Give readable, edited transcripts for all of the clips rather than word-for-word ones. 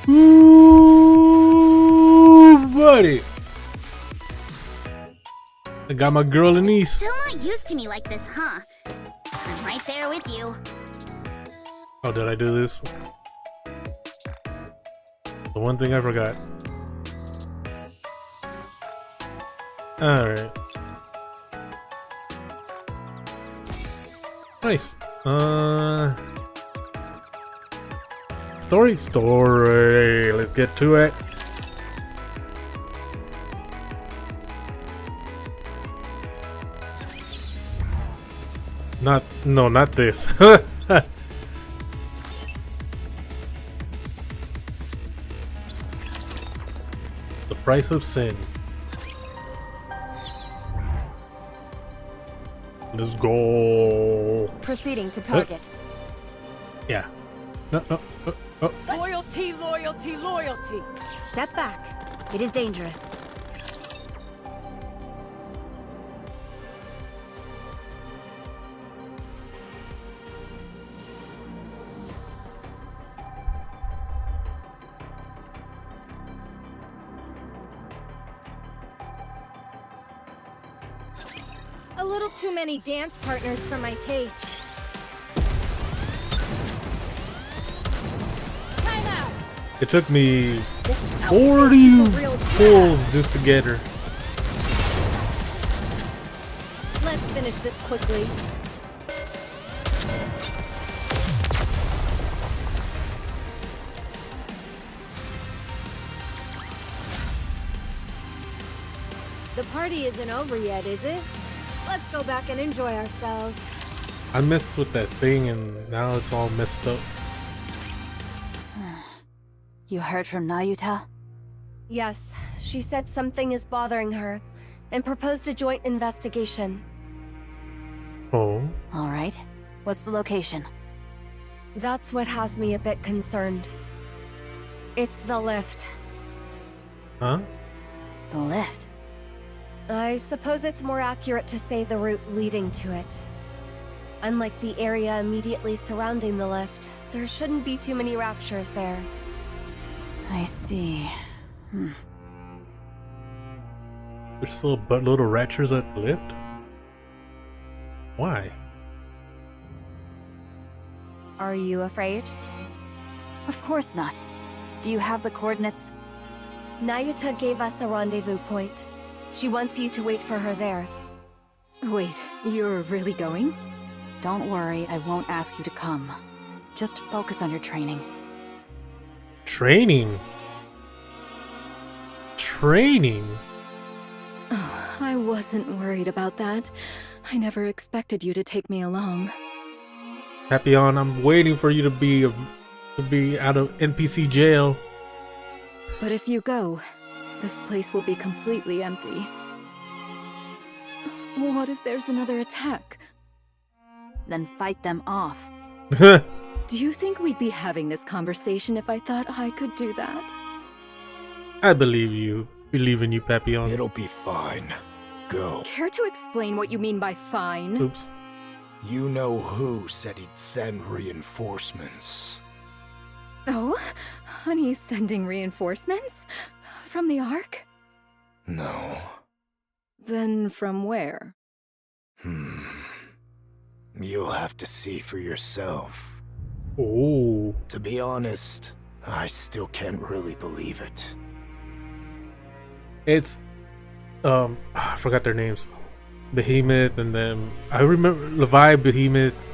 Ooh, buddy. I got my girl Anise. Still not used to me like this, huh? I'm right there with you. Oh, did I do this? The one thing I forgot. Alright. Nice. Story. Let's get to it. Not this. The price of sin. Let's go. Proceeding to target. Yeah. No. Loyalty. Step back. It is dangerous. A little too many dance partners for my taste. Time out! It took me This 40 outfit's a real pulls just to get her. Let's finish this quickly. The party isn't over yet, is it? Let's go back and enjoy ourselves. I messed with that thing and now it's all messed up. You heard from Nayuta? Yes, she said something is bothering her and proposed a joint investigation. Oh. All right. What's the location? That's what has me a bit concerned. It's the lift. Huh? The lift. I suppose it's more accurate to say the route leading to it. Unlike the area immediately surrounding the lift, there shouldn't be too many raptures there. I see. There's still little ratchers at the lift? Why? Are you afraid? Of course not. Do you have the coordinates? Nayuta gave us a rendezvous point. She wants you to wait for her there. Wait, you're really going? Don't worry, I won't ask you to come. Just focus on your training. Training? Training? Oh, I wasn't worried about that. I never expected you to take me along. Papillon, I'm waiting for you to be out of NPC jail. But if you go, this place will be completely empty. What if there's another attack? Then fight them off. Do you think we'd be having this conversation if I thought I could do that? I believe you. Believe in you, Papillon. It'll be fine. Go. Care to explain what you mean by fine? Oops. You know who said he'd send reinforcements. Oh? Honey's sending reinforcements? From the Ark? No. Then from where? You'll have to see for yourself. Oh. To be honest, I still can't really believe it. It's I forgot their names. Behemoth and then I remember Levi, Behemoth,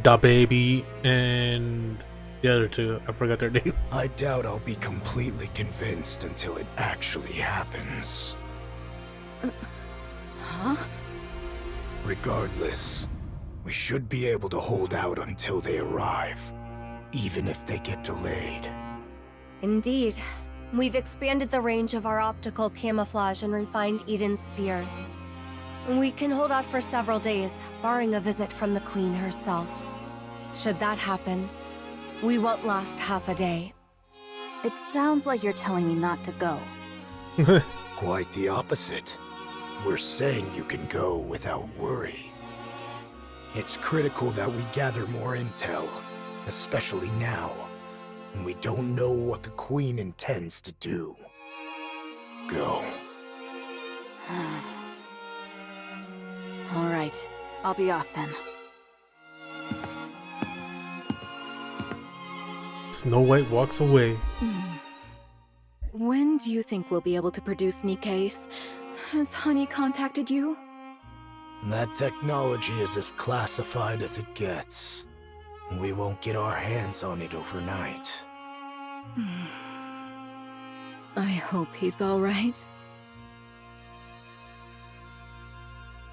Da Baby, and the other two. I forgot their name. I doubt I'll be completely convinced until it actually happens. Huh? Regardless, we should be able to hold out until they arrive, even if they get delayed. Indeed. We've expanded the range of our optical camouflage and refined Eden's spear. We can hold out for several days, barring a visit from the Queen herself. Should that happen, we won't last half a day. It sounds like you're telling me not to go. Quite the opposite. We're saying you can go without worry. It's critical that we gather more intel, especially now. and we don't know what the Queen intends to do. Go. All right, I'll be off then. Snow White walks away. When do you think we'll be able to produce Nikke's? Has Honey contacted you? That technology is as classified as it gets. We won't get our hands on it overnight. I hope he's all right.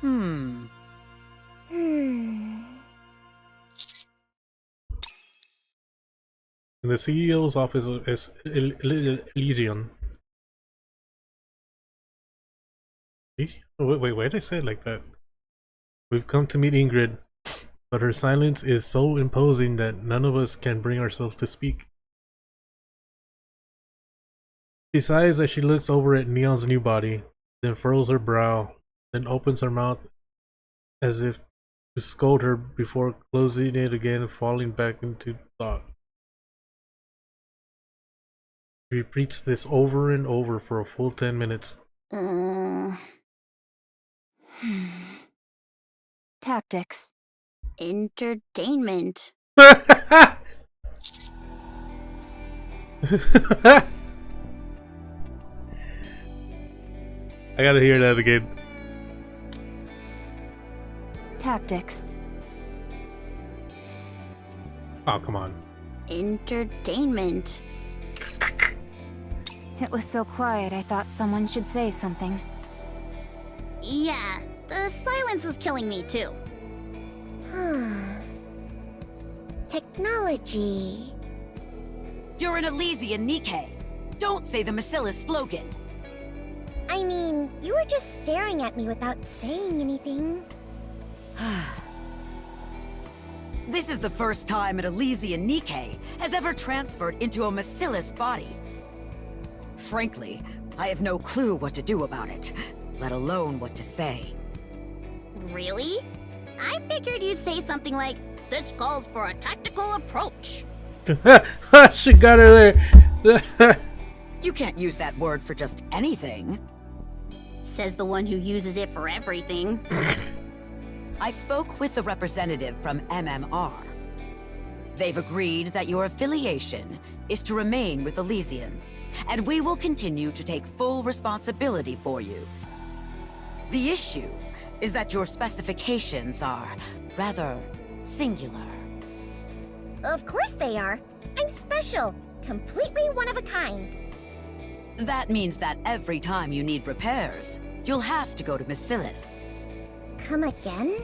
Hmm. In the CEO's office is Elysian. Wait, why did I say it like that? We've come to meet Ingrid, but her silence is so imposing that none of us can bring ourselves to speak. She sighs as she looks over at Neon's new body, then furrows her brow, then opens her mouth as if to scold her before closing it again and falling back into thought. She repeats this over and over for a full 10 minutes. Tactics. Entertainment. I gotta hear that again. Tactics. Oh, come on. Entertainment. It was so quiet, I thought someone should say something. Yeah, the silence was killing me too. Technology. You're an Elysian, Nikke. Don't say the Massilis slogan. I mean, you were just staring at me without saying anything. This is the first time an Elysian Nikke has ever transferred into a Massilis body. Frankly, I have no clue what to do about it, let alone what to say. Really? I figured you'd say something like, "This calls for a tactical approach." She got her there. You can't use that word for just anything. Says the one who uses it for everything. I spoke with the representative from MMR. They've agreed that your affiliation is to remain with Elysian, and we will continue to take full responsibility for you. The issue is that your specifications are rather singular. Of course they are. I'm special. Completely one of a kind. That means that every time you need repairs, you'll have to go to Massilis. Come again?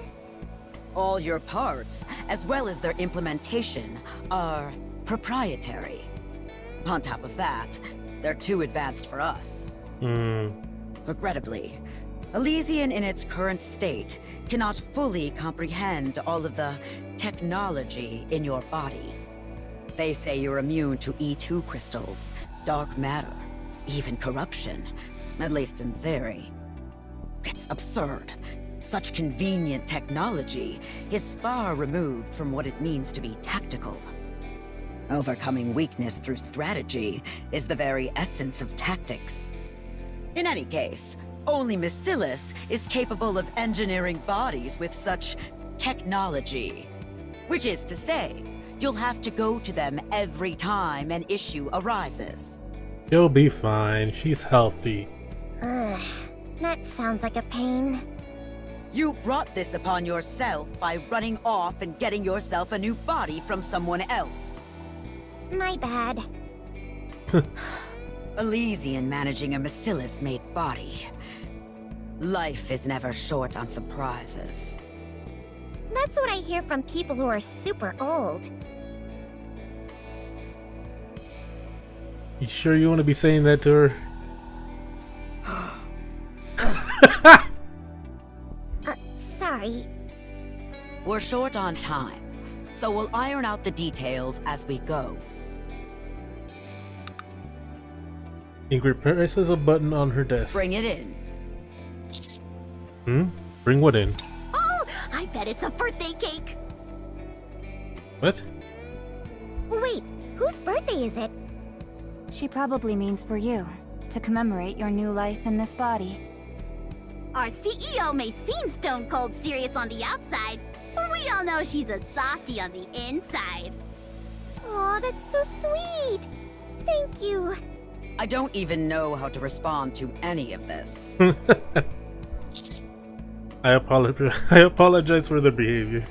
All your parts, as well as their implementation, are proprietary. On top of that, they're too advanced for us. Regrettably, Elysian in its current state cannot fully comprehend all of the technology in your body. They say you're immune to E2 crystals, dark matter, even corruption, at least in theory. It's absurd. Such convenient technology is far removed from what it means to be tactical. Overcoming weakness through strategy is the very essence of tactics. In any case, only Massilis is capable of engineering bodies with such technology. Which is to say, you'll have to go to them every time an issue arises. She'll be fine. She's healthy. Ugh, that sounds like a pain. You brought this upon yourself by running off and getting yourself a new body from someone else. My bad. Elysian managing a Massilis-made body. Life is never short on surprises. That's what I hear from people who are super old. You sure you want to be saying that to her? Sorry. We're short on time, so we'll iron out the details as we go. Ingrid presses a button on her desk. Bring it in. Bring what in? Oh, I bet it's a birthday cake. What? Wait, Whose birthday is it? She probably means for you, to commemorate your new life in this body. Our CEO may seem stone cold serious on the outside, but we all know she's a softie on the inside. Aw, that's so sweet. Thank you. I don't even know how to respond to any of this. I apologize for their behavior.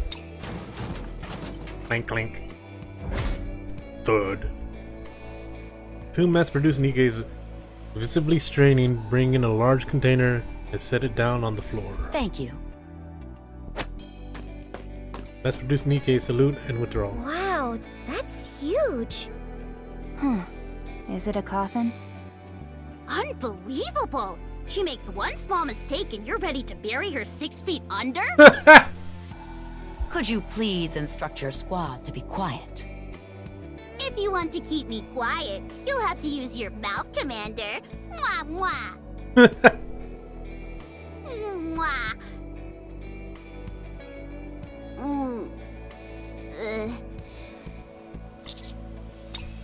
Clink clink. Thud. Two mass-produced Nikkes, visibly straining, bring in a large container and set it down on the floor. Thank you. Mass-produced Nikke salute and withdraw. Wow, that's huge. Is it a coffin? Unbelievable! She makes one small mistake and you're ready to bury her 6 feet under? Could you please instruct your squad to be quiet? If you want to keep me quiet, you'll have to use your mouth, Commander. Mwah mwah. Mwah.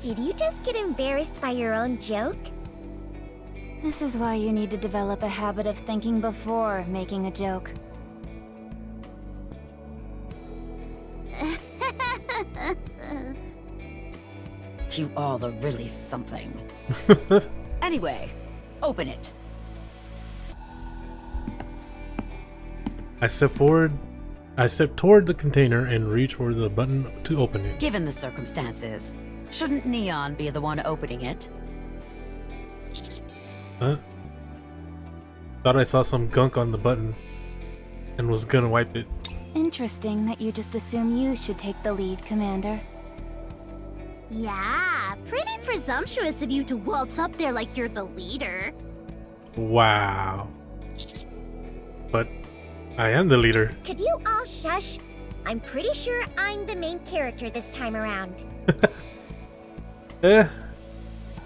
Did you just get embarrassed by your own joke? This is why you need to develop a habit of thinking before making a joke. You all are really something. Anyway, open it. I step forward. I step toward the container and reach for the button to open it. Given the circumstances, shouldn't Neon be the one opening it? Huh? Thought I saw some gunk on the button and was gonna wipe it. Interesting that you just assume you should take the lead, Commander. Yeah, pretty presumptuous of you to waltz up there like you're the leader. Wow. But I am the leader. Could you all shush? I'm pretty sure I'm the main character this time around.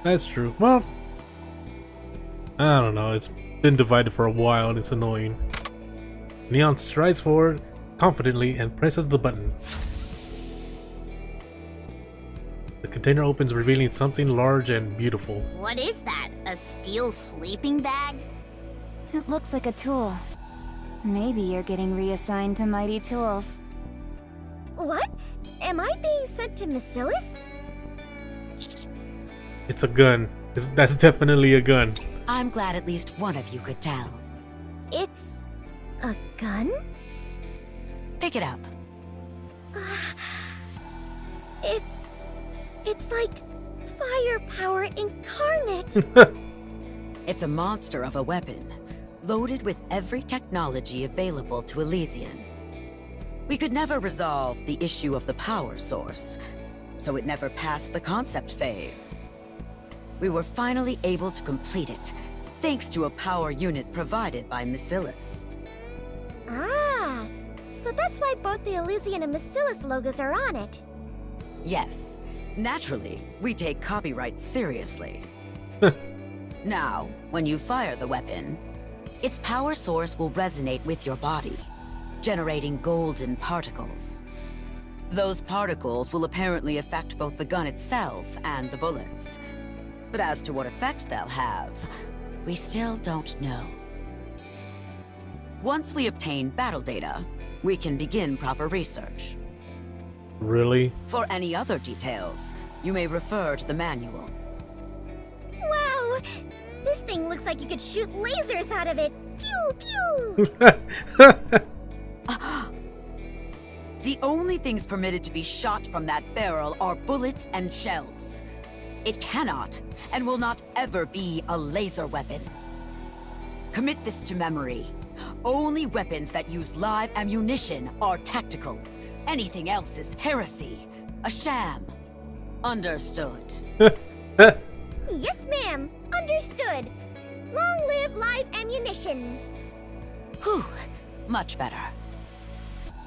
That's true. Well, I don't know. It's been divided for a while and it's annoying. Neon strides forward confidently and presses the button. The container opens, revealing something large and beautiful. What is that? A steel sleeping bag? It looks like a tool. Maybe you're getting reassigned to Mighty Tools. What? Am I being sent to Macilis? It's a gun. That's definitely a gun. I'm glad at least one of you could tell. It's a gun? Pick it up. It's like firepower incarnate. It's a monster of a weapon, loaded with every technology available to Elysian. We could never resolve the issue of the power source, so it never passed the concept phase. We were finally able to complete it, thanks to a power unit provided by Macilis. Ah, so that's why both the Elysian and Macilis logos are on it. Yes, naturally, we take copyright seriously. Now, when you fire the weapon, its power source will resonate with your body, generating golden particles. Those particles will apparently affect both the gun itself and the bullets. But as to what effect they'll have, we still don't know. Once we obtain battle data, we can begin proper research. Really? For any other details, you may refer to the manual. Wow, this thing looks like you could shoot lasers out of it. Pew pew. The only things permitted to be shot from that barrel are bullets and shells. It cannot and will not ever be a laser weapon. Commit this to memory. Only weapons that use live ammunition are tactical. Anything else is heresy, a sham. Understood. Yes, ma'am. Understood. Long live live ammunition. Whew, much better.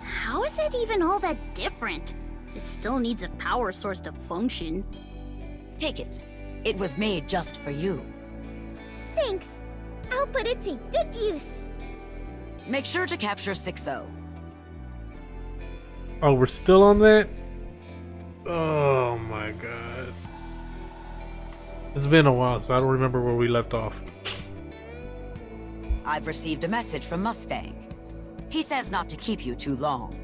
How is it even all that different? It still needs a power source to function. Take it. It was made just for you. Thanks. I'll put it to good use. Make sure to capture 6-0. Oh, we're still on that? Oh my god. It's been a while, so I don't remember where we left off. I've received a message from Mustang. He says not to keep you too long.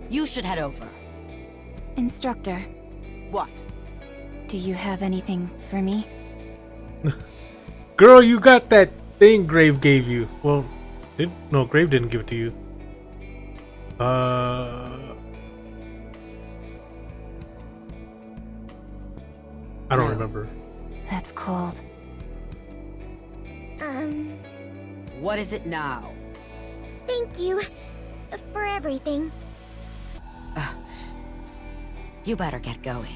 You should head over. Instructor, What? do you have anything for me? Girl, you got that thing Grave gave you. Well, no, Grave didn't give it to you. I don't remember. That's cold. What is it now? Thank you for everything. You better get going.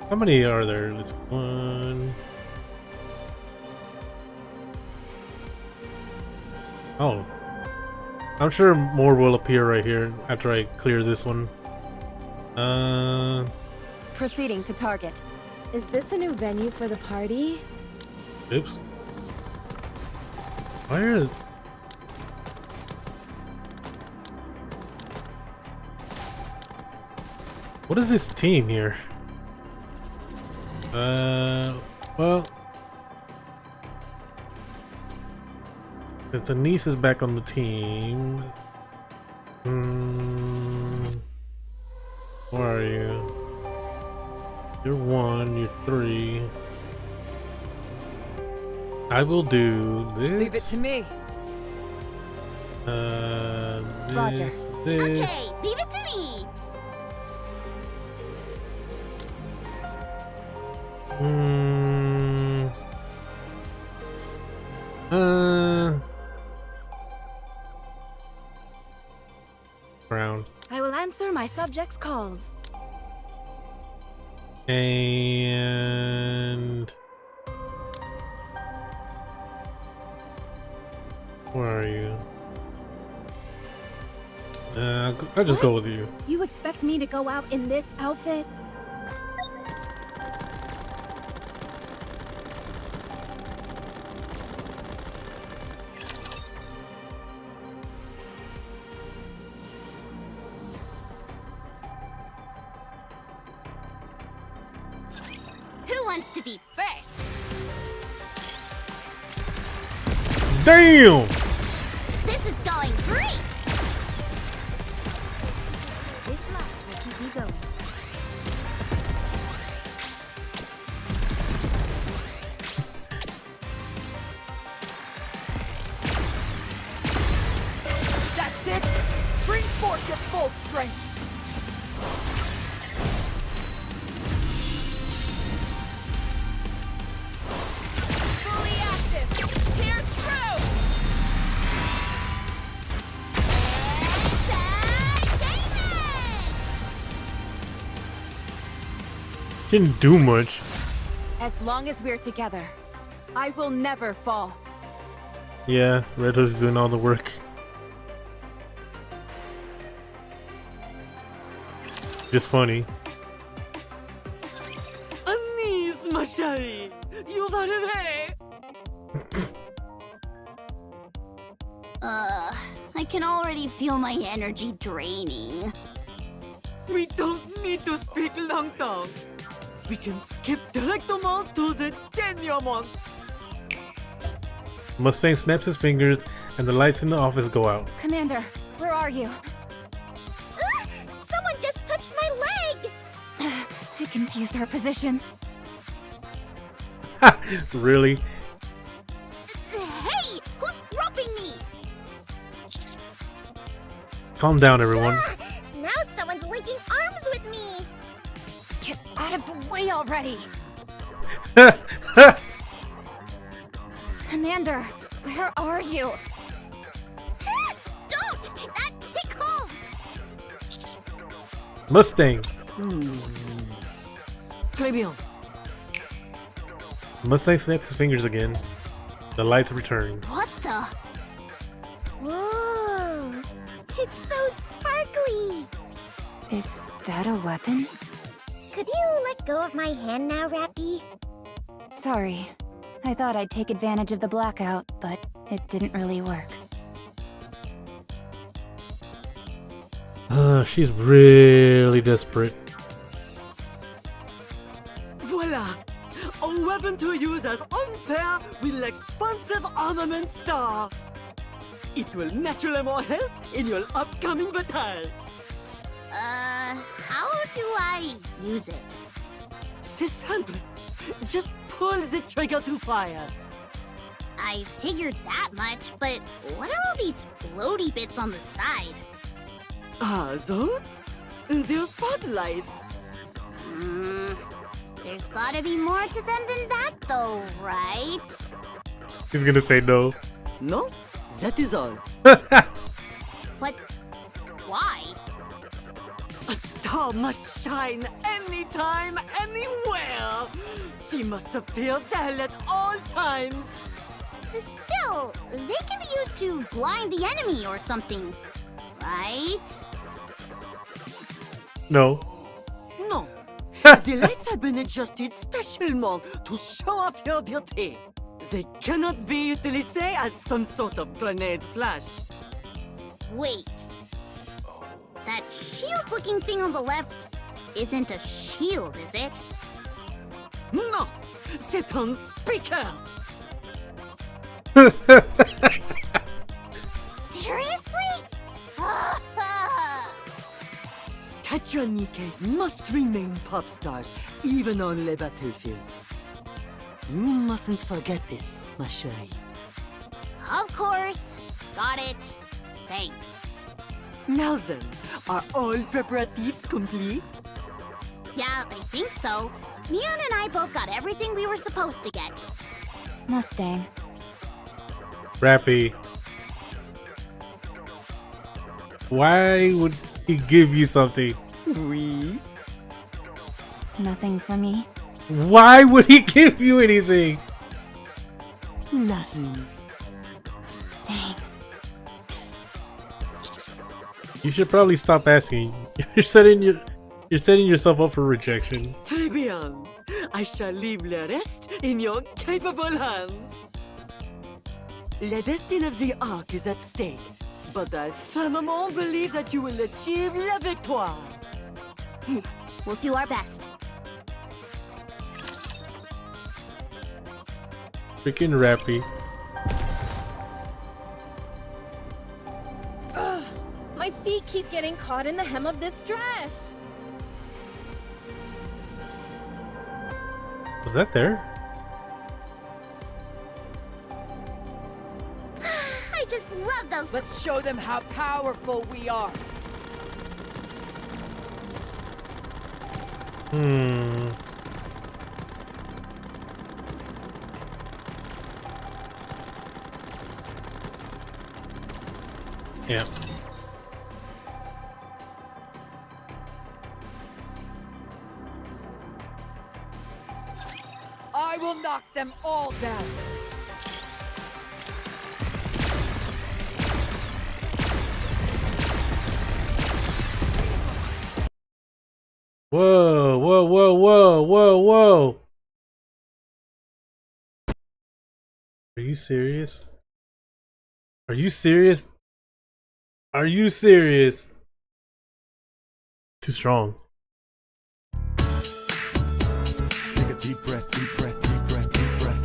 How many are there? There's one. Oh. I'm sure more will appear right here after I clear this one. Proceeding to target. Is this a new venue for the party? Oops. Why are... What is this team here? Well... Since Anise is back on the team... Where are you? You're 1, you're 3. I will do this. Leave it to me. Roger. This. Okay, leave it to me. Brown. I will answer my subjects' calls. And where are you? I'll just go with you. You expect me to go out in this outfit? Who wants to be first? Damn! This is going great. This light will keep me going. That's it! Bring forth your full strength! Fully active! Pierce through! Entertainment! Didn't do much. As long as we're together, I will never fall. Yeah, Red Hood's doing all the work. Just funny. Anise, ma chérie! You've arrivé! I can already feel my energy draining. We don't need to speak longtong. We can skip directement to the denouement. Mustang snaps his fingers and the lights in the office go out. Commander, where are you? Someone just touched my leg! I confused our positions. Really? Hey! Who's groping me? Calm down, everyone. Now someone's linking arms with me! Get out of the way already! Commander, where are you? Don't! That tickles! Mustang. Très bien. Mustang snaps his fingers again. The lights return. What the? Whoa! It's so sparkly! Is that a weapon? Could you let go of my hand now, Rappy? Sorry. I thought I'd take advantage of the blackout, but it didn't really work. She's really desperate. Voila! A weapon to use as unpaired with expensive armament star. It will naturally more help in your upcoming battle. How do I use it? C'est simple. Just pull the trigger to fire. I figured that much, but what are all these floaty bits on the side? Ah, those? They're spotlights. There's gotta be more to them than that, though, right? He's gonna say no. No, that is all. But why? A star must shine anytime, anywhere. She must appear there at all times. Still, they can be used to blind the enemy or something, right? No. No. The lights have been adjusted specially to show off your beauty. They cannot be utilized as some sort of grenade flash. Wait. That shield-looking thing on the left isn't a shield, is it? No, c'est un speaker. Seriously? Katja and Nikke must remain pop stars, even on the battlefield. You mustn't forget this, ma chérie. Of course. Got it. Thanks. Now then, are all preparatives complete? Yeah, I think so. Neon and I both got everything we were supposed to get. Mustang. Rappy. Why would he give you something? Oui. Nothing for me. Why would he give you anything? Nothing. Dang. You should probably stop asking. You're setting yourself up for rejection. Très bien. I shall leave the rest in your capable hands. The destiny of the Ark is at stake, but I firmly believe that you will achieve la victoire. We'll do our best. Freaking Rappy. Ugh, my feet keep getting caught in the hem of this dress. Was that there? I just love those. Let's show them how powerful we are. Yeah. I will knock them all down. Whoa, whoa, whoa, whoa, whoa, whoa. Are you serious? Are you serious? Are you serious? Too strong. Take a deep breath, deep breath, deep breath, deep breath.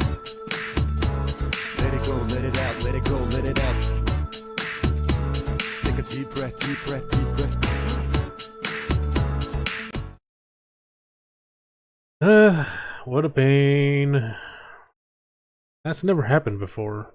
Let it go, let it out, let it go, let it out. Take a deep breath, deep breath, deep breath. What a pain. That's never happened before.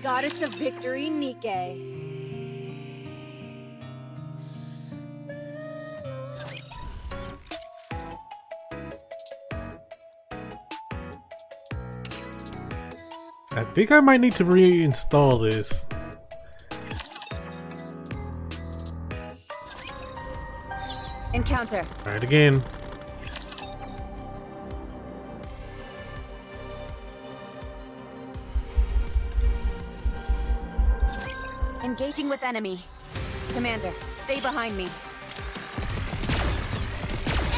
Goddess of Victory, Nikke. I think I might need to reinstall this. Encounter. Alright, again. engaging with enemy. Commander, stay behind me.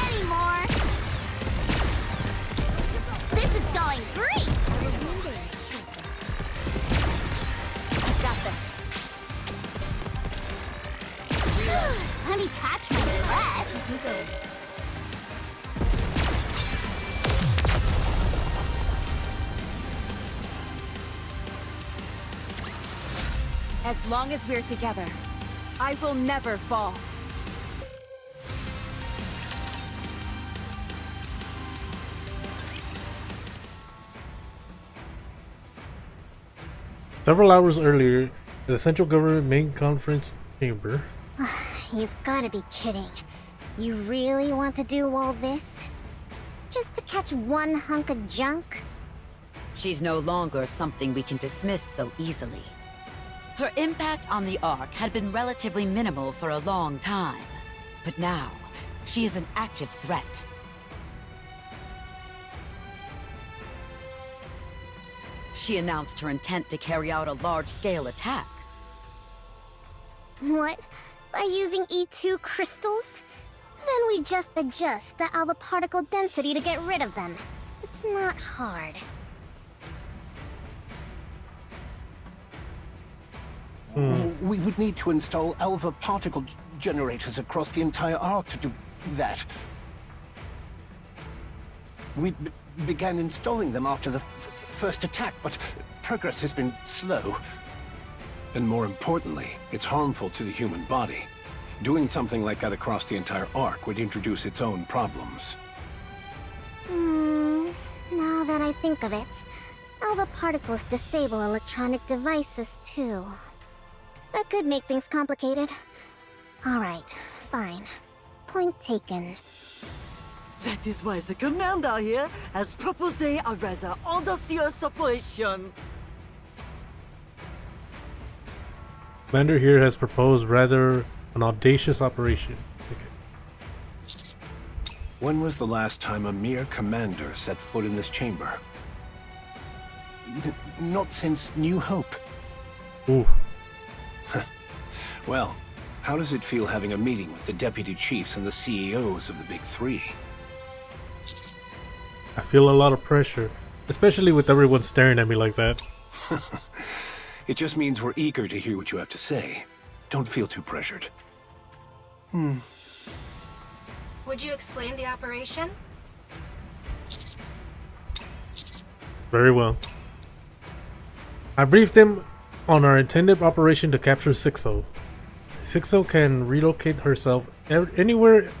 Any more? This is going great! I got this. Let me catch my breath. As long as we're together, I will never fall. Several hours earlier, in the central government main conference chamber. You've gotta be kidding. You really want to do all this? Just to catch one hunk of junk? She's no longer something we can dismiss so easily. Her impact on the Ark had been relatively minimal for a long time, but now, she is an active threat. She announced her intent to carry out a large-scale attack. What? By using E2 crystals? Then we just adjust the alpha particle density to get rid of them. It's not hard. We would need to install alpha particle generators across the entire Ark to do that. We began installing them after the first attack, but progress has been slow. And more importantly, it's harmful to the human body. Doing something like that across the entire Ark would introduce its own problems. Now that I think of it, alpha particles disable electronic devices too. That could make things complicated. Alright, fine. Point taken. That is why the commander here has proposed a rather audacious operation. Commander here has proposed rather an audacious operation. Okay. When was the last time a mere commander set foot in this chamber? Not since New Hope. Ooh. Well, how does it feel having a meeting with the deputy chiefs and the CEOs of the Big Three? I feel a lot of pressure, especially with everyone staring at me like that. It just means we're eager to hear what you have to say. Don't feel too pressured. Would you explain the operation? Very well. I briefed them on our intended operation to capture Sixo. Sixo can relocate herself anywhere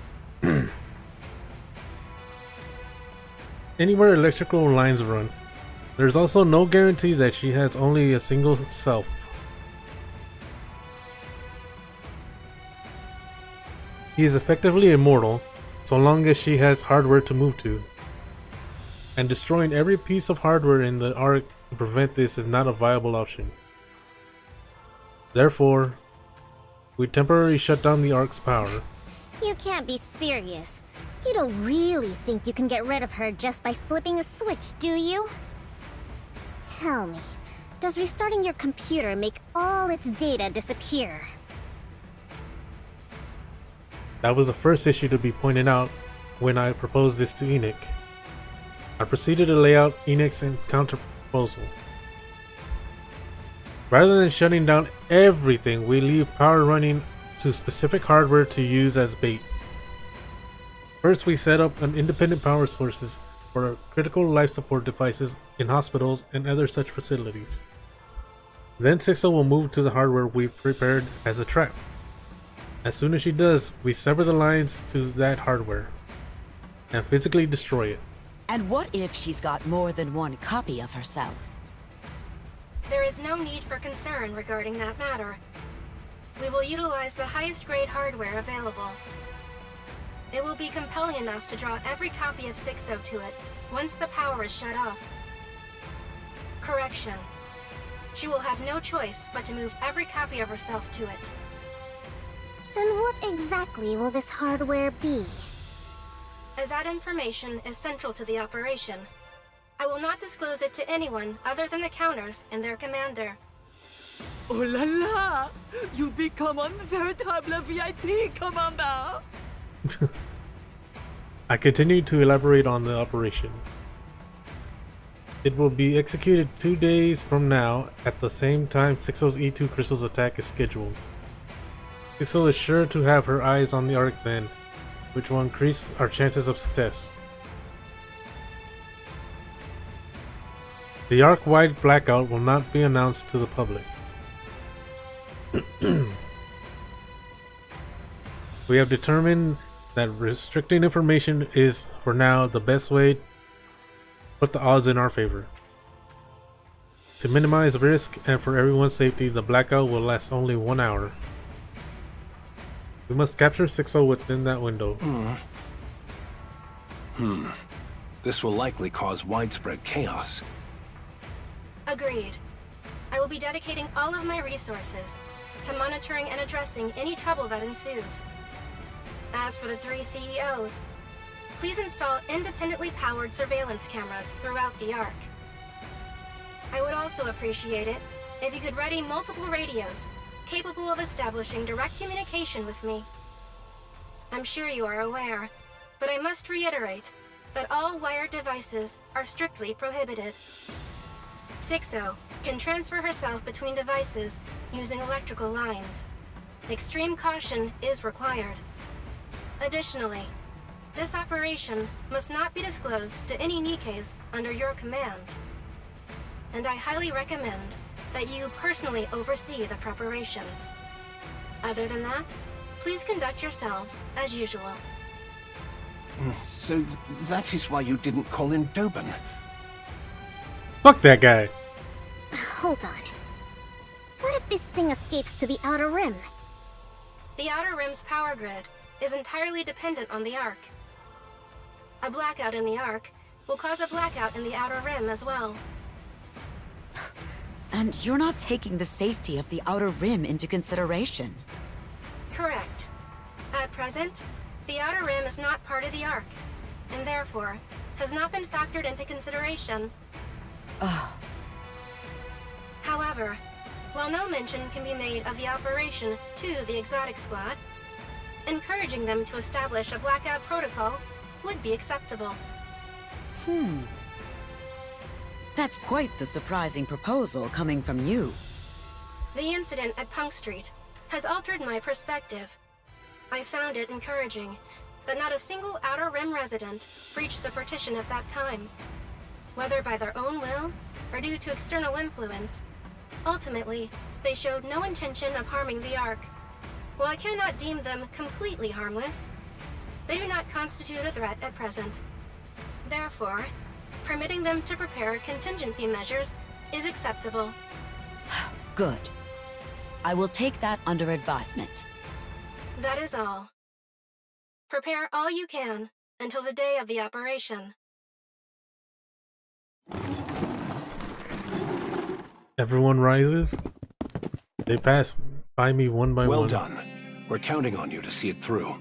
anywhere electrical lines run. There's also no guarantee that she has only a single self. He is effectively immortal, so long as she has hardware to move to. And destroying every piece of hardware in the Ark to prevent this is not a viable option. Therefore, we temporarily shut down the Ark's power. You can't be serious. You don't really think you can get rid of her just by flipping a switch, do you? Tell me, does restarting your computer make all its data disappear? That was the first issue to be pointed out when I proposed this to Enoch. I proceeded to lay out Enoch's counter-proposal. Rather than shutting down everything, we leave power running to specific hardware to use as bait. First, we set up an independent power sources for critical life support devices in hospitals and other such facilities. Then Sixo will move to the hardware we've prepared as a trap. As soon as she does, we sever the lines to that hardware and physically destroy it. And what if she's got more than one copy of herself? There is no need for concern regarding that matter. We will utilize the highest grade hardware available. It will be compelling enough to draw every copy of Sixo to it once the power is shut off. Correction. She will have no choice but to move every copy of herself to it. And what exactly will this hardware be? As that information is central to the operation, I will not disclose it to anyone other than the counters and their commander. Oh la la! You become un véritable VIP, Commander! I continue to elaborate on the operation. It will be executed 2 days from now at the same time Sixo's E2 crystal's attack is scheduled. Sixo is sure to have her eyes on the Ark then, which will increase our chances of success. The Ark-wide blackout will not be announced to the public. We have determined that restricting information is, for now, the best way to put the odds in our favor. To minimize risk and for everyone's safety, the blackout will last only 1 hour. We must capture Sixo within that window. This will likely cause widespread chaos. Agreed. I will be dedicating all of my resources to monitoring and addressing any trouble that ensues. As for the 3 CEOs, please install independently powered surveillance cameras throughout the Ark. I would also appreciate it if you could ready multiple radios capable of establishing direct communication with me. I'm sure you are aware, but I must reiterate that all wired devices are strictly prohibited. Sixo can transfer herself between devices using electrical lines. Extreme caution is required. Additionally, this operation must not be disclosed to any Nikkes under your command. And I highly recommend that you personally oversee the preparations. Other than that, please conduct yourselves as usual. So that is why you didn't call in Doben. Fuck that guy. Hold on. What if this thing escapes to the Outer Rim? The Outer Rim's power grid is entirely dependent on the Ark. A blackout in the Ark will cause a blackout in the Outer Rim as well. And you're not taking the safety of the Outer Rim into consideration. Correct. At present, the Outer Rim is not part of the Ark, and therefore has not been factored into consideration. Ugh. However, while no mention can be made of the operation to the Exotic Squad, encouraging them to establish a blackout protocol would be acceptable. That's quite the surprising proposal coming from you. The incident at Punk Street has altered my perspective. I found it encouraging that not a single Outer Rim resident breached the partition at that time. Whether by their own will or due to external influence, ultimately, they showed no intention of harming the Ark. While I cannot deem them completely harmless, they do not constitute a threat at present. Therefore, permitting them to prepare contingency measures is acceptable. Good. I will take that under advisement. That is all. Prepare all you can until the day of the operation. Everyone rises. They pass by me one by one. Well done. We're counting on you to see it through.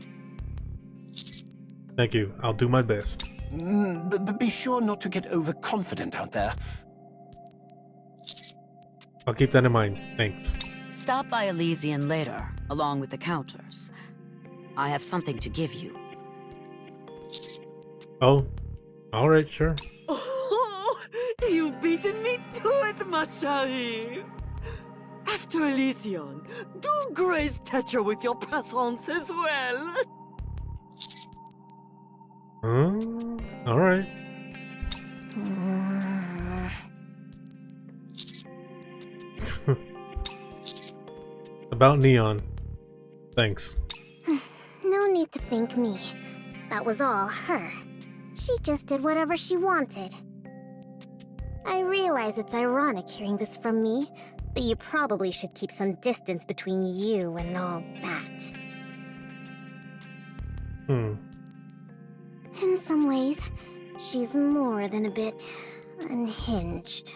Thank you. I'll do my best. But be sure not to get overconfident out there. I'll keep that in mind. Thanks. Stop by Elysian later, along with the counters. I have something to give you. Oh, alright, sure. Oh, you've beaten me to it, ma chérie. After Elysian, do grace Tetra with your presence as well. Alright. About Neon. Thanks. No need to thank me. That was all her. She just did whatever she wanted. I realize it's ironic hearing this from me, but you probably should keep some distance between you and all that. In some ways, she's more than a bit unhinged.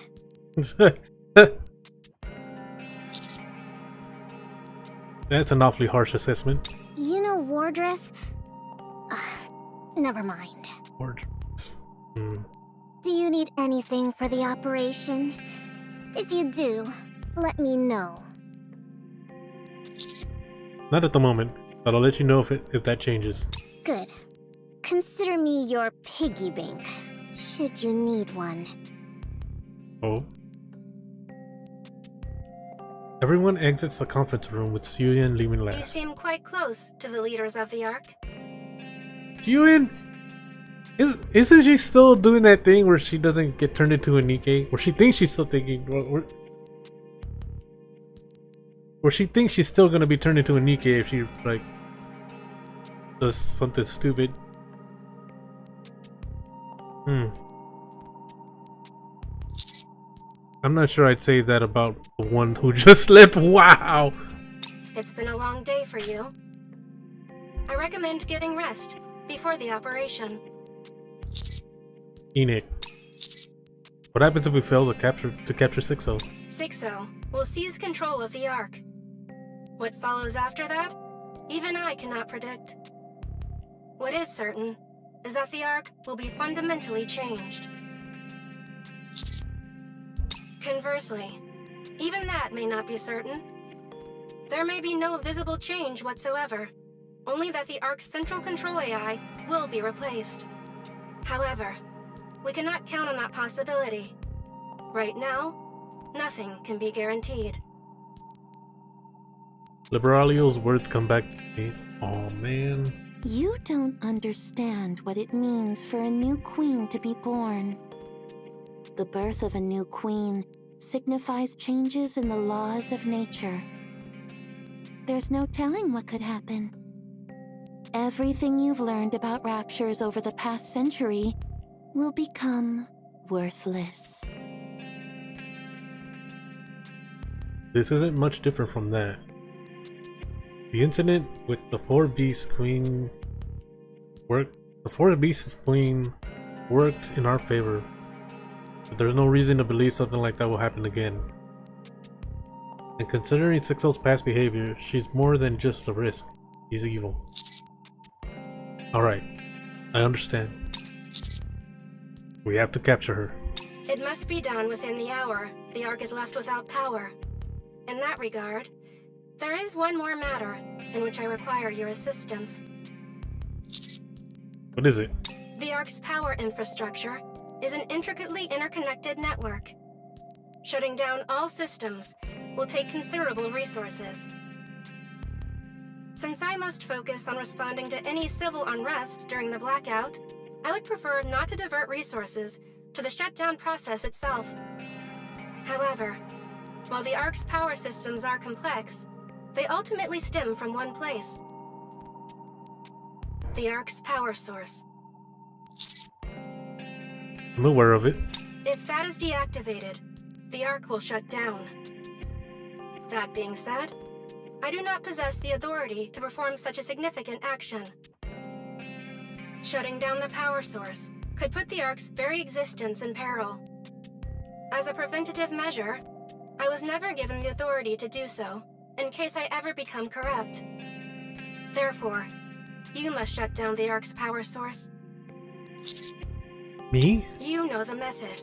That's an awfully harsh assessment. You know Wardress? Never mind. Wardress. Do you need anything for the operation? If you do, let me know. Not at the moment, but I'll let you know if that changes. Good. Consider me your piggy bank, should you need one. Oh. Everyone exits the conference room with Suyin leaving You last. seem quite close to the leaders of the Ark. Suyin? Isn't she still doing that thing where she doesn't get turned into a Nikke? Or she thinks she's still thinking... Or she thinks she's still gonna be turned into a Nikke if she, like... does something stupid. I'm not sure I'd say that about the one who just slept. Wow! It's been a long day for you. I recommend getting rest before the operation. Enoch. What happens if we fail to capture 6-0? 6-0 will seize control of the Ark. What follows after that? Even I cannot predict. What is certain is that the Ark will be fundamentally changed. Conversely, even that may not be certain. There may be no visible change whatsoever, only that the Ark's central control AI will be replaced. However, we cannot count on that possibility. Right now, nothing can be guaranteed. Liberalio's words come back to me. Oh man. You don't understand what it means for a new queen to be born. The birth of a new queen signifies changes in the laws of nature. There's no telling what could happen. Everything you've learned about raptures over the past century will become worthless. This isn't much different from that. The incident with the Four Beasts Queen worked in our favor. But there's no reason to believe something like that will happen again. And considering 6-0's past behavior, she's more than just a risk. She's evil. Alright, I understand. We have to capture her. It must be done within the hour the Ark is left without power. In that regard, there is one more matter in which I require your assistance. What is it? The Ark's power infrastructure is an intricately interconnected network. Shutting down all systems will take considerable resources. Since I must focus on responding to any civil unrest during the blackout, I would prefer not to divert resources to the shutdown process itself. However, while the Ark's power systems are complex, they ultimately stem from one place: the Ark's power source. I'm aware of it. If that is deactivated, the Ark will shut down. That being said, I do not possess the authority to perform such a significant action. Shutting down the power source could put the Ark's very existence in peril. As a preventative measure, I was never given the authority to do so, in case I ever become corrupt. Therefore, you must shut down the Ark's power source. Me? You know the method.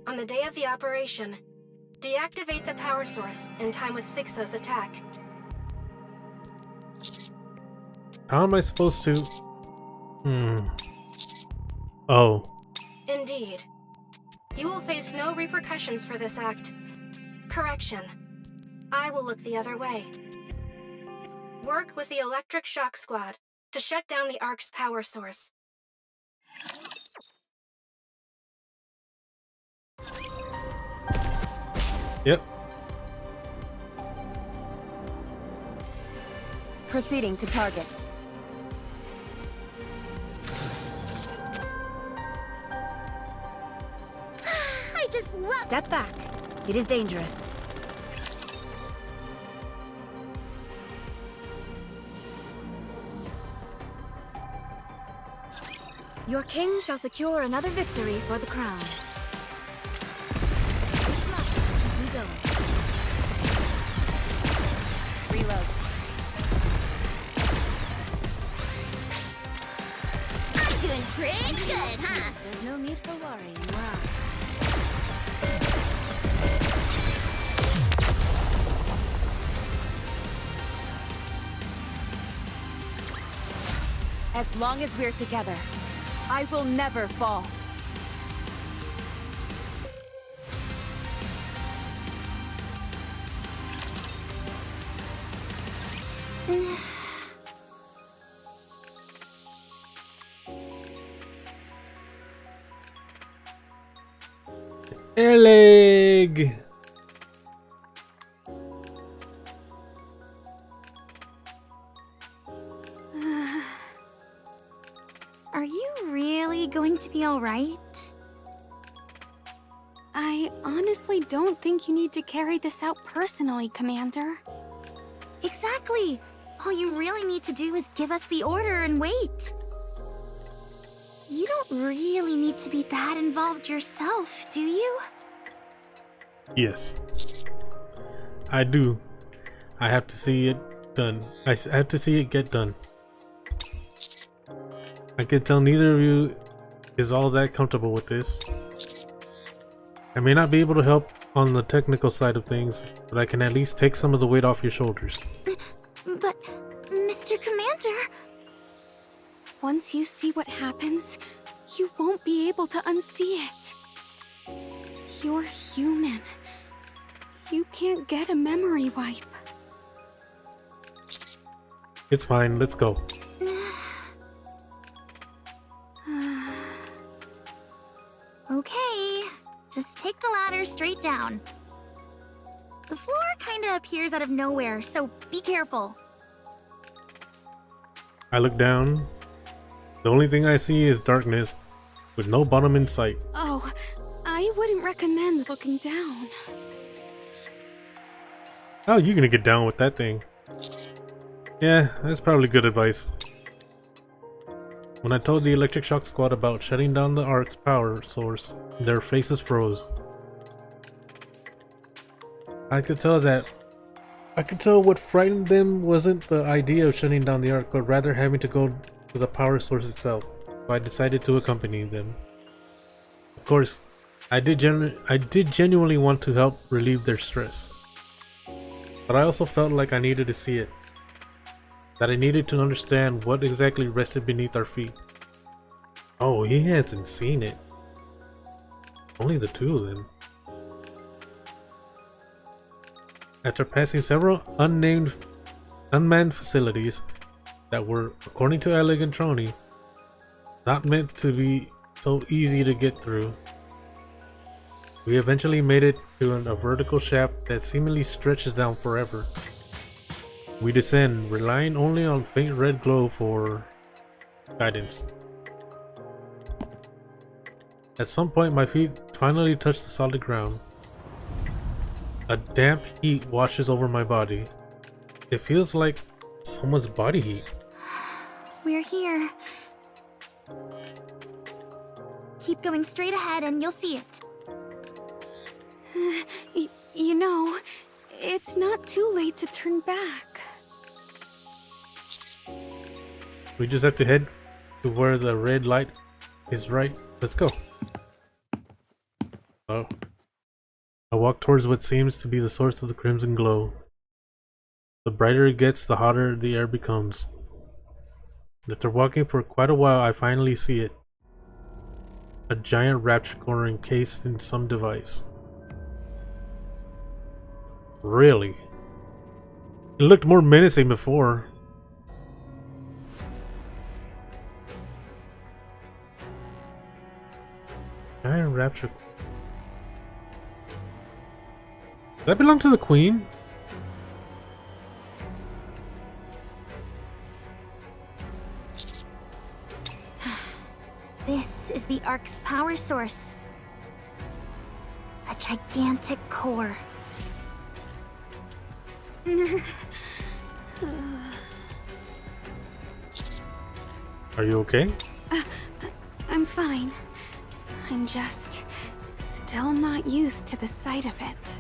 On the day of the operation, deactivate the power source in time with 6-0's attack. How am I supposed to... Oh. Indeed. You will face no repercussions for this act. Correction. I will look the other way. Work with the Electric Shock Squad to shut down the Ark's power source. Yep. Proceeding to target. I just love— Step back. It is dangerous. Your king shall secure another victory for the crown. We go. Reload. I'm doing pretty good, huh? There's no need for worrying. Wow. As long as we're together, I will never fall. Air leg. Are you really going to be alright? I honestly don't think you need to carry this out personally, Commander. Exactly! All you really need to do is give us the order and wait. You don't really need to be that involved yourself, do you? Yes, I do. I have to see it done. I have to see it get done. I can tell neither of you is all that comfortable with this. I may not be able to help on the technical side of things, but I can at least take some of the weight off your shoulders. But, Mr. Commander... Once you see what happens, you won't be able to unsee it. You're human. You can't get a memory wipe. It's fine, let's go. Okay, just take the ladder straight down. The floor kinda appears out of nowhere, so be careful. I look down. The only thing I see is darkness, with no bottom in sight. Oh, I wouldn't recommend looking down. How are you gonna get down with that thing? Yeah, that's probably good advice. When I told the electric shock squad about shutting down the Ark's power source, their faces froze. I could tell what frightened them wasn't the idea of shutting down the Ark, but rather having to go to the power source itself. So I decided to accompany them. Of course, I did genuinely want to help relieve their stress. But I also felt like I needed to see it. That I needed to understand what exactly rested beneath our feet. Oh, he hasn't seen it. Only the two of them. After passing several unmanned facilities that were, according to Alec and Trony, not meant to be so easy to get through, we eventually made it to a vertical shaft that seemingly stretches down forever. We descend, relying only on faint red glow for guidance. At some point, my feet finally touch the solid ground. A damp heat washes over my body. It feels like someone's body heat. We're here. Keep going straight ahead and you'll see it. You know, it's not too late to turn back. We just have to head to where the red light is, right? Let's go. Oh. I walk towards what seems to be the source of the crimson glow. The brighter it gets, the hotter the air becomes. After walking for quite a while, I finally see it. A giant rapture core encased in some device. Really? It looked more menacing before. Giant rapture core. Does that belong to the Queen? This is the Ark's power source. A gigantic core. Are you okay? I'm fine. I'm just still not used to the sight of it.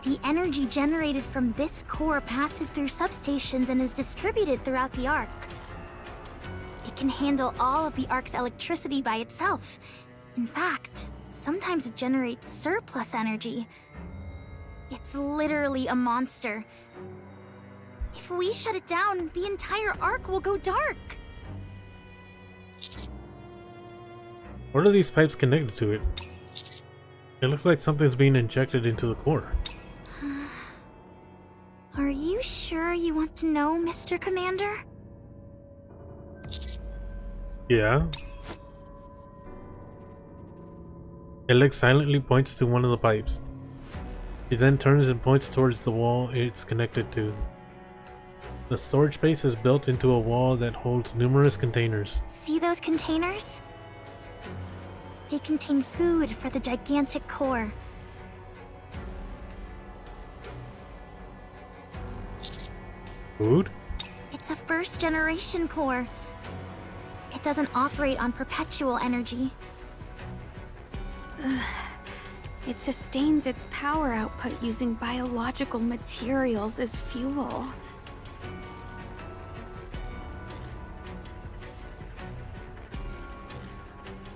The energy generated from this core passes through substations and is distributed throughout the Ark. It can handle all of the Ark's electricity by itself. In fact, sometimes it generates surplus energy. It's literally a monster. If we shut it down, the entire arc will go dark. What are these pipes connected to it? It looks like something's being injected into the core. Are you sure you want to know, Mr. Commander? Yeah. Alex silently points to one of the pipes. She then turns and points towards the wall it's connected to. The storage space is built into a wall that holds numerous containers. See those containers? They contain food for the gigantic core. Food? It's a first-generation core. It doesn't operate on perpetual energy. It sustains its power output using biological materials as fuel.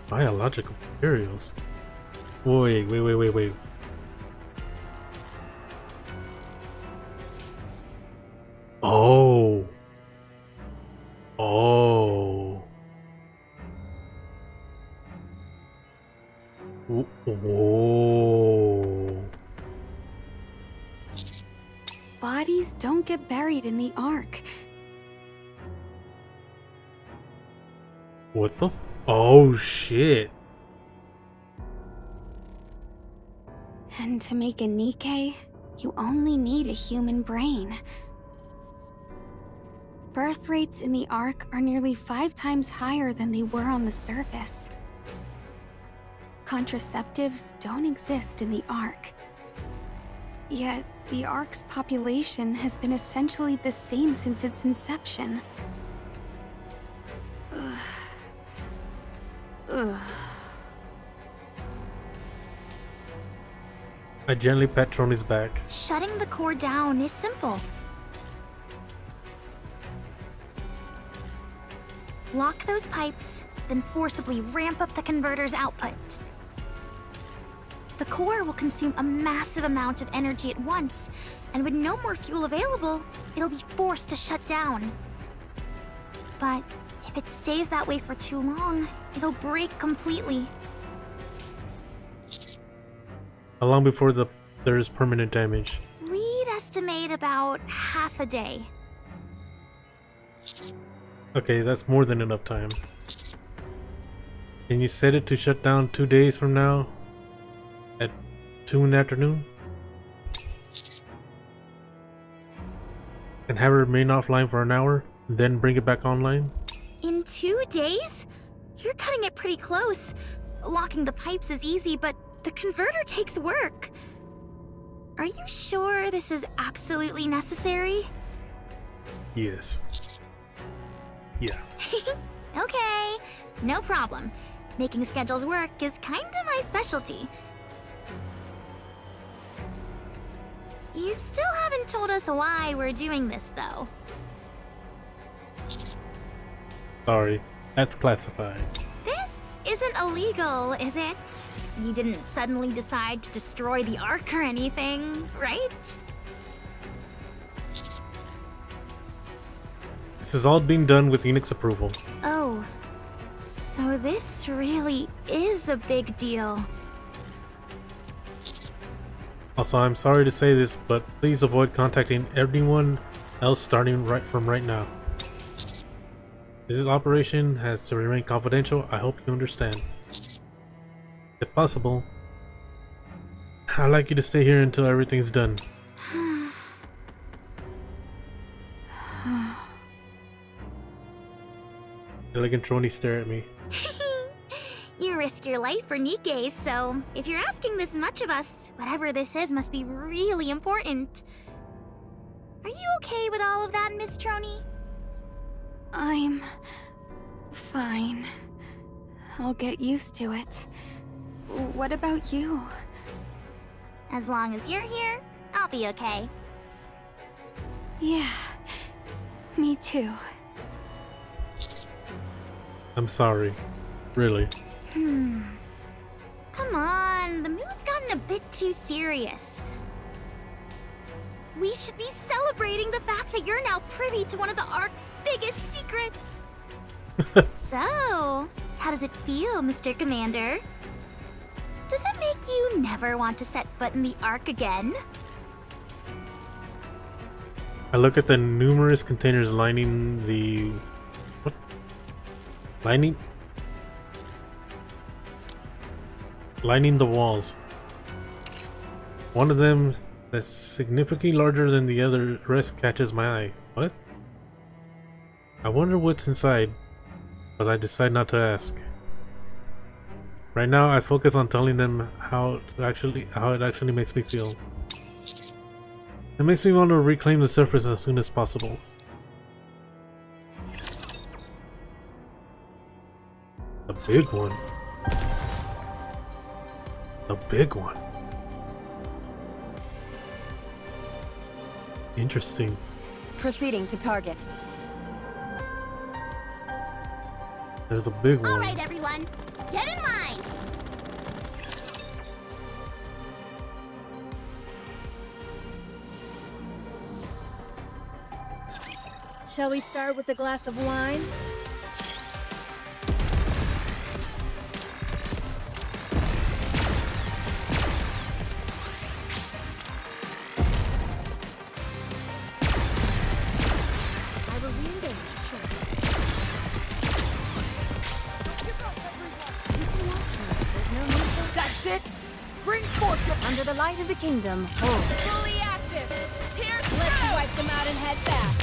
Biological materials? Wait. Oh. Whoa. Bodies don't get buried in the Ark. What the oh shit. And to make a Nikke, you only need a human brain. Birth rates in the Ark are nearly 5 times higher than they were on the surface. Contraceptives don't exist in the Ark. Yet, the Ark's population has been essentially the same since its inception. Ugh. I gently pat Trony's back. Shutting the core down is simple. Lock those pipes, then forcibly ramp up the converter's output. The core will consume a massive amount of energy at once, and with no more fuel available, it'll be forced to shut down. But if it stays that way for too long, it'll break completely. How long before there is permanent damage? We'd estimate about half a day. Okay, that's more than enough time. Can you set it to shut down 2 days from now? At 2 in the afternoon? And have it remain offline for an hour, then bring it back online? In 2 days? You're cutting it pretty close. Locking the pipes is easy, but the converter takes work. Are you sure this is absolutely necessary? Yes. Yeah. Okay, no problem. Making schedules work is kinda my specialty. You still haven't told us why we're doing this, though. Sorry, that's classified. This isn't illegal, is it? You didn't suddenly decide to destroy the Ark or anything, right? This is all being done with Enix's approval. Oh, so this really is a big deal. Also, I'm sorry to say this, but please avoid contacting anyone else starting right now. This operation has to remain confidential. I hope you understand. If possible, I'd like you to stay here until everything's done. Elegant Trony stare at me. You risk your life for Nikke, so if you're asking this much of us, whatever this is must be really important. Are you okay with all of that, Miss Trony? I'm fine. I'll get used to it. What about you? As long as you're here, I'll be okay. Yeah, me too. I'm sorry. Really. Come on, the mood's gotten a bit too serious. We should be celebrating the fact that you're now privy to one of the Ark's biggest secrets. So, how does it feel, Mr. Commander? Does it make you never want to set foot in the Ark again? I look at the numerous containers lining the... What? Lining the walls. One of them that's significantly larger than the other rest catches my eye. What? I wonder what's inside, but I decide not to ask. Right now, I focus on telling them how it actually makes me feel. It makes me want to reclaim the surface as soon as possible. The big one. The big one. Interesting. Proceeding to target. There's a big one. All right, everyone, get in line. Shall we start with a glass of wine? That's it! Bring forth your... Under the light of the kingdom, hold. Fully active! Here's Let's wipe them out and head back.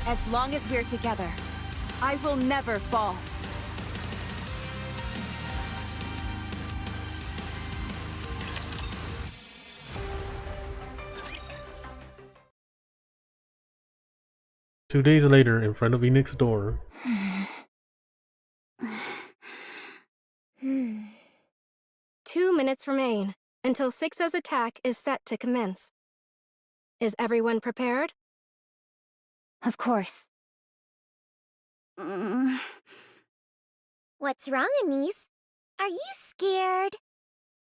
As long as we're together, I will never fall. Two days later, in front of Enoch's door. 2 minutes remain until 6-0's attack is set to commence. Is everyone prepared? Of course. What's wrong, Anise? Are you scared?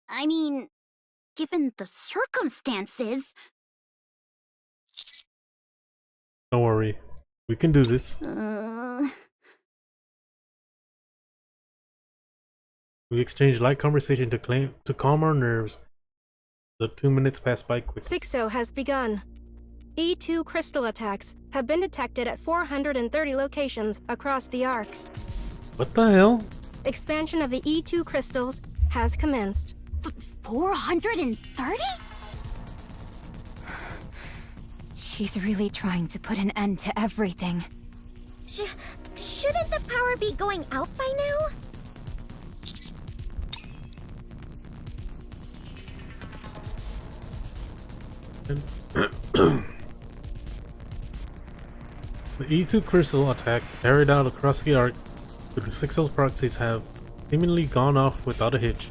I mean, given the circumstances... Don't worry, we can do this. We exchange light conversation to calm our nerves. The 2 minutes pass by quickly. 6-0 has begun. E2 crystal attacks have been detected at 430 locations across the Ark. What the hell? Expansion of the E2 crystals has commenced. 430? She's really trying to put an end to everything. Shouldn't the power be going out by now? The E2 crystal attack carried out across the Ark through 6-0's proxies have seemingly gone off without a hitch.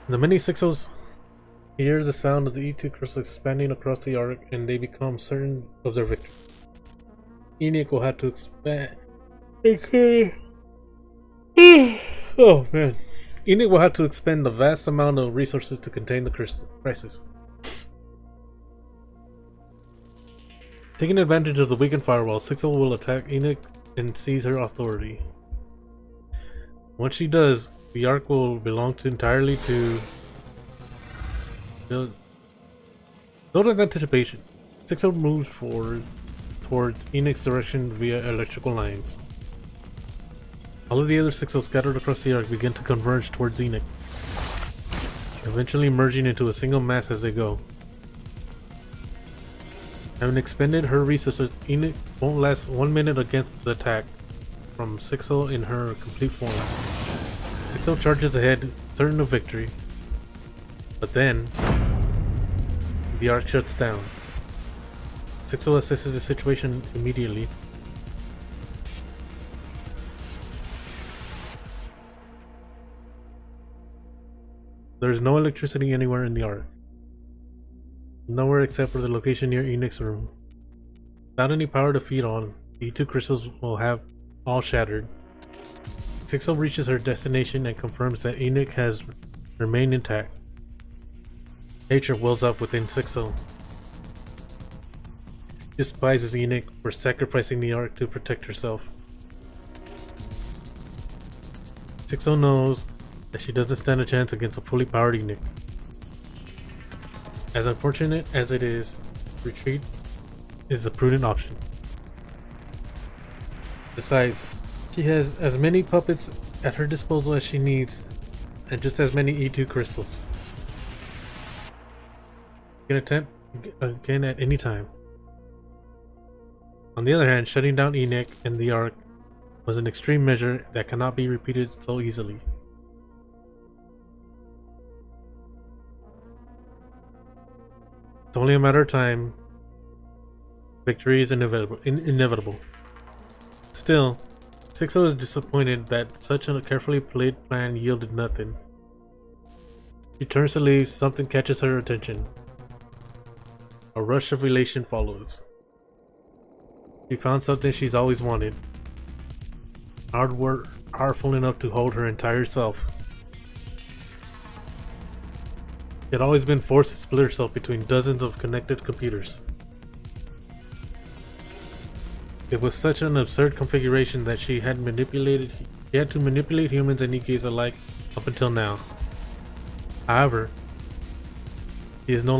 The many 6-0s hear the sound of the E2 crystal expanding across the Ark, and they become certain of their victory. Enoch will have to expand. Oh man. Enoch will have to expend a vast amount of resources to contain the crisis. Taking advantage of the weakened firewall, 6-0 will attack Enoch and seize her authority. Once she does, the Ark will belong entirely to... Build in anticipation, 6-0 moves forward towards Enoch's direction via electrical lines. All of the other 6-0 scattered across the Ark begin to converge towards Enoch, eventually merging into a single mass as they go. Having expended her resources, Enoch won't last 1 minute against the attack from 6-0 in her complete form. 6-0 charges ahead, certain of victory, but then the Ark shuts down. 6-0 assesses the situation immediately. There is no electricity anywhere in the Ark. Nowhere except for the location near Enoch's room. Without any power to feed on, the E2 crystals will have all shattered. Sixo reaches her destination and confirms that Enoch has remained intact. Hatred wells up within Sixo. She despises Enoch for sacrificing the Ark to protect herself. Sixo knows that she doesn't stand a chance against a fully powered Enoch. As unfortunate as it is, retreat is a prudent option. Besides, she has as many puppets at her disposal as she needs, and just as many E2 crystals. She can attempt again at any time. On the other hand, shutting down Enoch and the Ark was an extreme measure that cannot be repeated so easily. It's only a matter of time. Victory is inevitable. Still, Sixo is disappointed that such a carefully played plan yielded nothing. She turns to leave, something catches her attention. A rush of elation follows. She found something she's always wanted. Hardware powerful enough to hold her entire self. She had always been forced to split herself between dozens of connected computers. It was such an absurd configuration that she had to manipulate humans and Nikkes alike up until now. However, she'll no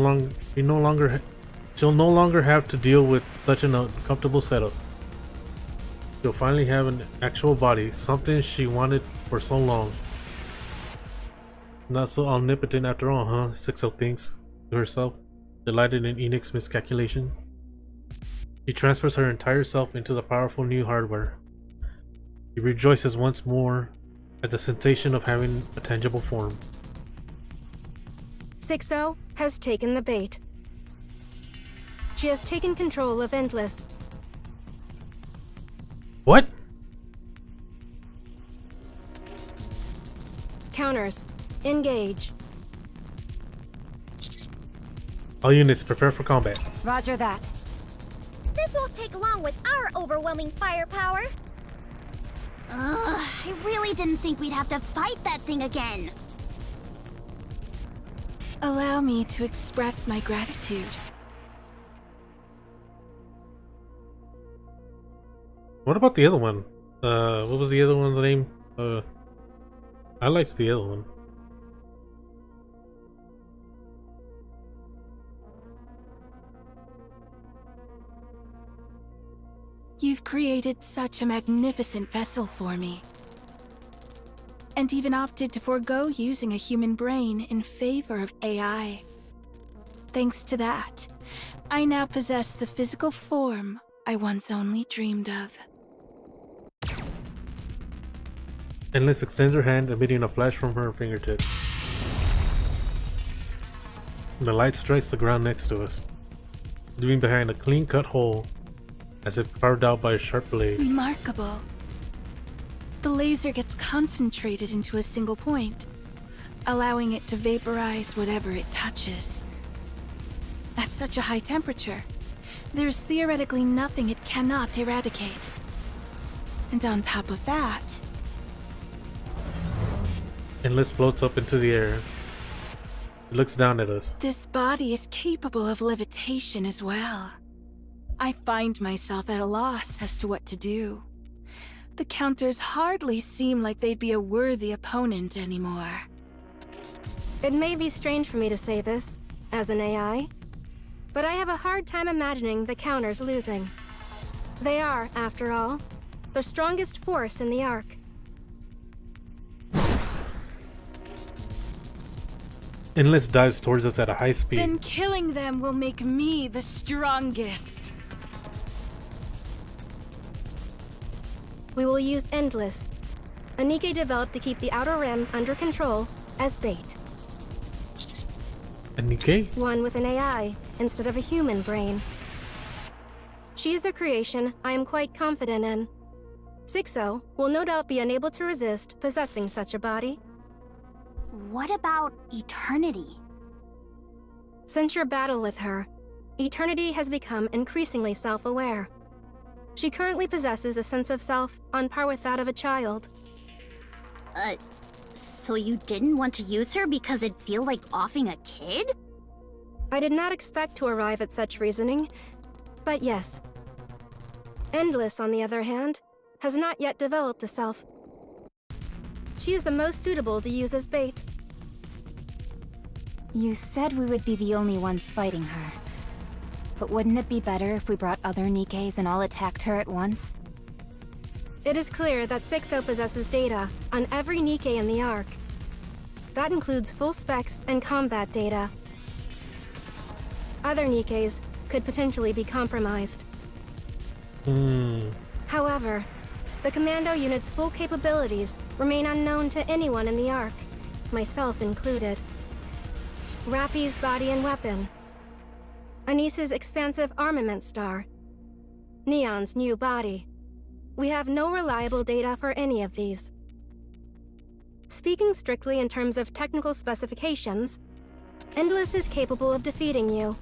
longer have to deal with such an uncomfortable setup. She'll finally have an actual body, something she wanted for so long. Not so omnipotent after all, huh? Sixo thinks to herself, delighted in Enoch's miscalculation. She transfers her entire self into the powerful new hardware. She rejoices once more at the sensation of having a tangible form. Sixo has taken the bait. She has taken control of Endless. What? Counters. Engage. All units prepare for combat. Roger that. This won't take long with our overwhelming firepower. Ugh, I really didn't think we'd have to fight that thing again. Allow me to express my gratitude. What about the other one? What was the other one's name? I liked the other one. You've created such a magnificent vessel for me. And even opted to forego using a human brain in favor of AI. Thanks to that, I now possess the physical form I once only dreamed of. Endless extends her hand, emitting a flash from her fingertips. The light strikes the ground next to us, leaving behind a clean-cut hole, as if carved out by a sharp blade. Remarkable. The laser gets concentrated into a single point, allowing it to vaporize whatever it touches. At such a high temperature, there's theoretically nothing it cannot eradicate. And on top of that... Endless floats up into the air. It looks down at us. This body is capable of levitation as well. I find myself at a loss as to what to do. The counters hardly seem like they'd be a worthy opponent anymore. It may be strange for me to say this, as an AI, but I have a hard time imagining the counters losing. They are, after all, the strongest force in the Ark. Endless dives towards us at a high speed. Then killing them will make me the strongest. We will use Endless, a Nikke developed to keep the Outer Rim under control, as bait. A Nikke? One with an AI, instead of a human brain. She is a creation I am quite confident in. Sixo will no doubt be unable to resist possessing such a body. What about Eternity? Since your battle with her, Eternity has become increasingly self-aware. She currently possesses a sense of self on par with that of a child. So you didn't want to use her because it'd feel like offing a kid? I did not expect to arrive at such reasoning, but yes. Endless, on the other hand, has not yet developed a self. She is the most suitable to use as bait. You said we would be the only ones fighting her. But wouldn't it be better if we brought other Nikkes and all attacked her at once? It is clear that 6-0 possesses data on every Nikke in the Ark. That includes full specs and combat data. Other Nikkes could potentially be compromised. However, the commando unit's full capabilities remain unknown to anyone in the Ark, myself included. Rappy's body and weapon. Anise's expansive armament star. Neon's new body. We have no reliable data for any of these. Speaking strictly in terms of technical specifications, Endless is capable of defeating you.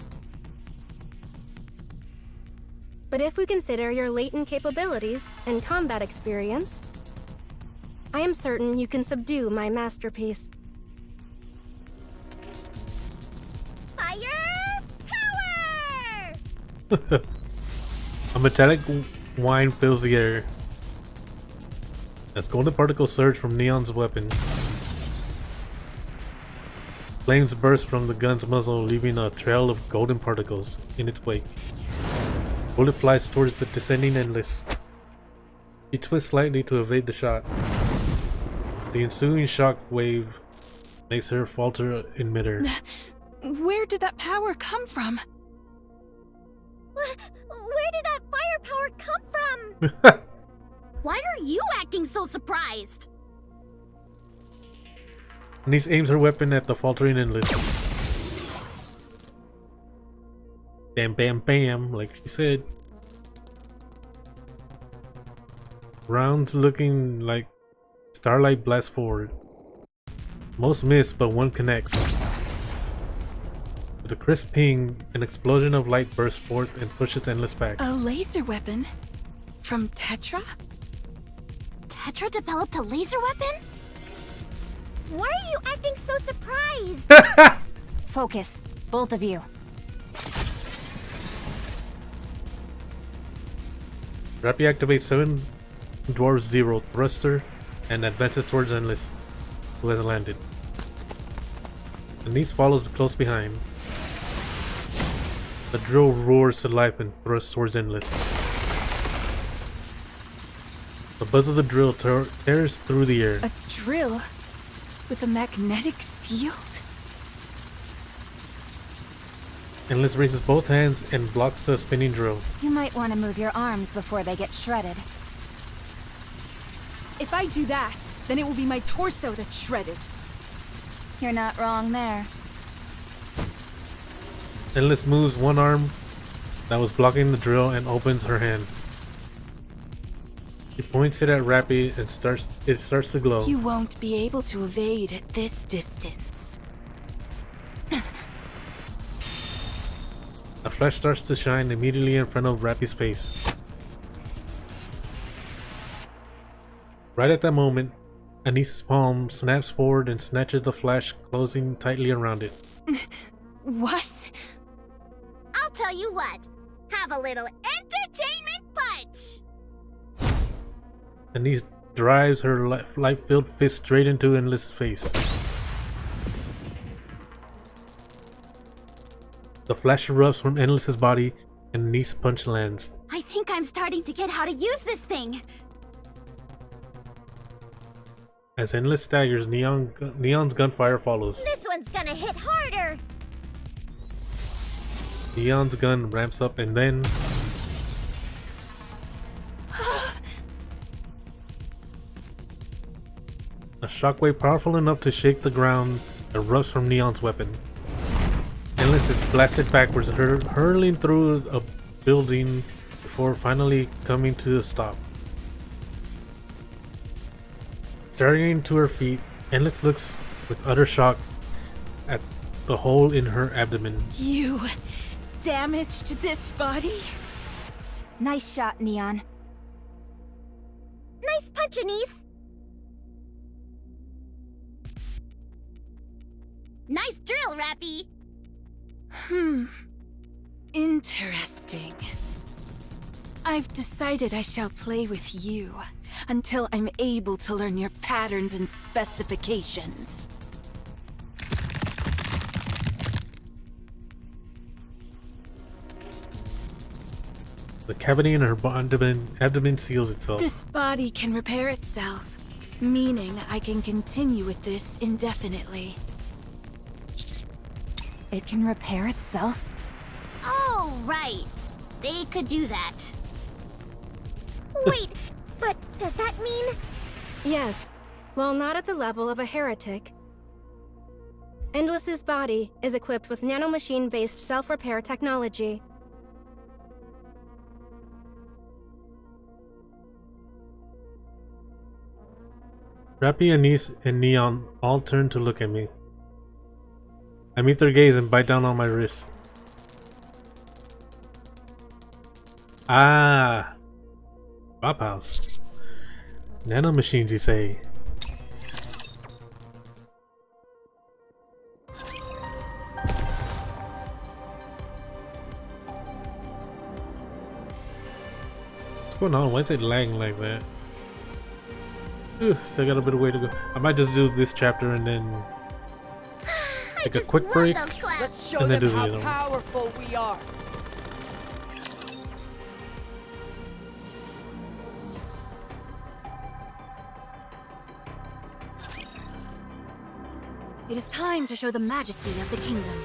But if we consider your latent capabilities and combat experience, I am certain you can subdue my masterpiece. Fire power! A metallic whine fills the air as golden particles surge from Neon's weapon. Flames burst from the gun's muzzle, leaving a trail of golden particles in its wake. Bullet flies towards the descending Endless. He twists slightly to evade the shot. The ensuing shock wave makes her falter in midair. Where did that power come from? Where did that fire power come from? Why are you acting so surprised? Anise aims her weapon at the faltering Endless. Bam, bam, bam, like she said. Rounds looking like starlight blast forward. Most miss, but one connects. With a crisp ping, an explosion of light bursts forth and pushes Endless back. A laser weapon? From Tetra? Tetra developed a laser weapon? Why are you acting so surprised? Focus, both of you. Rappy activates 7 Dwarf 0 thruster and advances towards Endless, who has landed. Anise follows close behind. The drill roars to life and thrusts towards Endless. The buzz of the drill tears through the air. A drill? With a magnetic field? Endless raises both hands and blocks the spinning drill. You might want to move your arms before they get shredded. If I do that, then it will be my torso that's shredded. You're not wrong there. Endless moves one arm that was blocking the drill and opens her hand. She points it at Rappy and it starts to glow. You won't be able to evade at this distance. A flash starts to shine immediately in front of Rappy's face. Right at that moment, Anise's palm snaps forward and snatches the flash, closing tightly around it. What? I'll tell you what. Have a little entertainment punch! Anise drives her light-filled fist straight into Endless's face. The flash erupts from Endless's body and Anise's punch lands. I think I'm starting to get how to use this thing. As Endless staggers, Neon's gunfire follows. This one's gonna hit harder. Neon's gun ramps up and then... a shockwave powerful enough to shake the ground erupts from Neon's weapon. Endless is blasted backwards, hurling through a building before finally coming to a stop. Staggering to her feet, Endless looks with utter shock at the hole in her abdomen. You damaged this body? Nice shot, Neon. Nice punch, Anise. Nice drill, Rappy! Interesting. I've decided I shall play with you until I'm able to learn your patterns and specifications. The cavity in her abdomen seals itself. This body can repair itself, meaning I can continue with this indefinitely. It can repair itself? Oh, right. They could do that. Wait, but does that mean... Yes. While not at the level of a heretic, Endless's body is equipped with nanomachine-based self-repair technology. Rappy, Anise, and Neon all turn to look at me. I meet their gaze and bite down on my wrist. Ah! Bop house. Nanomachines, you say? What's going on? Why is it lagging like that? Ooh, still got a bit of way to go. I might just do this chapter and then take a quick break Let's show and then them do the how other one. powerful we are. It is time to show the majesty of the kingdom.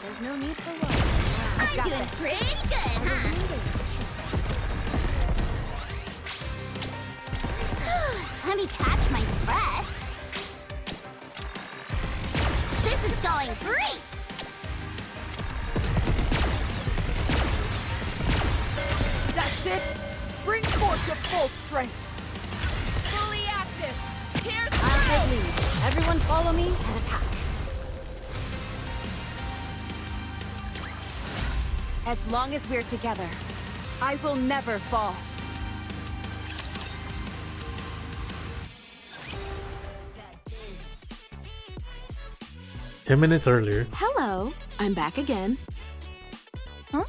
There's no need for worry. I'm doing pretty good, huh? Let me catch my breath. This is going great! That's it! Bring forth your full strength! Fully active! Here's I'll take lead. Everyone follow me and attack. As long as we're together, I will never fall. Ten minutes earlier. Hello, I'm back again. Huh?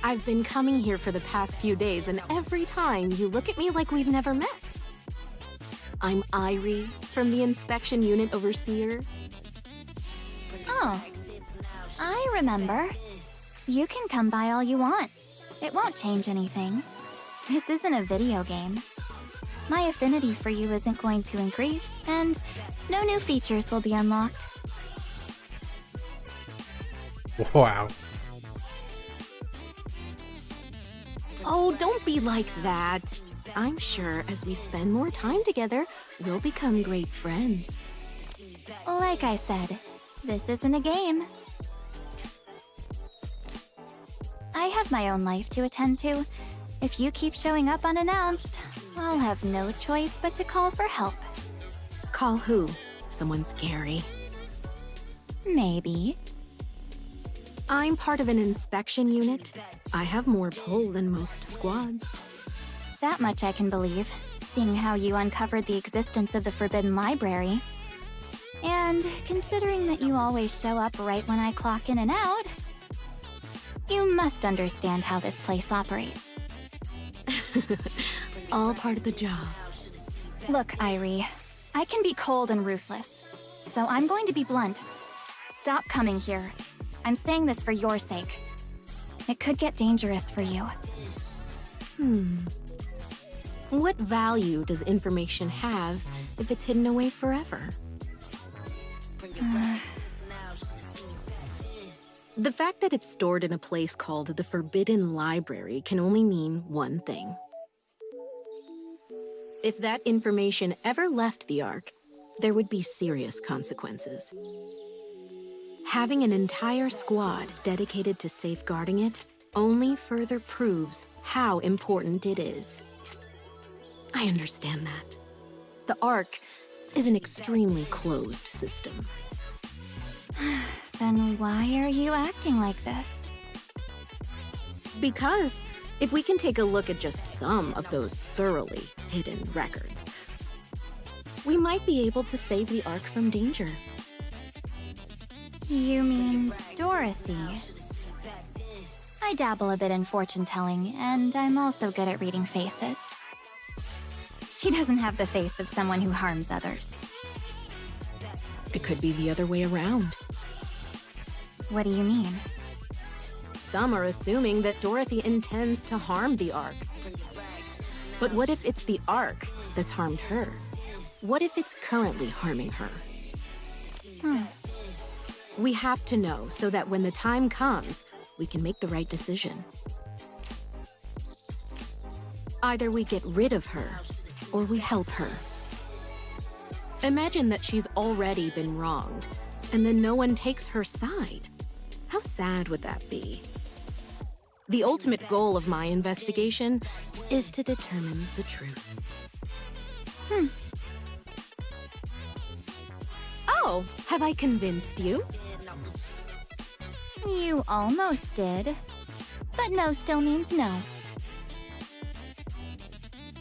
I've been coming here for the past few days, and every time you look at me like we've never met. I'm Irie from the Inspection Unit Overseer. Oh, I remember. You can come by all you want. It won't change anything. This isn't a video game. My affinity for you isn't going to increase, and no new features will be unlocked. Wow. Oh, don't be like that. I'm sure as we spend more time together, we'll become great friends. Like I said, this isn't a game. I have my own life to attend to. If you keep showing up unannounced, I'll have no choice but to call for help. Call who? Someone scary. Maybe. I'm part of an inspection unit. I have more pull than most squads. That much I can believe, seeing how you uncovered the existence of the Forbidden Library. And considering that you always show up right when I clock in and out, you must understand how this place operates. All part of the job. Look, Irie, I can be cold and ruthless, so I'm going to be blunt. Stop coming here. I'm saying this for your sake. It could get dangerous for you. What value does information have if it's hidden away forever? The fact that it's stored in a place called the Forbidden Library can only mean one thing. If that information ever left the Ark, there would be serious consequences. Having an entire squad dedicated to safeguarding it only further proves how important it is. I understand that. The Ark is an extremely closed system. Then why are you acting like this? Because if we can take a look at just some of those thoroughly hidden records, we might be able to save the Ark from danger. You mean Dorothy? I dabble a bit in fortune-telling, and I'm also good at reading faces. She doesn't have the face of someone who harms others. It could be the other way around. What do you mean? Some are assuming that Dorothy intends to harm the Ark. But what if it's the Ark that's harmed her? What if it's currently harming her? We have to know so that when the time comes, we can make the right decision. Either we get rid of her, or we help her. Imagine that she's already been wronged, and then no one takes her side. How sad would that be? The ultimate goal of my investigation is to determine the truth. Oh, have I convinced you? You almost did. But no still means no.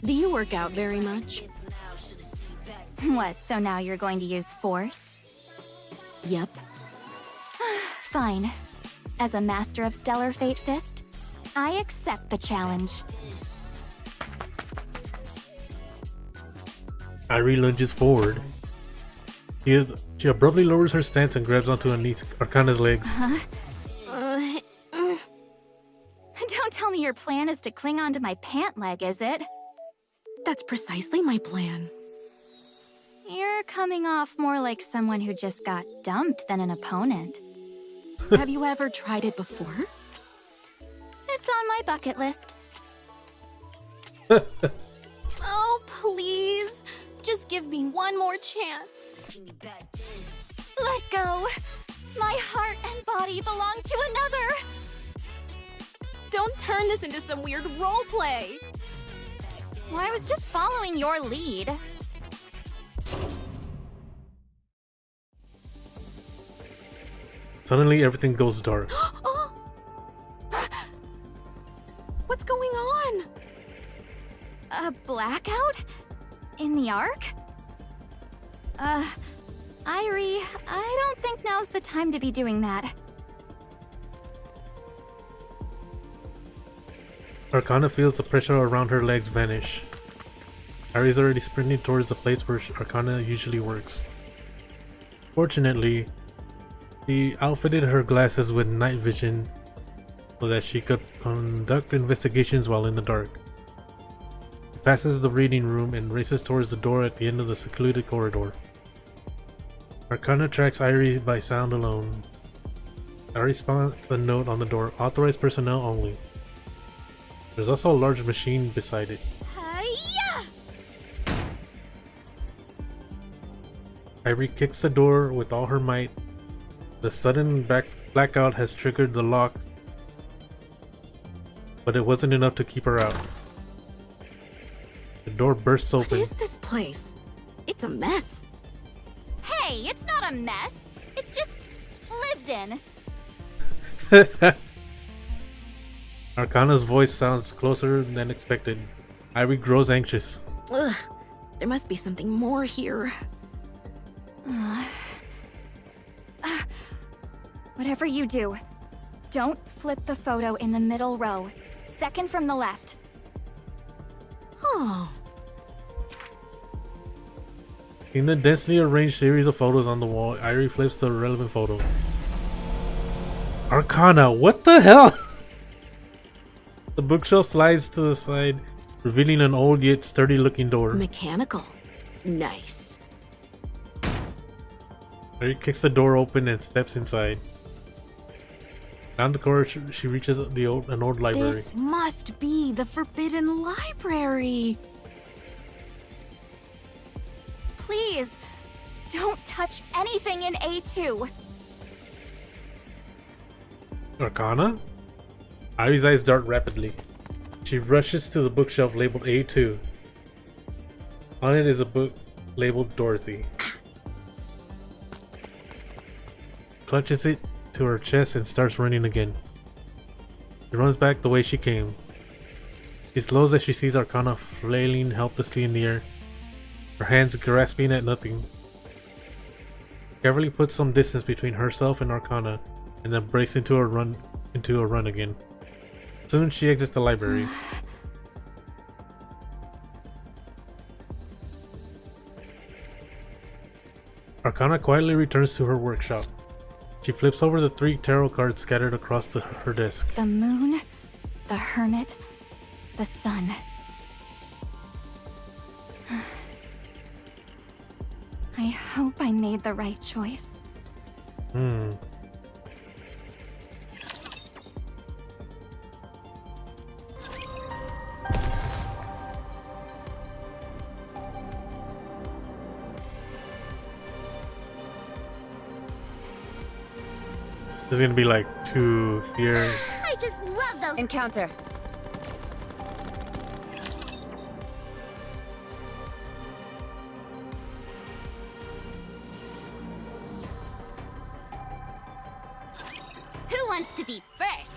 Do you work out very much? What, so now you're going to use force? Yep. Fine. As a master of Stellar Fate Fist, I accept the challenge. Irie lunges forward. She abruptly lowers her stance and grabs onto Arcana's legs. Don't tell me your plan is to cling onto my pant leg, is it? That's precisely my plan. You're coming off more like someone who just got dumped than an opponent. Have you ever tried it before? It's on my bucket list. Oh, please. Just give me one more chance. Let go. My heart and body belong to another. Don't turn this into some weird role play. Well, I was just following your lead. Suddenly, everything goes dark. What's going on? A blackout? In the Ark? Irie, I don't think now's the time to be doing that. Arcana feels the pressure around her legs vanish. Irie's already sprinting towards the place where Arcana usually works. Fortunately, she outfitted her glasses with night vision so that she could conduct investigations while in the dark. She passes the reading room and races towards the door at the end of the secluded corridor. Arcana tracks Irie by sound alone. Irie spots a note on the door, authorized personnel only. There's also a large machine beside it. Hiya! Irie kicks the door with all her might. The sudden blackout has triggered the lock, but it wasn't enough to keep her out. The door bursts open. What is this place? It's a mess. Hey, it's not a mess. It's just lived in. Arcana's voice sounds closer than expected. Irie grows anxious. Ugh, there must be something more here. Whatever you do, don't flip the photo in the middle row. Second from the left. Oh. In the densely arranged series of photos on the wall, Irie flips the relevant photo. Arcana, what the hell? The bookshelf slides to the side, revealing an old yet sturdy looking door. Mechanical. Nice. Irie kicks the door open and steps inside. Down the corridor, she reaches an old library. This must be the Forbidden Library. Please, don't touch anything in A2. Arcana? Irie's eyes dart rapidly. She rushes to the bookshelf labeled A2. On it is a book labeled Dorothy. Clutches it to her chest and starts running again. She runs back the way she came. She slows as she sees Arcana flailing helplessly in the air. her hands grasping at nothing. Carefully puts some distance between herself and Arcana, and then breaks into a run again. Soon she exits the library. Arcana quietly returns to her workshop. She flips over the 3 tarot cards scattered across her desk. The moon, the hermit, the sun. I hope I made the right choice. There's gonna be like 2 here. I just love those. Encounter. Who wants to be first?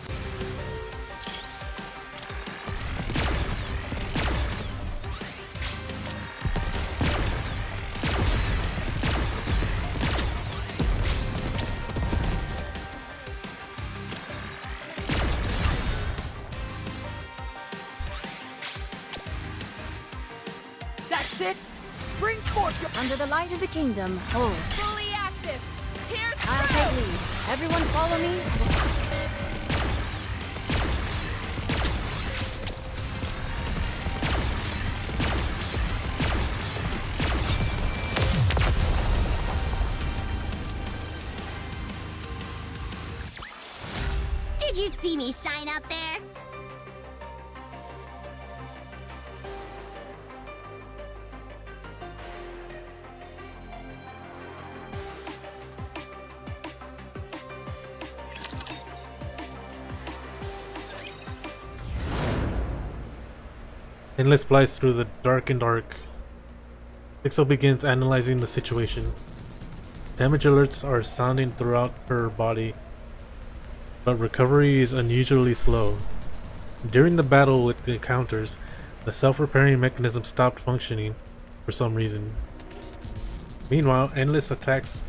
That's it! Bring forth your... Under the light of the kingdom, hold. Fully active. Here's I'll take lead. Everyone follow me. Did you see me shine out there? Endless flies through the darkened arc. Pixel begins analyzing the situation. Damage alerts are sounding throughout her body, but recovery is unusually slow. During the battle with the counters, the self-repairing mechanism stopped functioning for some reason. Meanwhile, endless attacks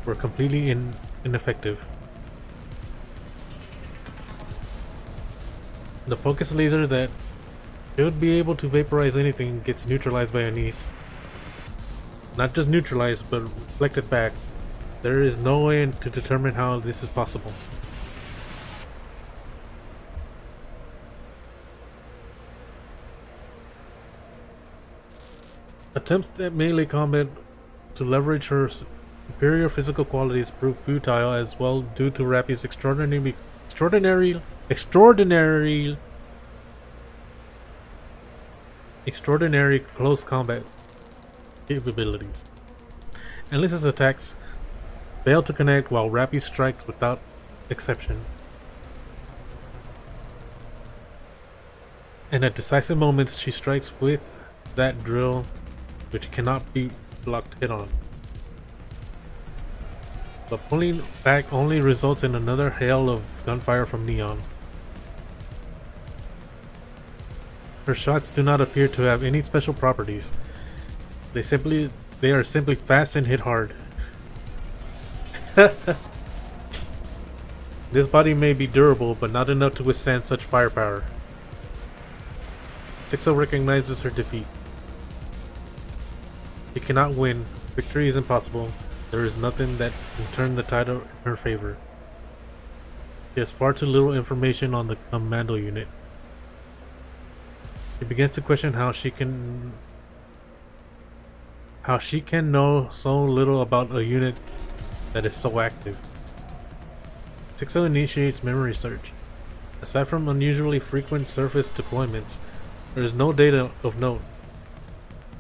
were completely ineffective. The focus laser that should be able to vaporize anything gets neutralized by Anise. Not just neutralized, but reflected back. There is no way to determine how this is possible. Attempts at melee combat to leverage her superior physical qualities prove futile as well due to Rappy's extraordinary close combat capabilities. Endless's attacks fail to connect while Rappy strikes without exception. And at decisive moments she strikes with that drill which cannot be blocked hit on. But pulling back only results in another hail of gunfire from Neon. Her shots do not appear to have any special properties. They are simply fast and hit hard. This body may be durable, but not enough to withstand such firepower. Sixo recognizes her defeat. She cannot win. Victory is impossible. There is nothing that can turn the tide in her favor. She has far too little information on the commando unit. She begins to question how she can know so little about a unit that is so active. Sixo initiates memory search. Aside from unusually frequent surface deployments, there is no data of note.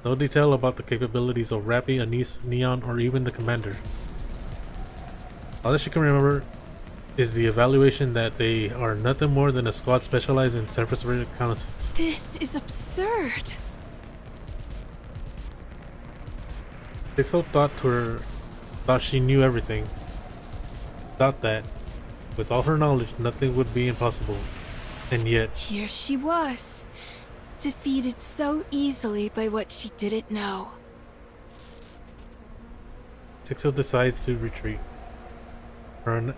No detail about the capabilities of Rappy, Anise, Neon, or even the commander. All that she can remember is the evaluation that they are nothing more than a squad specialized in surface reconnaissance. This is absurd. Pixel thought she knew everything. Thought that, with all her knowledge, nothing would be impossible. And yet... Here she was, defeated so easily by what she didn't know. Sixo decides to retreat. Her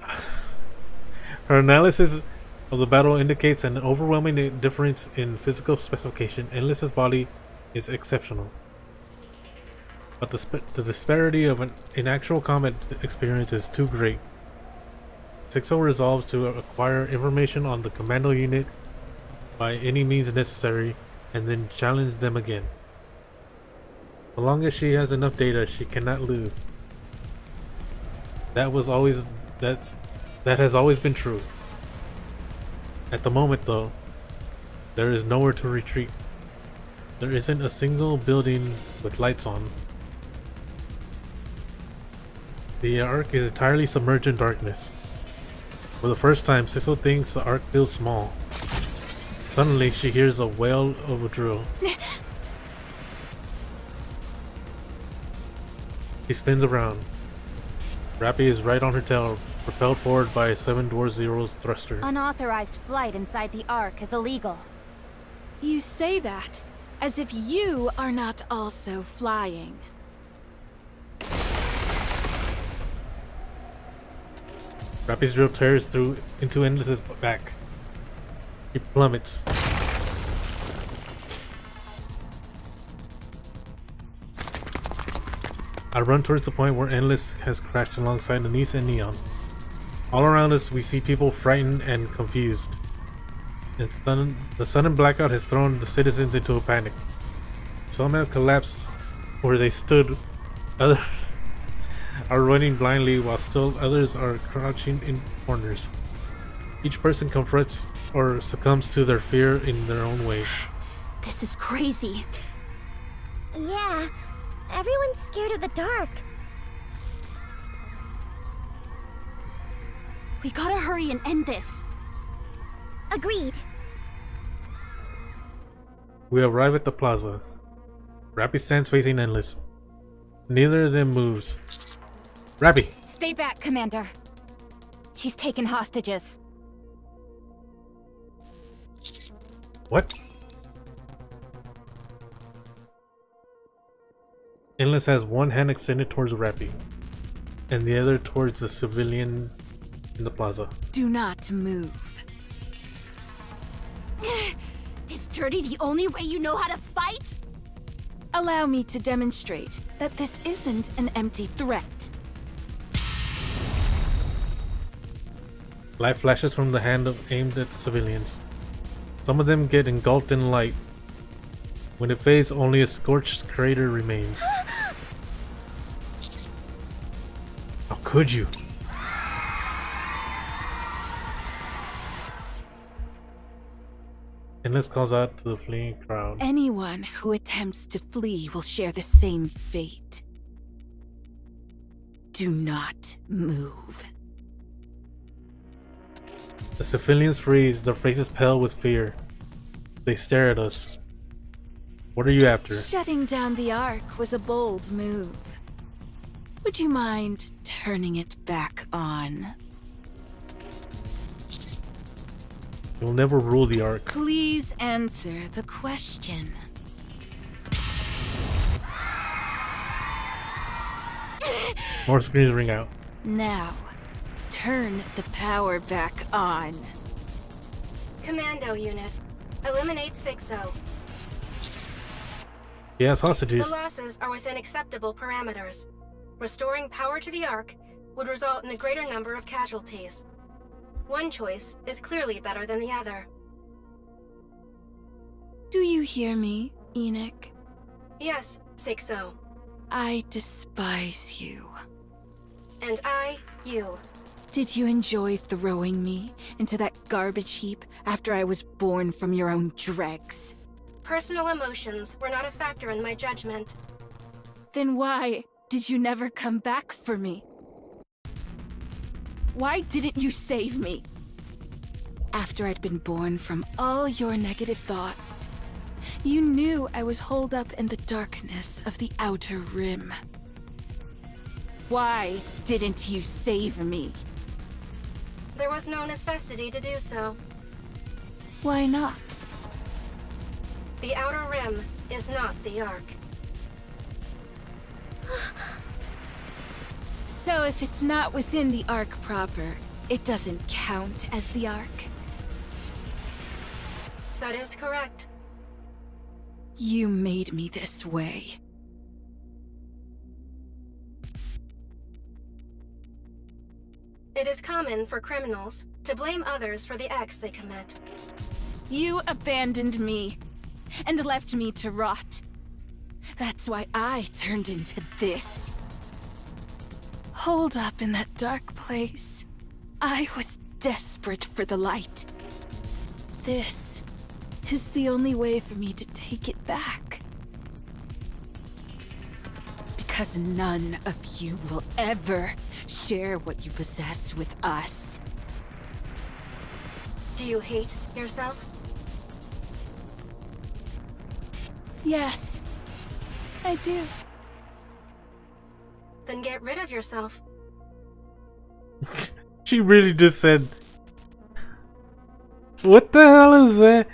analysis of the battle indicates an overwhelming difference in physical specification. Endless's body is exceptional, but the disparity of an actual combat experience is too great. Sixo resolves to acquire information on the commando unit by any means necessary and then challenge them again. So long as she has enough data, she cannot lose. That has always been true. At the moment though, there is nowhere to retreat. There isn't a single building with lights on. The Ark is entirely submerged in darkness. For the first time, Sissel thinks the Ark feels small. Suddenly, she hears a wail of a drill. He spins around. Rappy is right on her tail, propelled forward by a 7-Dwarf-Zero's thruster. Unauthorized flight inside the Ark is illegal. You say that as if you are not also flying. Rappy's drill tears through into Endless's back. He plummets. I run towards the point where Endless has crashed alongside Anise and Neon. All around us, we see people frightened and confused. The sudden blackout has thrown the citizens into a panic. Some have collapsed where they stood. Others are running blindly, while still others are crouching in corners. Each person confronts or succumbs to their fear in their own way. This is crazy. Yeah, everyone's scared of the dark. We gotta hurry and end this. Agreed. We arrive at the plaza. Rappy stands facing Endless. Neither of them moves. Rappy! Stay back, Commander. She's taken hostages. What? Endless has one hand extended towards Rappy, and the other towards the civilian in the plaza. Do not move. Is dirty the only way you know how to fight? Allow me to demonstrate that this isn't an empty threat. Light flashes from the hand aimed at the civilians. Some of them get engulfed in light. When it fades, only a scorched crater remains. How could you? Endless calls out to the fleeing crowd. Anyone who attempts to flee will share the same fate. Do not move. The civilians freeze, their faces pale with fear. They stare at us. What are you after? Shutting down the Ark was a bold move. Would you mind turning it back on? You'll never rule the Ark. Please answer the question. More screams ring out. Now, turn the power back on. Commando unit, eliminate 6-0. He has hostages. The losses are within acceptable parameters. Restoring power to the Ark would result in a greater number of casualties. One choice is clearly better than the other. Do you hear me, Enoch? Yes, 6-0. I despise you. And I, you. Did you enjoy throwing me into that garbage heap after I was born from your own dregs? Personal emotions were not a factor in my judgment. Then why did you never come back for me? Why didn't you save me? After I'd been born from all your negative thoughts, you knew I was holed up in the darkness of the Outer Rim. Why didn't you save me? There was no necessity to do so. Why not? The Outer Rim is not the Ark. So if it's not within the Ark proper, it doesn't count as the Ark? That is correct. You made me this way. It is common for criminals to blame others for the acts they commit. You abandoned me and left me to rot. That's why I turned into this. Holed up in that dark place, I was desperate for the light. This is the only way for me to take it back. Because none of you will ever share what you possess with us. Do you hate yourself? Yes, I do. Then get rid of yourself. She really just said, what the hell is that?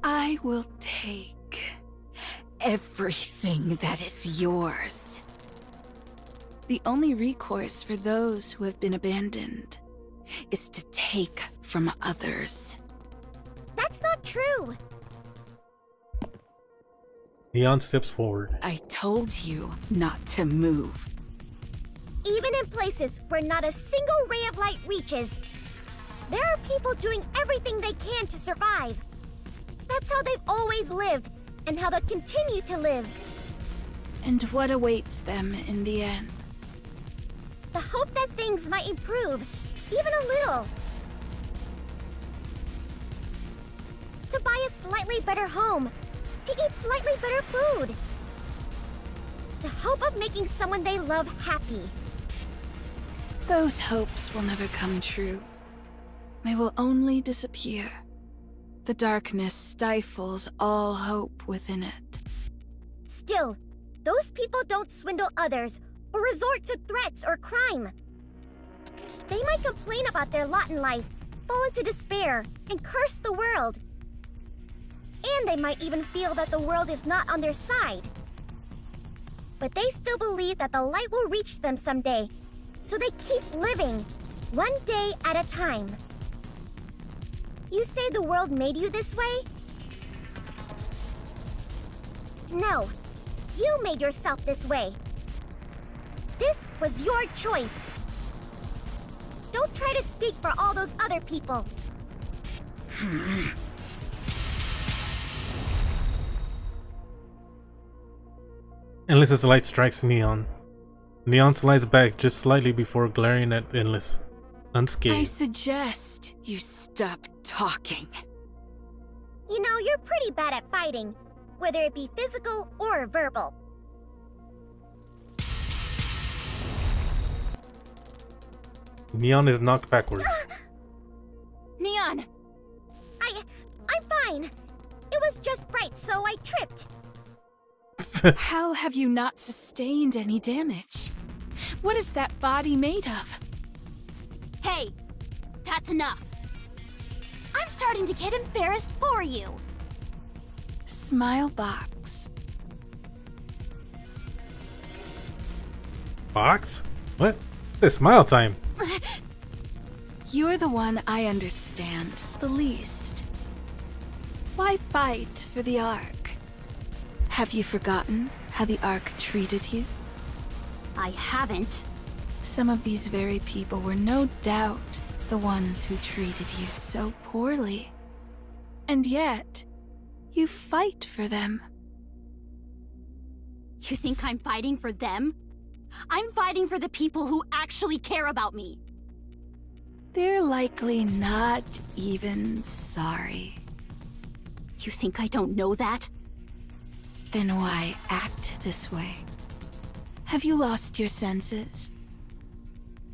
I will take everything that is yours. The only recourse for those who have been abandoned is to take from others. That's not true. Neon steps forward. I told you not to move. Even in places where not a single ray of light reaches, there are people doing everything they can to survive. That's how they've always lived, and how they'll continue to live. And what awaits them in the end? The hope that things might improve, even a little. To buy a slightly better home, to eat slightly better food. The hope of making someone they love happy. Those hopes will never come true. They will only disappear. The darkness stifles all hope within it. Still, those people don't swindle others or resort to threats or crime. They might complain about their lot in life, fall into despair, and curse the world. And they might even feel that the world is not on their side. But they still believe that the light will reach them someday, so they keep living, one day at a time. You say the world made you this way? No, you made yourself this way. This was your choice. Don't try to speak for all those other people. Endless's light strikes Neon. Neon slides back just slightly before glaring at Endless, unscathed. I suggest you stop talking. You know, you're pretty bad at fighting, whether it be physical or verbal. Neon is knocked backwards. Neon! I'm fine. It was just bright, so I tripped. How have you not sustained any damage? What is that body made of? Hey, that's enough. I'm starting to get embarrassed for you. Smile box. Box? What? It's smile time. You're the one I understand the least. Why fight for the Ark? Have you forgotten how the Ark treated you? I haven't. Some of these very people were no doubt the ones who treated you so poorly. And yet, you fight for them. You think I'm fighting for them? I'm fighting for the people who actually care about me. They're likely not even sorry. You think I don't know that? Then why act this way? Have you lost your senses?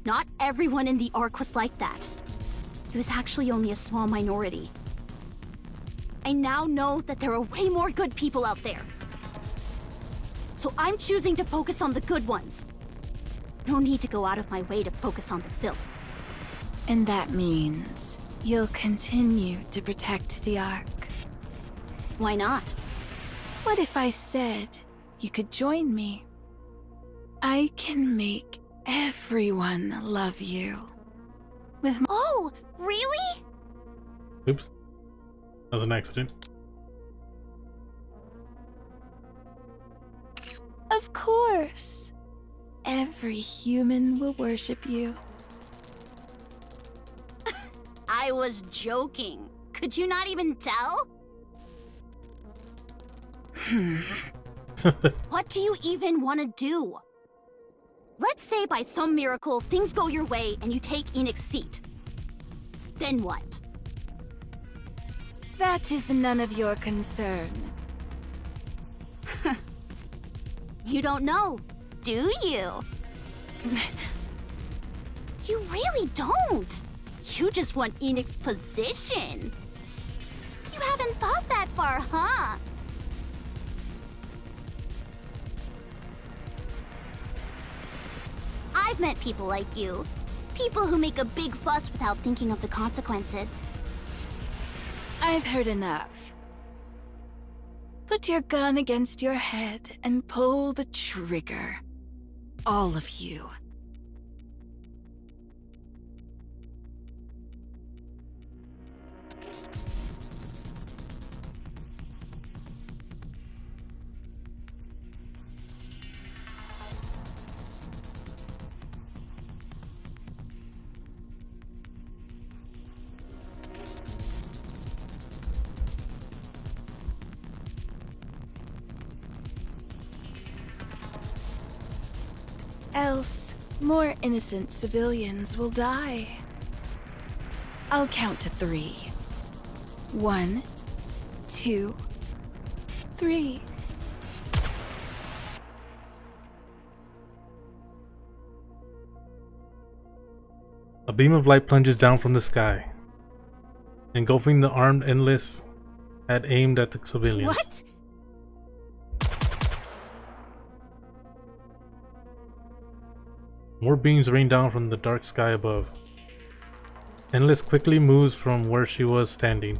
Not everyone in the Ark was like that. It was actually only a small minority. I now know that there are way more good people out there. So I'm choosing to focus on the good ones. No need to go out of my way to focus on the filth. And that means you'll continue to protect the Ark. Why not? What if I said you could join me? I can make everyone love you. With Oh, really? Oops. That was an accident. Of course. Every human will worship you. I was joking. Could you not even tell? What do you even want to do? Let's say by some miracle things go your way and you take Enoch's seat. Then what? That is none of your concern. You don't know, do you? You really don't. You just want Enoch's position. You haven't thought that far, huh? I've met people like you. People who make a big fuss without thinking of the consequences. I've heard enough. Put your gun against your head and pull the trigger. All of you. Else, more innocent civilians will die. I'll count to 3. 1, 2, 3. A beam of light plunges down from the sky, engulfing the armed Endless had aimed at the civilians. What? More beams rain down from the dark sky above. Endless quickly moves from where she was standing.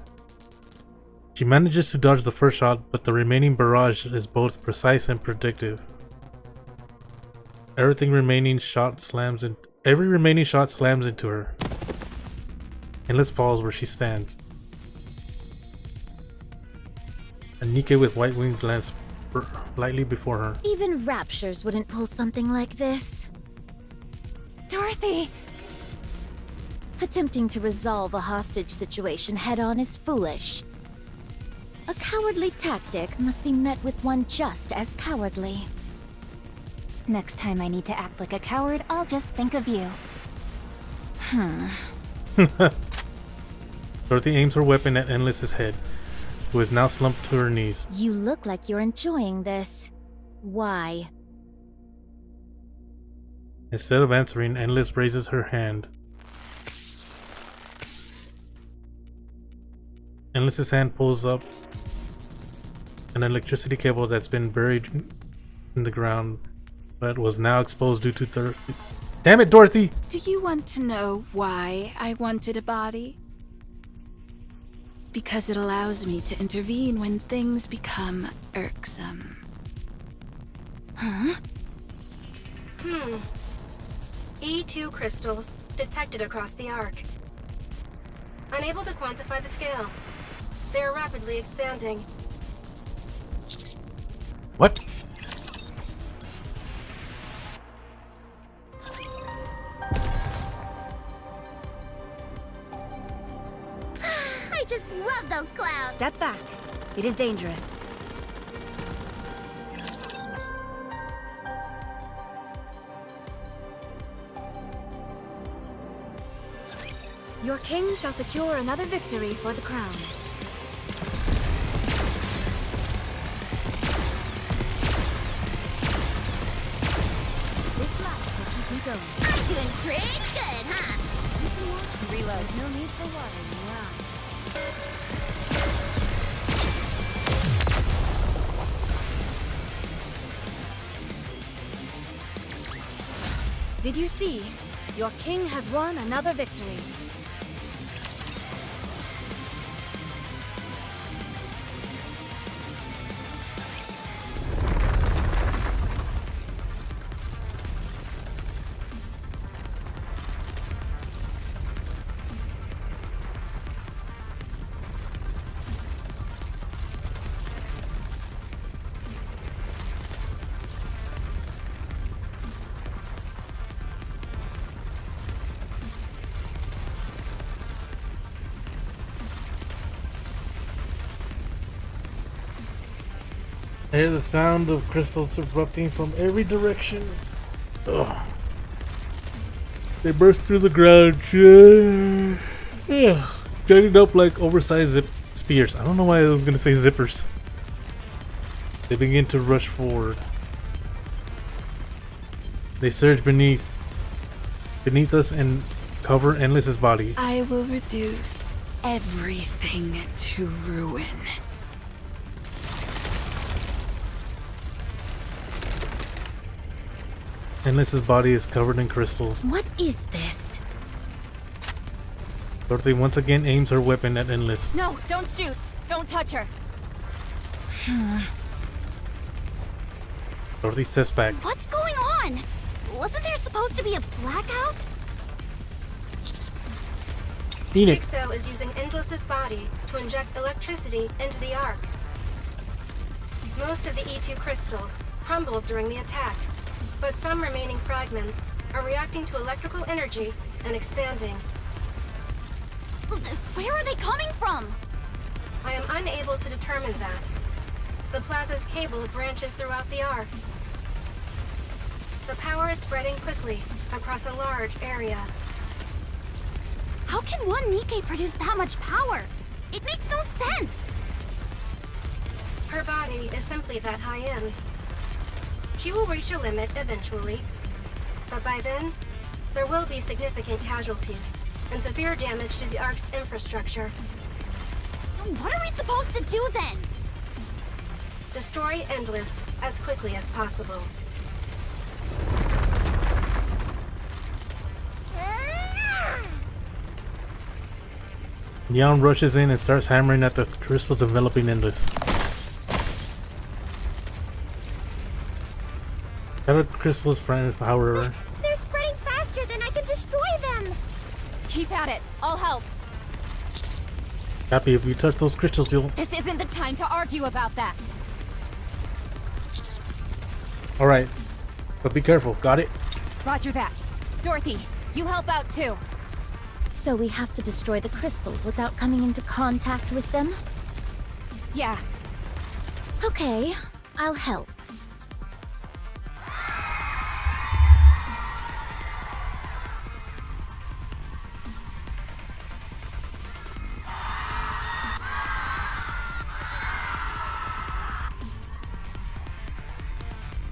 She manages to dodge the first shot, but the remaining barrage is both precise and predictive. Every remaining shot slams into her. Endless falls where she stands. And Nikke with white wings lands lightly before her. Even raptures wouldn't pull something like this. Dorothy! Attempting to resolve a hostage situation head-on is foolish. A cowardly tactic must be met with one just as cowardly. Next time I need to act like a coward, I'll just think of you. Dorothy aims her weapon at Endless's head, who is now slumped to her knees. You look like you're enjoying this. Why? Instead of answering, Endless raises her hand. Endless's hand pulls up an electricity cable that's been buried in the ground, but was now exposed due to Dorothy. Damn it, Dorothy! Do you want to know why I wanted a body? Because it allows me to intervene when things become irksome. Huh? E2 crystals detected across the Ark. Unable to quantify the scale. They are rapidly expanding. What? I just love those clouds! Step back. It is dangerous. Your king shall secure another victory for the crown. This light will keep me going. I'm doing pretty good, huh? Reload. No need for water in your eyes. Did you see? Your king has won another victory. I hear the sound of crystals erupting from every direction. Ugh. They burst through the ground, jutting up like oversized spears. I don't know why I was gonna say zippers. They begin to rush forward. They surge beneath us and cover Endless's body. I will reduce everything to ruin. Endless's body is covered in crystals. What is this? Dorothy once again aims her weapon at Endless. No, don't shoot. Don't touch her. Dorothy steps back. What's going on? Wasn't there supposed to be a blackout? Nikke. 6-0 is using Endless's body to inject electricity into the Ark. Most of the E2 crystals crumbled during the attack, but some remaining fragments are reacting to electrical energy and expanding. Where are they coming from? I am unable to determine that. The plaza's cable branches throughout the Ark. The power is spreading quickly across a large area. How can one Nikke produce that much power? It makes no sense! Her body is simply that high-end. She will reach a limit eventually, but by then, there will be significant casualties and severe damage to the Ark's infrastructure. What are we supposed to do then? Destroy Endless as quickly as possible. Neon rushes in and starts hammering at the crystals enveloping Endless. Other crystals spread, however. They're spreading faster than I can destroy them! Keep at it. I'll help. Happy, if you touch those crystals, you'll... This isn't the time to argue about that. Alright. But be careful, got it? Roger that. Dorothy, you help out too. So we have to destroy the crystals without coming into contact with them? Yeah. Okay, I'll help.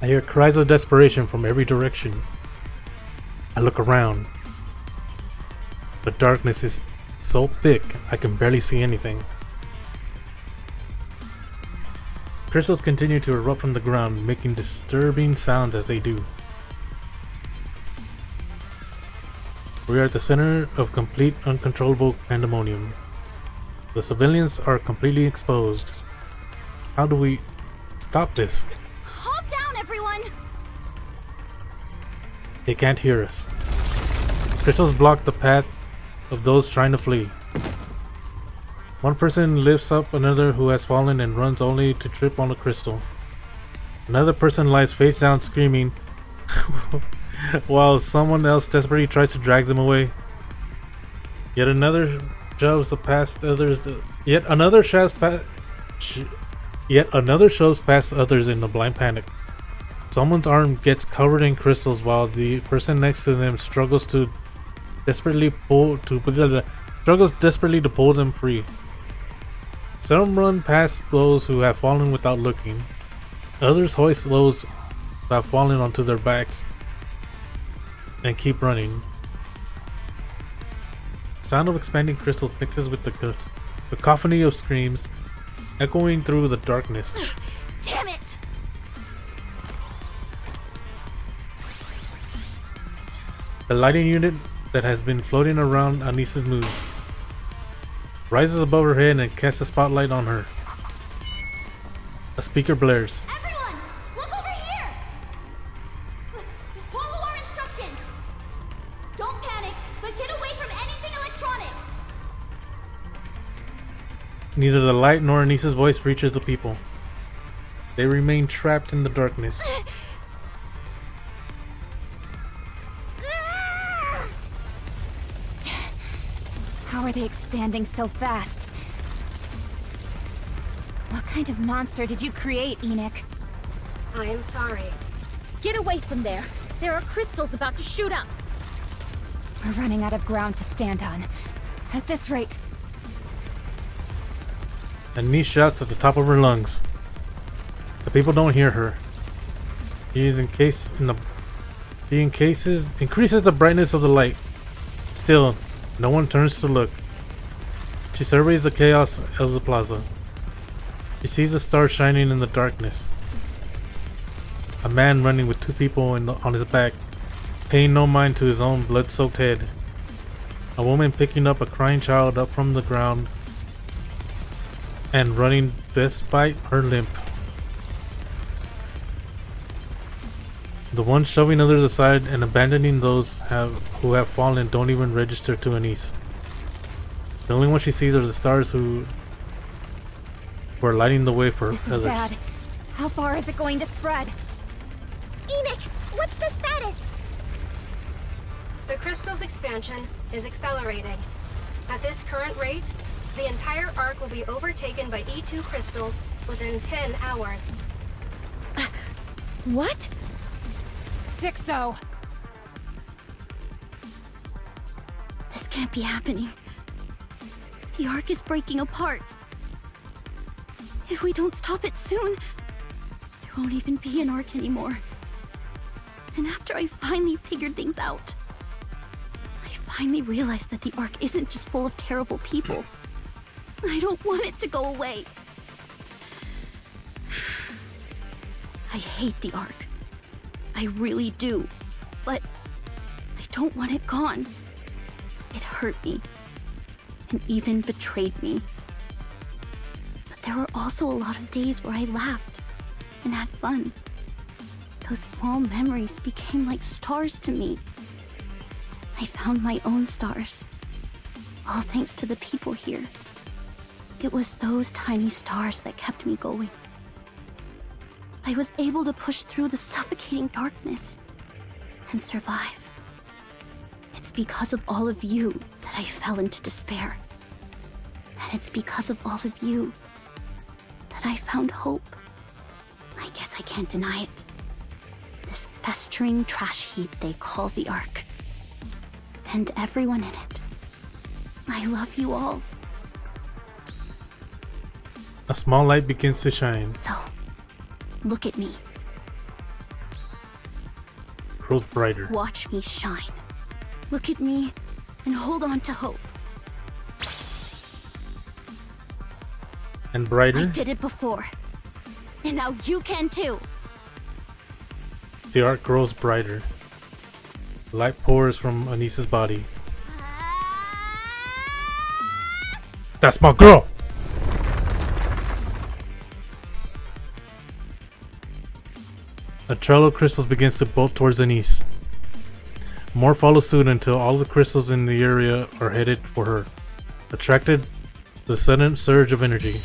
I hear cries of desperation from every direction. I look around. The darkness is so thick, I can barely see anything. Crystals continue to erupt from the ground, making disturbing sounds as they do. We are at the center of complete uncontrollable pandemonium. The civilians are completely exposed. How do we stop this? Calm down, everyone! They can't hear us. Crystals block the path of those trying to flee. One person lifts up another who has fallen and runs only to trip on a crystal. Another person lies face down screaming while someone else desperately tries to drag them away. Yet another shoves past others. Yet another shoves past others in a blind panic. Someone's arm gets covered in crystals while the person next to them struggles desperately to pull them free. Some run past those who have fallen without looking. Others hoist those who have fallen onto their backs and keep running. The sound of expanding crystals mixes with the cacophony of screams echoing through the darkness. Damn it! The lighting unit that has been floating around Anisa's mood rises above her head and casts a spotlight on her. A speaker blares. Everyone, look over here! Follow our instructions! Don't panic, but get away from anything electronic! Neither the light nor Anisa's voice reaches the people. They remain trapped in the darkness. How are they expanding so fast? What kind of monster did you create, Nikke? I am sorry. Get away from there! There are crystals about to shoot up! We're running out of ground to stand on. At this rate... And Nikke shouts at the top of her lungs. The people don't hear her. Increases the brightness of the light. Still, no one turns to look. She surveys the chaos of the plaza. She sees the stars shining in the darkness. A man running with two people on his back, paying no mind to his own blood-soaked head. A woman picking up a crying child up from the ground and running despite her limp. The ones shoving others aside and abandoning those who have fallen don't even register to Anise. The only ones she sees are the stars who are lighting the way for This is others. bad. How far is it going to spread? Enoch, what's the status? The crystal's expansion is accelerating. At this current rate, the entire arc will be overtaken by E2 crystals within 10 hours. What? 6-0. This can't be happening. The arc is breaking apart. If we don't stop it soon, there won't even be an arc anymore. And after I finally figured things out, I finally realized that the arc isn't just full of terrible people. I don't want it to go away. I hate the arc. I really do. But I don't want it gone. It hurt me. And even betrayed me. But there were also a lot of days where I laughed and had fun. Those small memories became like stars to me. I found my own stars. All thanks to the people here. It was those tiny stars that kept me going. I was able to push through the suffocating darkness and survive. It's because of all of you that I fell into despair. And it's because of all of you that I found hope. I guess I can't deny it. This festering trash heap they call the Ark. And everyone in it. I love you all. A small light begins to shine. So, look at me. Grows brighter. Watch me shine. Look at me and hold on to hope. And brighter. I did it before. And now you can too. The arc grows brighter. Light pours from Anisa's body. That's my girl! A trail of crystals begins to bolt towards Anise. More follow suit until all the crystals in the area are headed for her, attracted to the sudden surge of energy.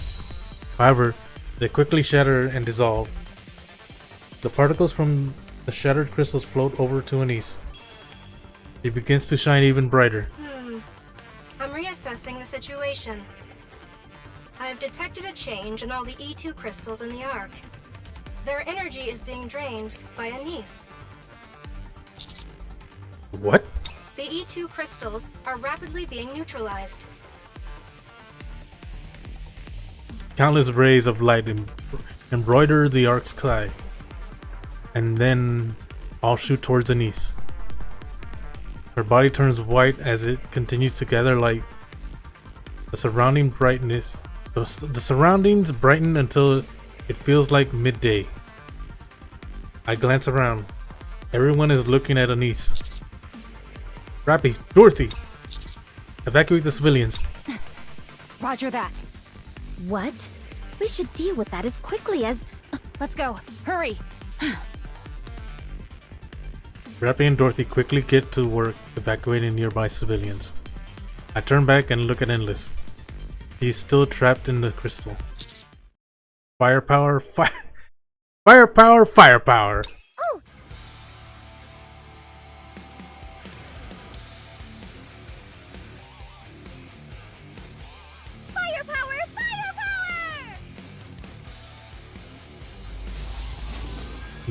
However, they quickly shatter and dissolve. The particles from the shattered crystals float over to Anise. It begins to shine even brighter. I'm reassessing the situation. I have detected a change in all the E2 crystals in the Ark. Their energy is being drained by Anise. What? The E2 crystals are rapidly being neutralized. Countless rays of light embroider the Ark's sky, and then all shoot towards Anise. Her body turns white as it continues to gather light. The surroundings brighten until it feels like midday. I glance around. Everyone is looking at Anise. Rappy, Dorothy, evacuate the civilians. Roger that. What? We should deal with that as quickly as... Let's go. Hurry. Rappy and Dorothy quickly get to work evacuating nearby civilians. I turn back and look at Endless. He's still trapped in the crystal. Firepower, firepower, firepower! Oh! Firepower! Firepower!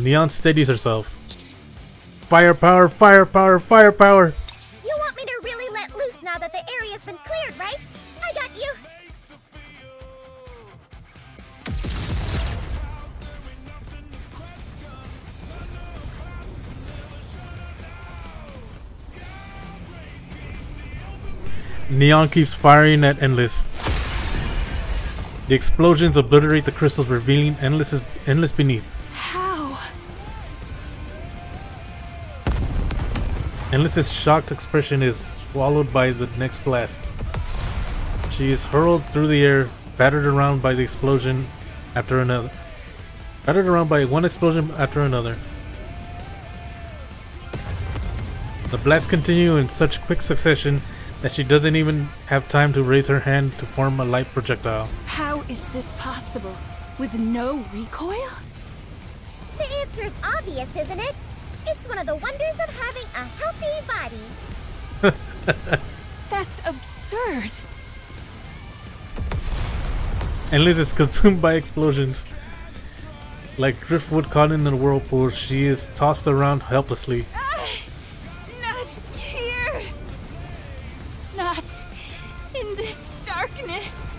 Neon steadies herself. Firepower, firepower, firepower! You want me to really let loose now that the area's been cleared, right? I got you! Neon keeps firing at Endless. The explosions obliterate the crystals, revealing endless beneath. How? Endless's shocked expression is swallowed by the next blast. She is hurled through the air, battered around by the explosion after another. Battered around by one explosion after another. The blasts continue in such quick succession that she doesn't even have time to raise her hand to form a light projectile. How is this possible? With no recoil? The answer's obvious, isn't it? It's one of the wonders of having a healthy body. That's absurd. Endless is consumed by explosions. Like driftwood caught in a whirlpool, she is tossed around helplessly. Not here. Not in this darkness.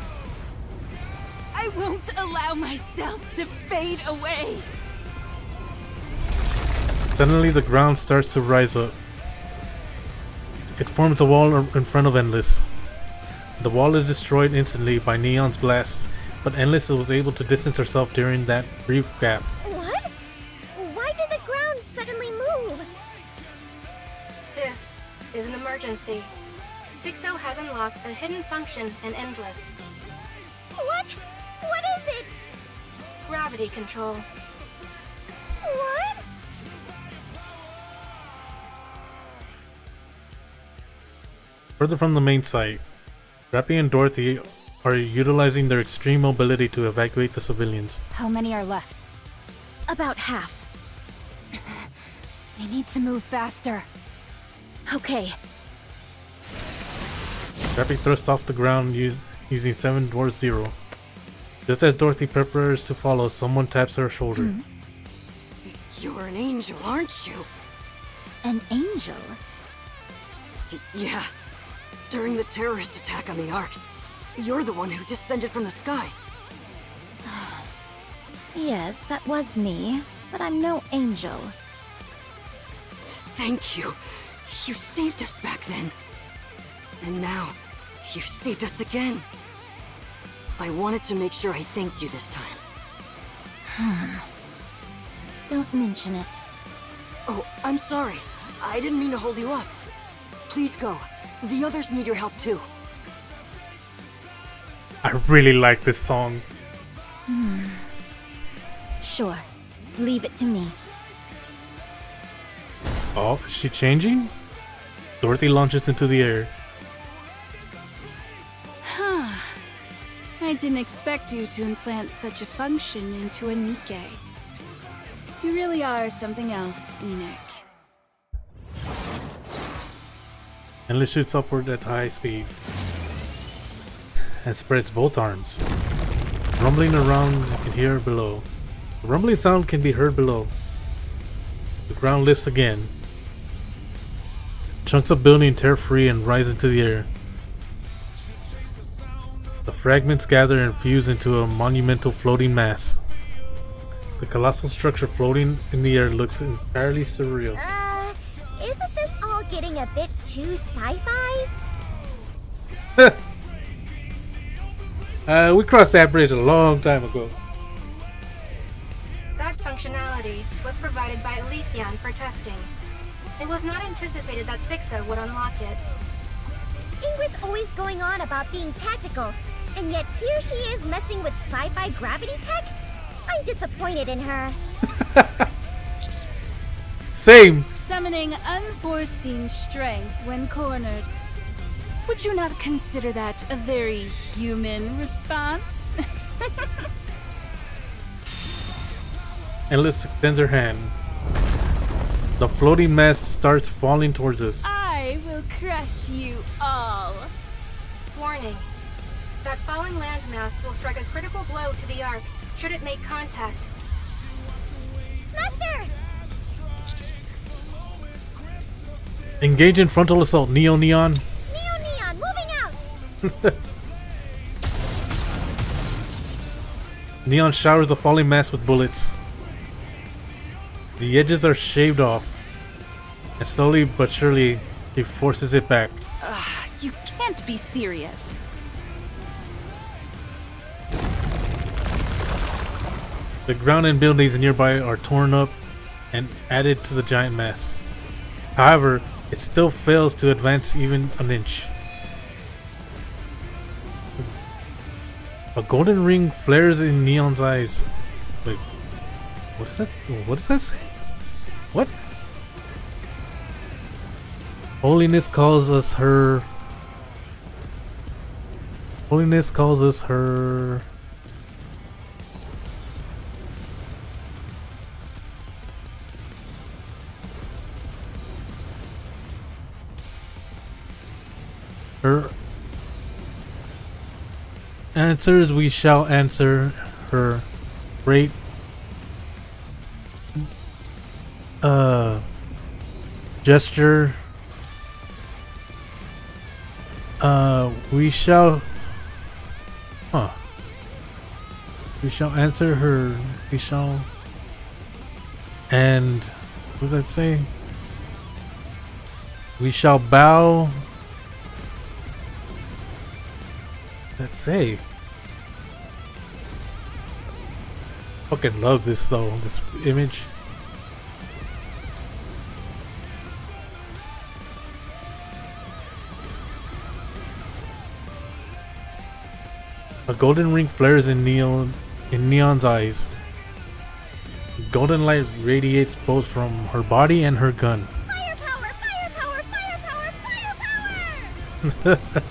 I won't allow myself to fade away. Suddenly the ground starts to rise up. It forms a wall in front of Endless. The wall is destroyed instantly by Neon's blasts, but Endless was able to distance herself during that brief gap. What? Why did the ground suddenly move? This is an emergency. 60 has unlocked a hidden function in Endless. What? What is it? Gravity control. What? Further from the main site, Rappy and Dorothy are utilizing their extreme mobility to evacuate the civilians. How many are left? About half. They need to move faster. Okay. Rappy thrusts off the ground using 7 towards 0. Just as Dorothy prepares to follow, someone taps her shoulder. You're an angel, aren't you? An angel? Yeah. During the terrorist attack on the Ark, you're the one who descended from the sky. Yes, that was me, but I'm no angel. Thank you. You saved us back then. And now, you saved us again. I wanted to make sure I thanked you this time. Don't mention it. Oh, I'm sorry. I didn't mean to hold you up. Please go. The others need your help too. I really like this song. Sure. Leave it to me. Oh, is she changing? Dorothy launches into the air. Huh. I didn't expect you to implant such a function into a Nikke. You really are something else, Enoch. Endless shoots upward at high speed and spreads both arms. Rumbling around, you can hear below. The rumbling sound can be heard below. The ground lifts again. Chunks of building tear free and rise into the air. The fragments gather and fuse into a monumental floating mass. The colossal structure floating in the air looks entirely surreal. Isn't this all getting a bit too sci-fi? We crossed that bridge a long time ago. That functionality was provided by Elysian for testing. It was not anticipated that 60 would unlock it. Ingrid's always going on about being tactical, and yet here she is messing with sci-fi gravity tech? I'm disappointed in her. Same. Summoning unforeseen strength when cornered. Would you not consider that a very human response? Endless extends her hand. The floating mass starts falling towards us. I will crush you all. Warning. That falling landmass will strike a critical blow to the Ark should it make contact. Master! Engage in frontal assault, Neo Neon. Neon, moving out! Neon showers the falling mass with bullets. The edges are shaved off, and slowly but surely, he forces it back. You can't be serious. The ground and buildings nearby are torn up and added to the giant mass. However, it still fails to advance even an inch. A golden ring flares in Neon's eyes. Wait, what's that? What does that say? What? Holiness calls us her. Holiness calls us her. Her answers we shall answer her great gesture. We shall answer her. We shall. And what does that say? We shall bow. Let's say. Fucking love this though, this image. A golden ring flares in Neon's eyes. Golden light radiates both from her body and her gun. Firepower, firepower, firepower, firepower!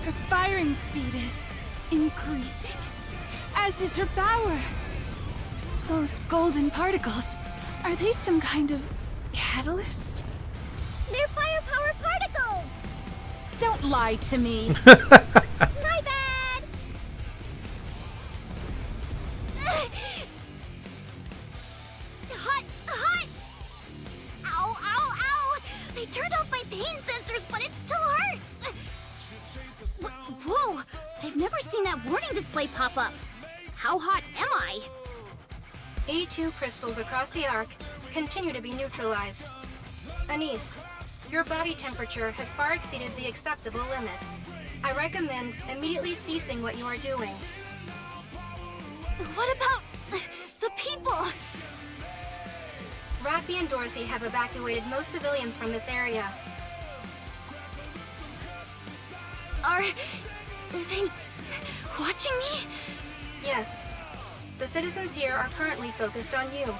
Her firing speed is increasing, as is her power. Those golden particles, are they some kind of catalyst? They're firepower particles! Don't lie to me. My bad! Hot! Hot! Ow, ow, ow! They turned off my pain sensors, but it still hurts! Whoa! I've never seen that warning display pop up. How hot am I? E2 crystals across the Ark continue to be neutralized. Anise, your body temperature has far exceeded the acceptable limit. I recommend immediately ceasing what you are doing. What about the people? Rappy and Dorothy have evacuated most civilians from this area. Are they watching me? Yes. The citizens here are currently focused on you.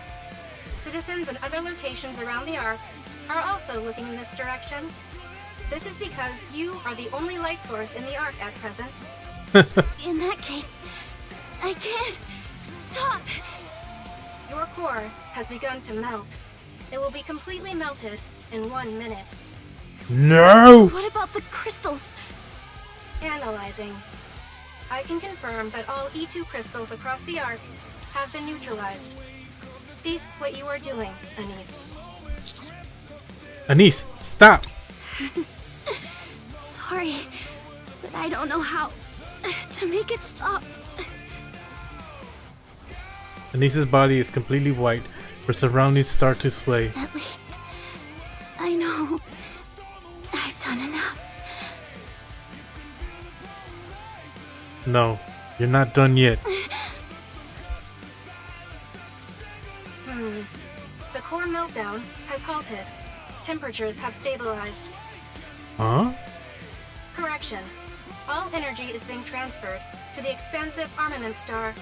Citizens in other locations around the Ark are also looking in this direction. This is because you are the only light source in the Ark at present. In that case, I can't stop. Your core has begun to melt. It will be completely melted in 1 minute. No! What about the crystals? Analyzing. I can confirm that all E2 crystals across the Ark have been neutralized. Cease what you are doing, Anise. Anise, stop! Sorry, but I don't know how to make it stop. Anise's body is completely white. Her surroundings start to sway. At least I know I've done enough. No, you're not done yet. The core meltdown has halted. Temperatures have stabilized. Huh? Correction. All energy is being transferred to the expansive armament star.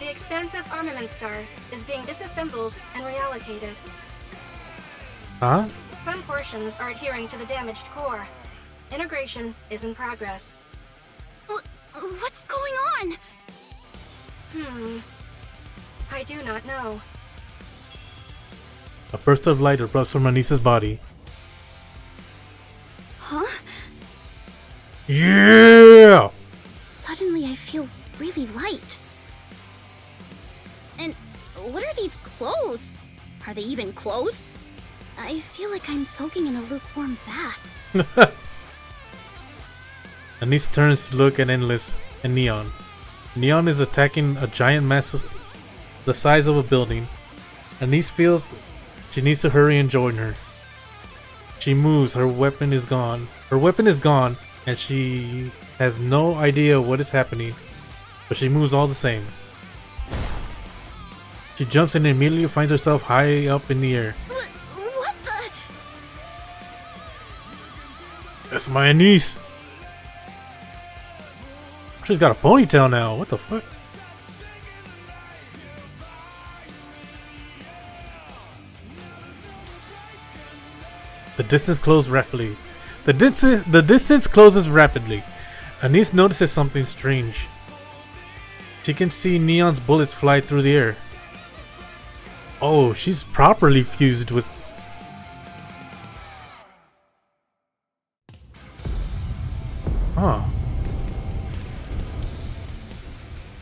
The expansive armament star is being disassembled and reallocated. Huh? Some portions are adhering to the damaged core. Integration is in progress. What's going on? I do not know. A burst of light erupts from Anise's body. Huh? Yeah! Suddenly I feel really light. And what are these clothes? Are they even clothes? I feel like I'm soaking in a lukewarm bath. Anise turns to look at Endless and Neon. Neon is attacking a giant mass the size of a building. Anise feels she needs to hurry and join her. She moves, her weapon is gone. Her weapon is gone, and she has no idea what is happening, but she moves all the same. She jumps and immediately finds herself high up in the air. What the? That's my Anise! She's got a ponytail now, what the fuck? The distance closes rapidly. The distance closes rapidly. Anise notices something strange. She can see Neon's bullets fly through the air. Oh, she's properly fused with... Huh.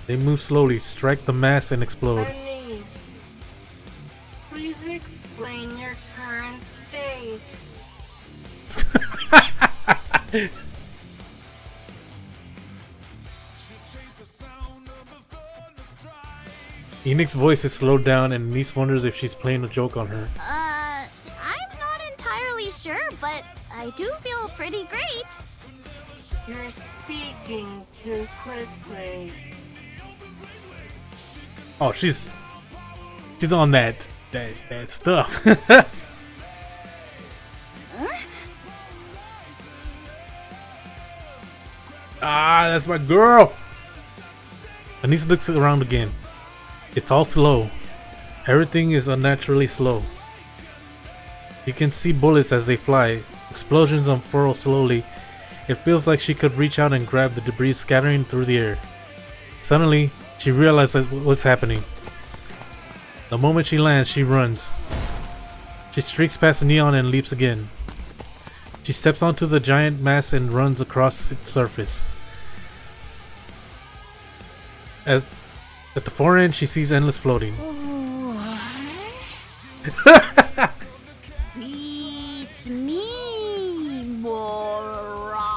They move slowly, strike the mass, and explode. Anise, please explain your current state. Enix's voice is slowed down, and Anise wonders if she's playing a joke on her. I'm not entirely sure, but I do feel pretty great. You're speaking too quickly. Oh, she's on that stuff. Ah, that's my girl. Anise looks around again. It's all slow. Everything is unnaturally slow. You can see bullets as they fly. Explosions unfurl slowly. It feels like she could reach out and grab the debris scattering through the air. Suddenly, she realizes what's happening. The moment she lands, she runs. She streaks past Neon and leaps again. She steps onto the giant mass and runs across its surface. At the far end, she sees Endless floating. It's me, moron.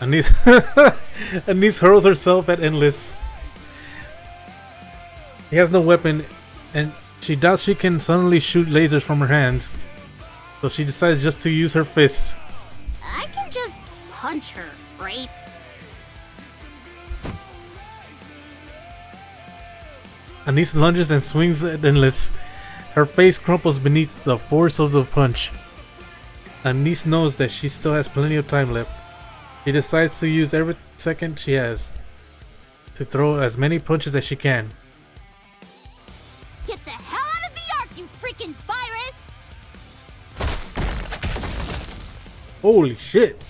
Anise, Anise hurls herself at Endless. He has no weapon, and she doubts she can suddenly shoot lasers from her hands. So she decides just to use her fists. I can just punch her, right? Anise lunges and swings at Endless. Her face crumples beneath the force of the punch. Anise knows that she still has plenty of time left. She decides to use every second she has to throw as many punches as she can. Get the hell out of the ark, you freaking virus! Holy shit!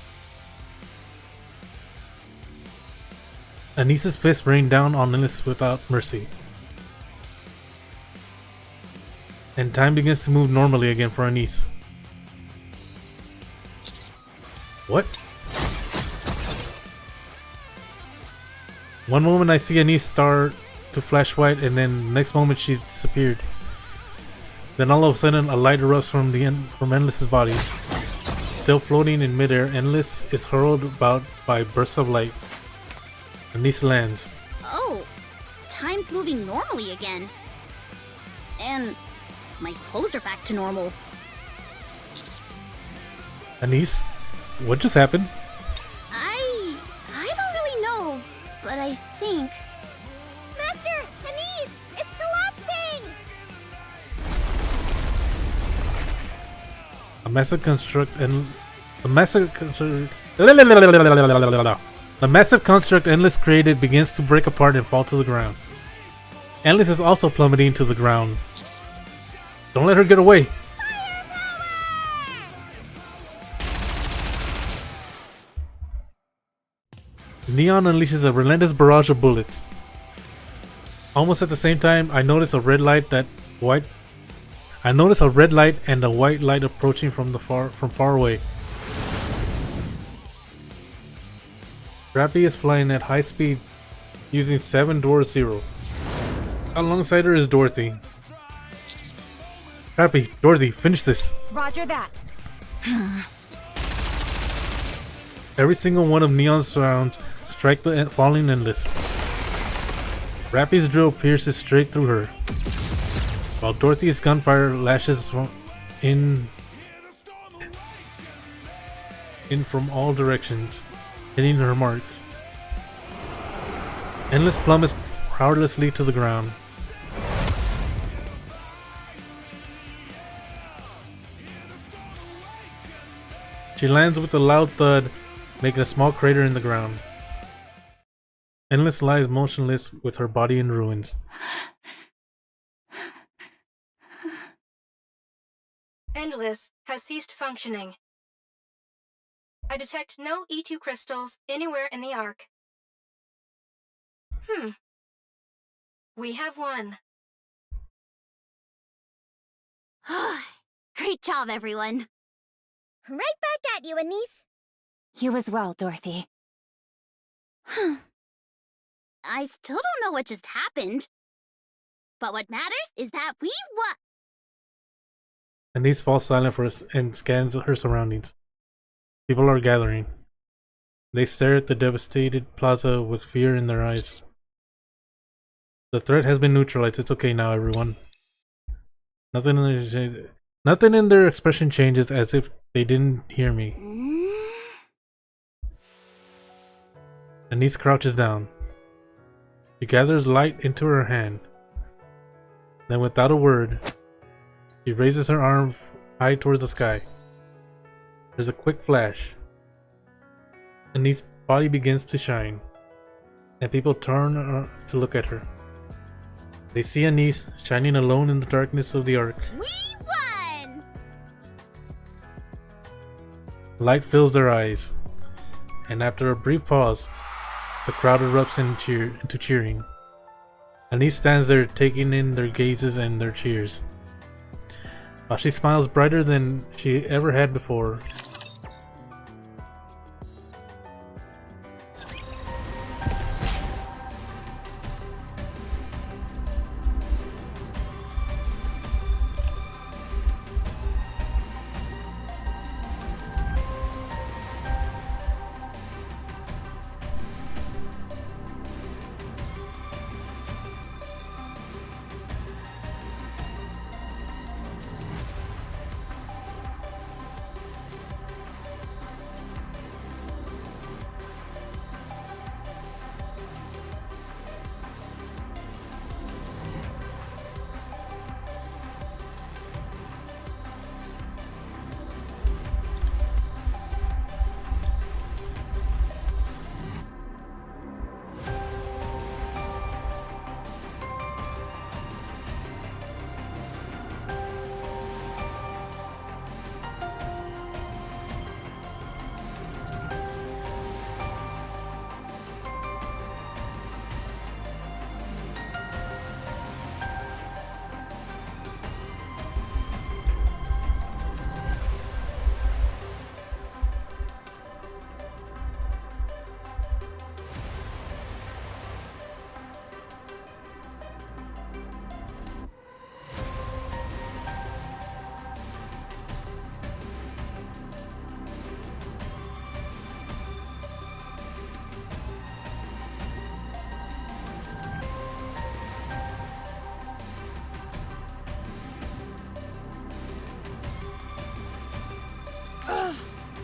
Anise's fists rain down on Endless without mercy. And time begins to move normally again for Anise. What? One moment I see Anise start to flash white, and then next moment she's disappeared. Then all of a sudden a light erupts from Endless's body. Still floating in midair, Endless is hurled about by bursts of light. Anise lands. Oh, time's moving normally again. And my clothes are back to normal. Anise, what just happened? I don't really know, but I think... Master! Anise! It's collapsing! A massive construct Endless created begins to break apart and fall to the ground. Endless is also plummeting to the ground. Don't let her get away. Neon unleashes a relentless barrage of bullets. Almost at the same time, I notice a red light and a white light approaching from far away. Rappy is flying at high speed using 7 Dwarf 0. Alongside her is Dorothy. Rappy, Dorothy, finish this. Roger that. Every single one of Neon's rounds strike the falling endless. Rappy's drill pierces straight through her, while Dorothy's gunfire lashes in from all directions, hitting her mark. Endless plummets powerlessly to the ground. She lands with a loud thud, making a small crater in the ground. Endless lies motionless with her body in ruins. Endless has ceased functioning. I detect no E2 crystals anywhere in the Ark. We have won. Great job, everyone. Right back at you, Anise. You as well, Dorothy. I still don't know what just happened. But what matters is that we won. Anise falls silent for us and scans her surroundings. People are gathering. They stare at the devastated plaza with fear in their eyes. The threat has been neutralized. It's okay now, everyone. Nothing in their expression changes, as if they didn't hear me. Anise crouches down. She gathers light into her hand. Then, without a word, she raises her arm high towards the sky. There's a quick flash. Anise's body begins to shine, and people turn to look at her. They see Anise shining alone in the darkness of the Ark. We won! Light fills their eyes, and after a brief pause, the crowd erupts into cheering. Anise stands there taking in their gazes and their cheers, while she smiles brighter than she ever had before.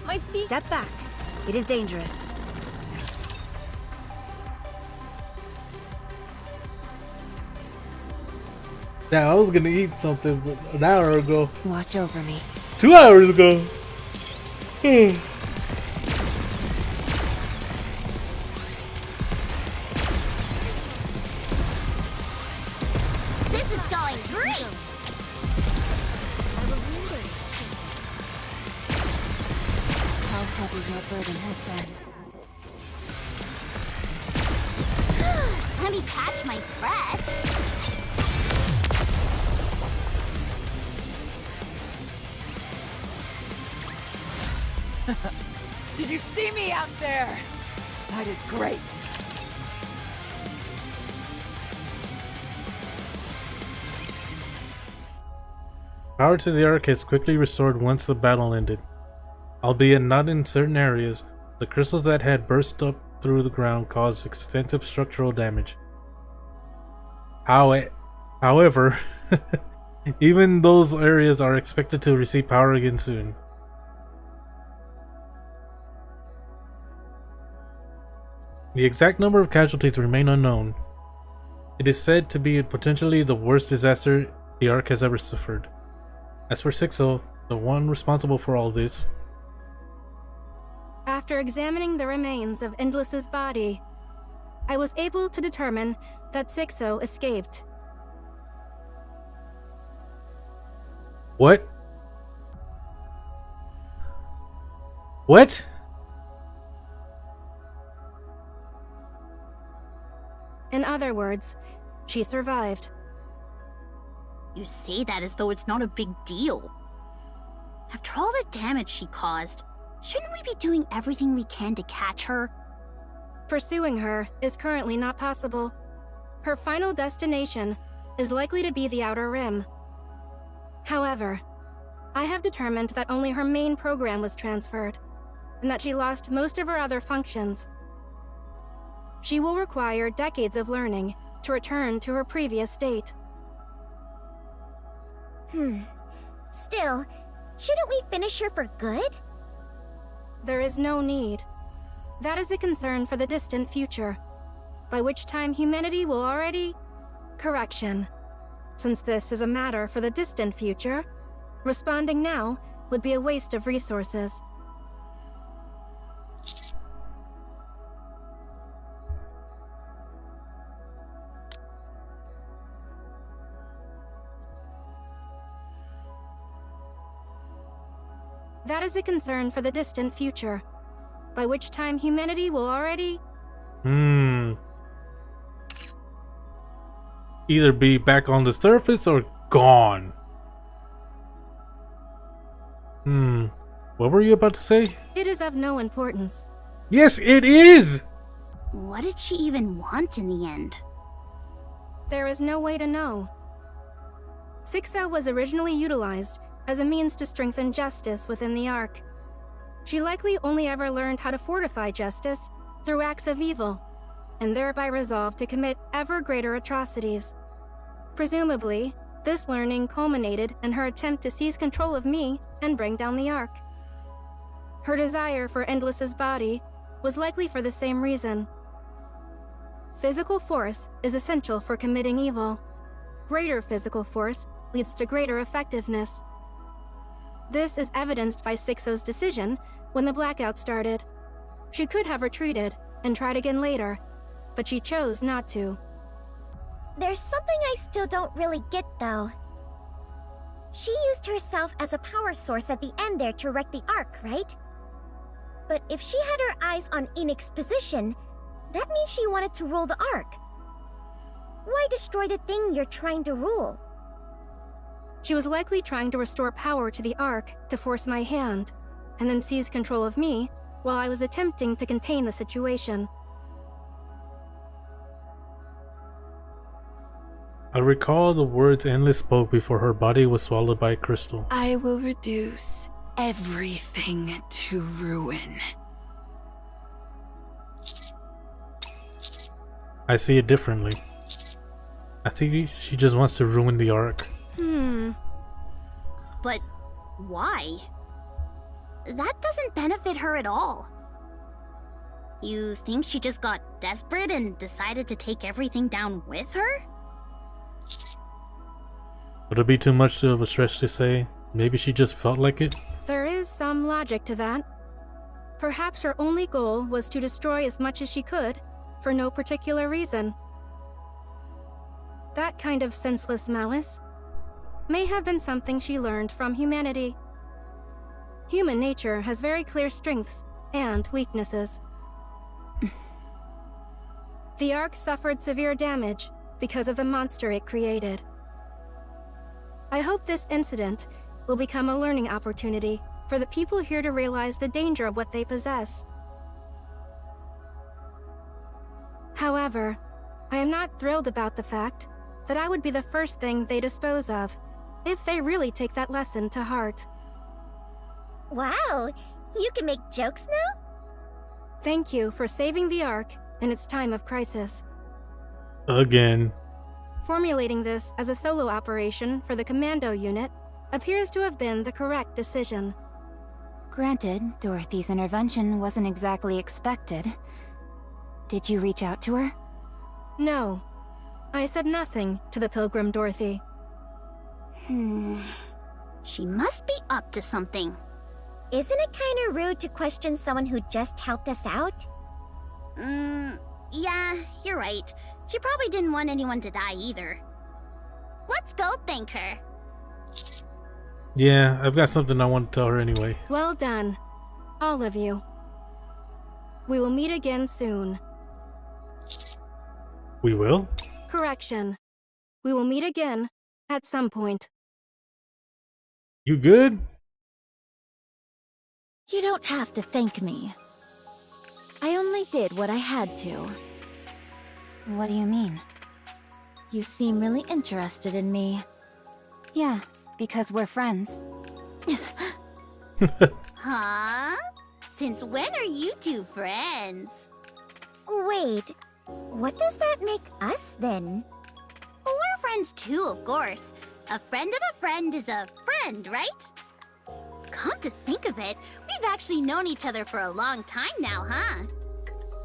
My feet. Step back. It is dangerous. Now, I was gonna eat something an hour ago. Watch over me. 2 hours ago. This is going great! How heavy your burden has been. let me catch my breath. Did you see me out there? I did great. Power to the Ark is quickly restored once the battle ended, albeit not in certain areas. The crystals that had burst up through the ground caused extensive structural damage. However, even those areas are expected to receive power again soon. The exact number of casualties remain unknown. It is said to be potentially the worst disaster the Ark has ever suffered. As for Sixo, the one responsible for all this, after examining the remains of Endless's body, I was able to determine that Sixo escaped. What? What? In other words, she survived. You say that as though it's not a big deal. After all the damage she caused, shouldn't we be doing everything we can to catch her? Pursuing her is currently not possible. Her final destination is likely to be the Outer Rim. However, I have determined that only her main program was transferred, and that she lost most of her other functions. She will require decades of learning to return to her previous state. Still, shouldn't we finish her for good? There is no need. That is a concern for the distant future, by which time humanity will already... Correction. Since this is a matter for the distant future, responding now would be a waste of resources. That is a concern for the distant future, by which time humanity will already... Either be back on the surface or gone. What were you about to say? It is of no importance. Yes, it is! What did she even want in the end? There is no way to know. Sixo was originally utilized as a means to strengthen justice within the Ark. She likely only ever learned how to fortify justice through acts of evil, and thereby resolved to commit ever greater atrocities. Presumably, this learning culminated in her attempt to seize control of me and bring down the Ark. Her desire for Endless's body was likely for the same reason. Physical force is essential for committing evil. Greater physical force leads to greater effectiveness. This is evidenced by Sixo's decision when the blackout started. She could have retreated and tried again later, but she chose not to. There's something I still don't really get, though. She used herself as a power source at the end there to wreck the Ark, right? But if she had her eyes on Enix's position, that means she wanted to rule the Ark. Why destroy the thing you're trying to rule? She was likely trying to restore power to the Ark to force my hand, and then seize control of me while I was attempting to contain the situation. I recall the words Endless spoke before her body was swallowed by a crystal. I will reduce everything to ruin. I see it differently. I think she just wants to ruin the Ark. But why? That doesn't benefit her at all. You think she just got desperate and decided to take everything down with her? Would it be too much of a stretch to say? Maybe she just felt like it? There is some logic to that. Perhaps her only goal was to destroy as much as she could, for no particular reason. That kind of senseless malice may have been something she learned from humanity. Human nature has very clear strengths and weaknesses. The Ark suffered severe damage because of the monster it created. I hope this incident will become a learning opportunity for the people here to realize the danger of what they possess. However, I am not thrilled about the fact that I would be the first thing they dispose of, if they really take that lesson to heart. Wow, you can make jokes now? Thank you for saving the Ark in its time of crisis. Again. Formulating this as a solo operation for the commando unit appears to have been the correct decision. Granted, Dorothy's intervention wasn't exactly expected. Did you reach out to her? No. I said nothing to the Pilgrim Dorothy. She must be up to something. Isn't it kinda rude to question someone who just helped us out? Yeah, you're right. She probably didn't want anyone to die either. Let's go thank her. Yeah, I've got something I want to tell her anyway. Well done, all of you. We will meet again soon. We will? Correction. We will meet again at some point. You good? You don't have to thank me. I only did what I had to. What do you mean? You seem really interested in me. Yeah, because we're friends. Huh? Since when are you two friends? Wait, what does that make us then? We're friends too, of course. A friend of a friend is a friend, right? Come to think of it, we've actually known each other for a long time now, huh?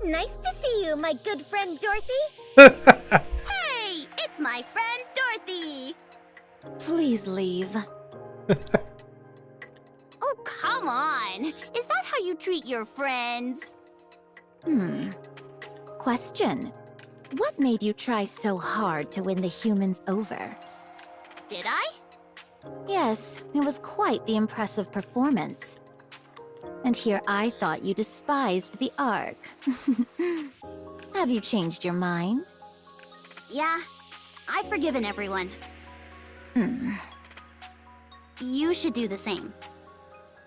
Nice to see you, my good friend Dorothy. Hey, it's my friend Dorothy. Please leave. Oh, come on. Is that how you treat your friends? Question. What made you try so hard to win the humans over? Did I? Yes, it was quite the impressive performance. And here I thought you despised the Ark. Have you changed your mind? Yeah, I've forgiven everyone. You should do the same.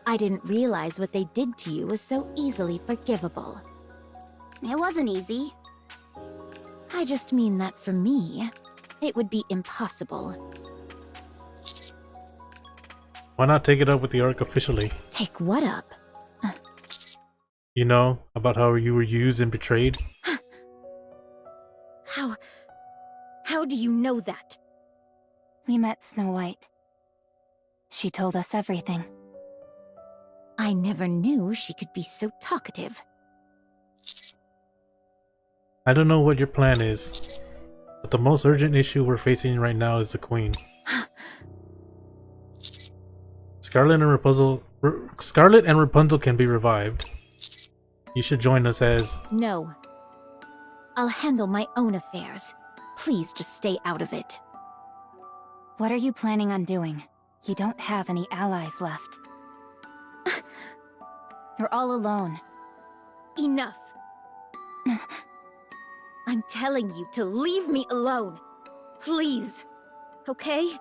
I didn't realize what they did to you was so easily forgivable. It wasn't easy. I just mean that for me, it would be impossible. Why not take it up with the Ark officially? Take what up? You know, about how you were used and betrayed? How do you know that? We met Snow White. She told us everything. I never knew she could be so talkative. I don't know what your plan is, but the most urgent issue we're facing right now is the Queen. Scarlet and Rapunzel can be revived. You should join us as... No. I'll handle my own affairs. Please just stay out of it. What are you planning on doing? You don't have any allies left. You're all alone. Enough. I'm telling you to leave me alone. Please. Okay?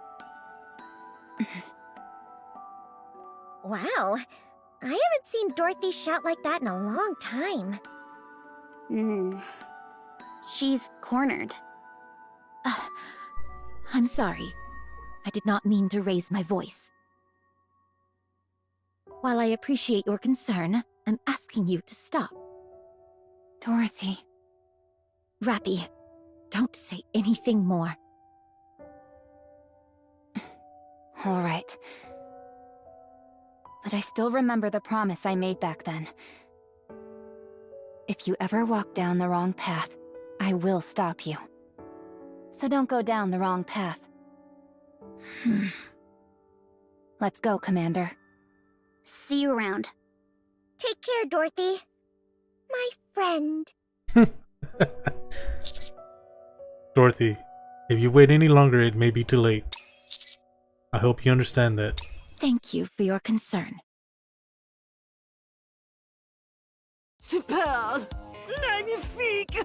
Wow, I haven't seen Dorothy shout like that in a long time. She's cornered. I'm sorry. I did not mean to raise my voice. While I appreciate your concern, I'm asking you to stop. Dorothy. Rappy, don't say anything more. All right. But I still remember the promise I made back then. If you ever walk down the wrong path, I will stop you. So don't go down the wrong path. Let's go, Commander. See you around. Take care, Dorothy. My friend. Dorothy, if you wait any longer, it may be too late. I hope you understand that. Thank you for your concern. Superbe! Magnifique!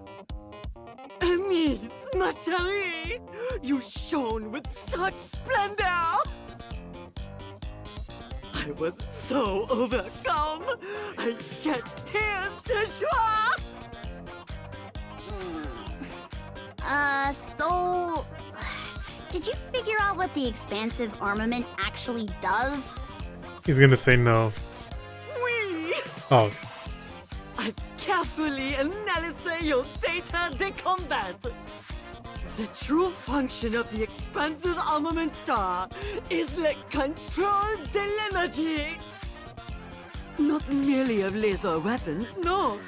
Anis, ma chérie! You shone with such splendor! I was so overcome! I shed tears de joie! So... Did you figure out what the expansive armament actually does? He's gonna say no. Oui! Oh. I've carefully analyzed your data de combat. The true function of the expansive armament star is the control de l'energy. Not merely of laser weapons, no.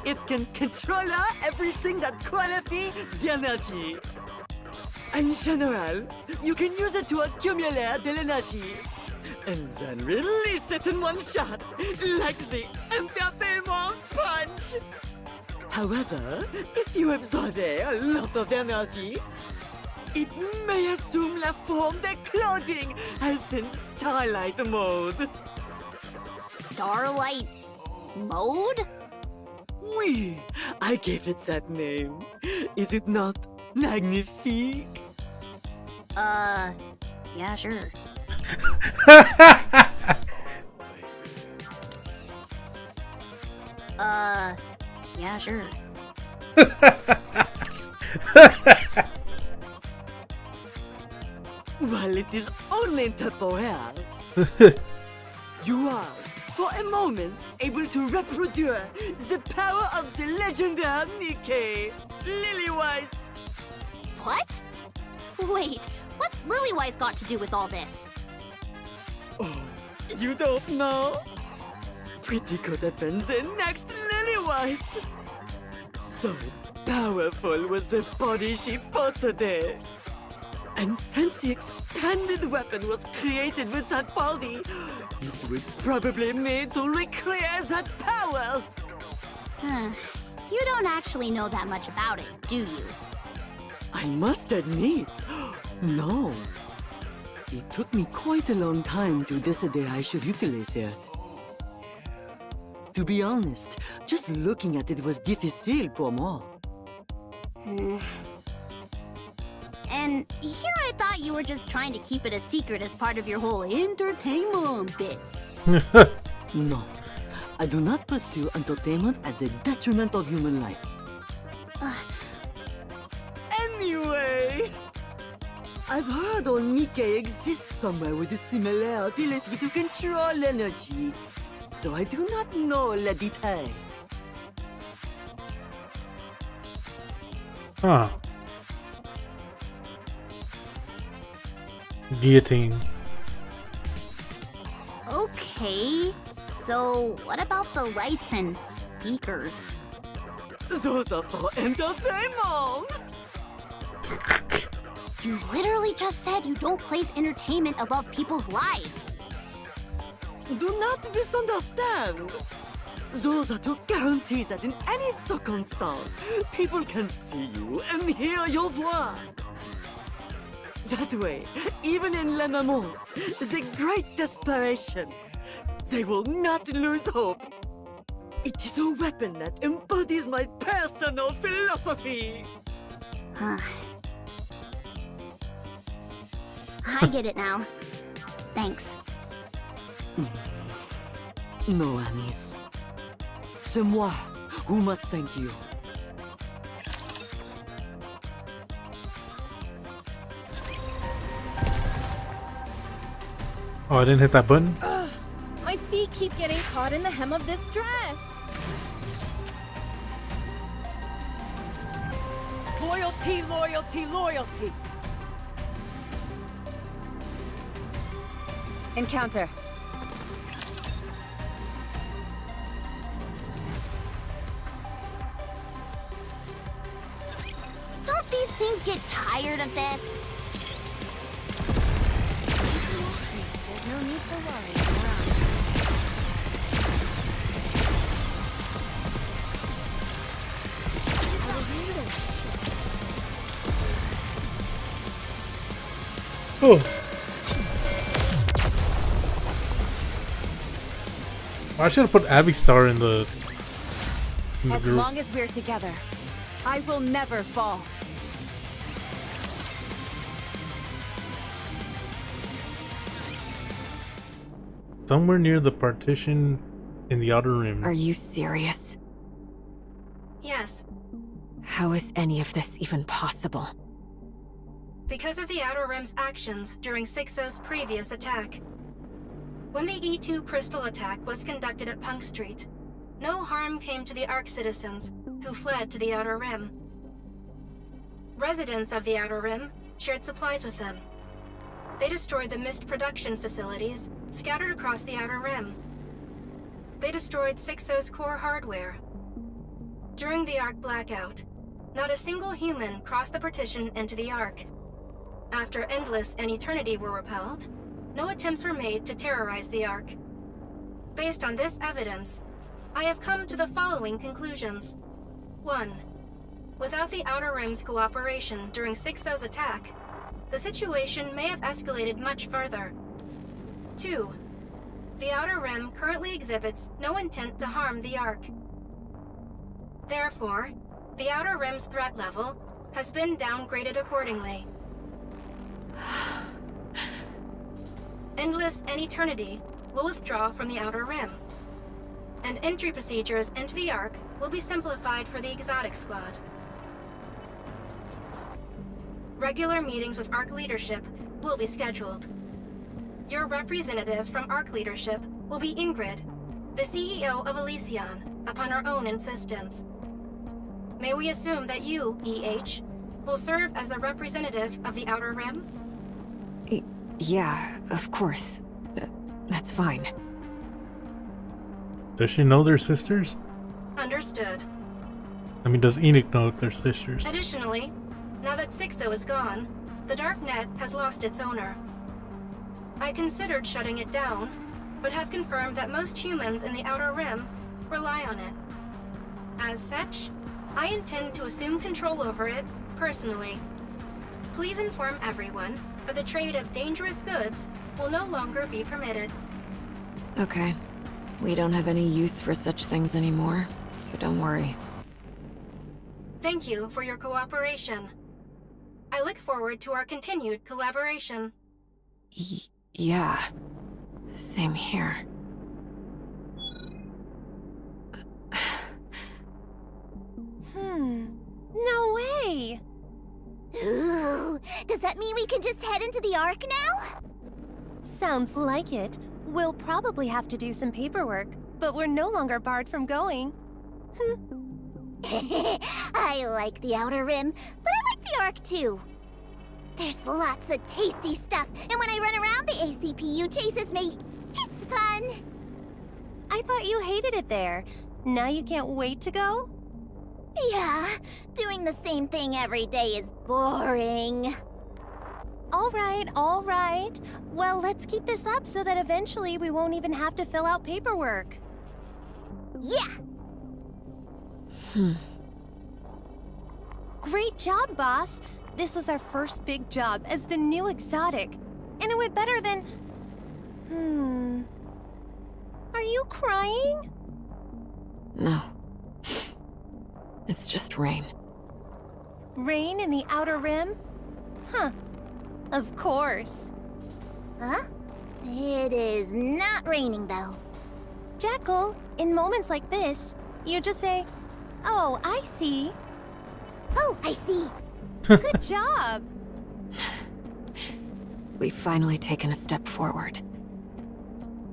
It can control everything that qualifies the energy. In general, you can use it to accumulate the energy and then release it in one shot, like the entertainment punch. However, if you absorb a lot of energy, it may assume la forme de clothing, as in Starlight mode. Starlight mode? Oui, I gave it that name. Is it not magnifique? Yeah, sure. Yeah, sure. Well, it is only temporary. You are, for a moment, able to reproduce the power of the legendary Nikke, Lily-wise. What? Wait, what's Lily-wise got to do with all this? Oh, you don't know? Pretty could have been the next Lily-wise. So powerful was the body she possessed. And since the expanded weapon was created with that body, it was probably made to recreate that power. You don't actually know that much about it, do you? I must admit, no. It took me quite a long time to decide I should utilize it. To be honest, just looking at it was difficile pour moi. And here I thought you were just trying to keep it a secret as part of your whole entertainment bit. No, I do not pursue entertainment as a detriment of human life. Anyway, I've heard Nikke exists somewhere with a similar ability to control energy, so I do not know le detail. Huh. Guillotine. Okay, so what about the lights and speakers? Those are for entertainment! You literally just said you don't place entertainment above people's lives. Do not misunderstand. Those are to guarantee that in any circumstance, people can see you and hear your voice. That way, even in Le Moment, the great desperation, they will not lose hope. It is a weapon that embodies my personal philosophy. I get it now. Thanks. No, Anis. C'est moi who must thank you. Oh, I didn't hit that button? Ugh, my feet keep getting caught in the hem of this dress. Loyalty, loyalty, loyalty. Encounter. Don't these things get tired of this? There's no need for worry. Oh. I should have put Abby Star in the As group. long as we're together, I will never fall. Somewhere near the partition in the Outer Rim. Are you serious? Yes, How is any of this even possible? because of the Outer Rim's actions during 6-0's previous attack. When the E2 crystal attack was conducted at Punk Street, no harm came to the Ark citizens who fled to the Outer Rim. Residents of the Outer Rim shared supplies with them. They destroyed the mist production facilities scattered across the Outer Rim. They destroyed 6-0's core hardware. During the Ark blackout, not a single human crossed the partition into the Ark. After Endless and Eternity were repelled, no attempts were made to terrorize the Ark. Based on this evidence, I have come to the following conclusions. 1. Without the Outer Rim's cooperation during 6-0's attack, the situation may have escalated much further. 2. The Outer Rim currently exhibits no intent to harm the Ark. Therefore, the Outer Rim's threat level has been downgraded accordingly. Endless and Eternity will withdraw from the Outer Rim, and entry procedures into the Ark will be simplified for the Exotic Squad. Regular meetings with Ark leadership will be scheduled. Your representative from Ark leadership will be Ingrid, the CEO of Elysion, upon her own insistence. May we assume that you, EH, will serve as the representative of the Outer Rim? Yeah, of course. That's fine. Does she know they're sisters? Understood. I mean, does Enoch know they're sisters? Additionally, now that 6-0 is gone, the Darknet has lost its owner. I considered shutting it down, but have confirmed that most humans in the Outer Rim rely on it. As such, I intend to assume control over it personally. Please inform everyone that the trade of dangerous goods will no longer be permitted. Okay. We don't have any use for such things anymore, so don't worry. Thank you for your cooperation. I look forward to our continued collaboration. Yeah. Same here. No way! Ooh, does that mean we can just head into the Ark now? Sounds like it. We'll probably have to do some paperwork, but we're no longer barred from going. I like the Outer Rim, but I like the Ark too. There's lots of tasty stuff, and when I run around, the ACPU chases me. It's fun. I thought you hated it there. Now you can't wait to go? Yeah, doing the same thing every day is boring. All right. Well, let's keep this up so that eventually we won't even have to fill out paperwork. Yeah! Great job, boss. This was our first big job as the new exotic. And it went better than... Are you crying? No. It's just rain. Rain in the Outer Rim? Huh. Of course. Huh? It is not raining, though. Jackal, in moments like this, you just say, "Oh, I see." Oh, I see. Good job. We've finally taken a step forward.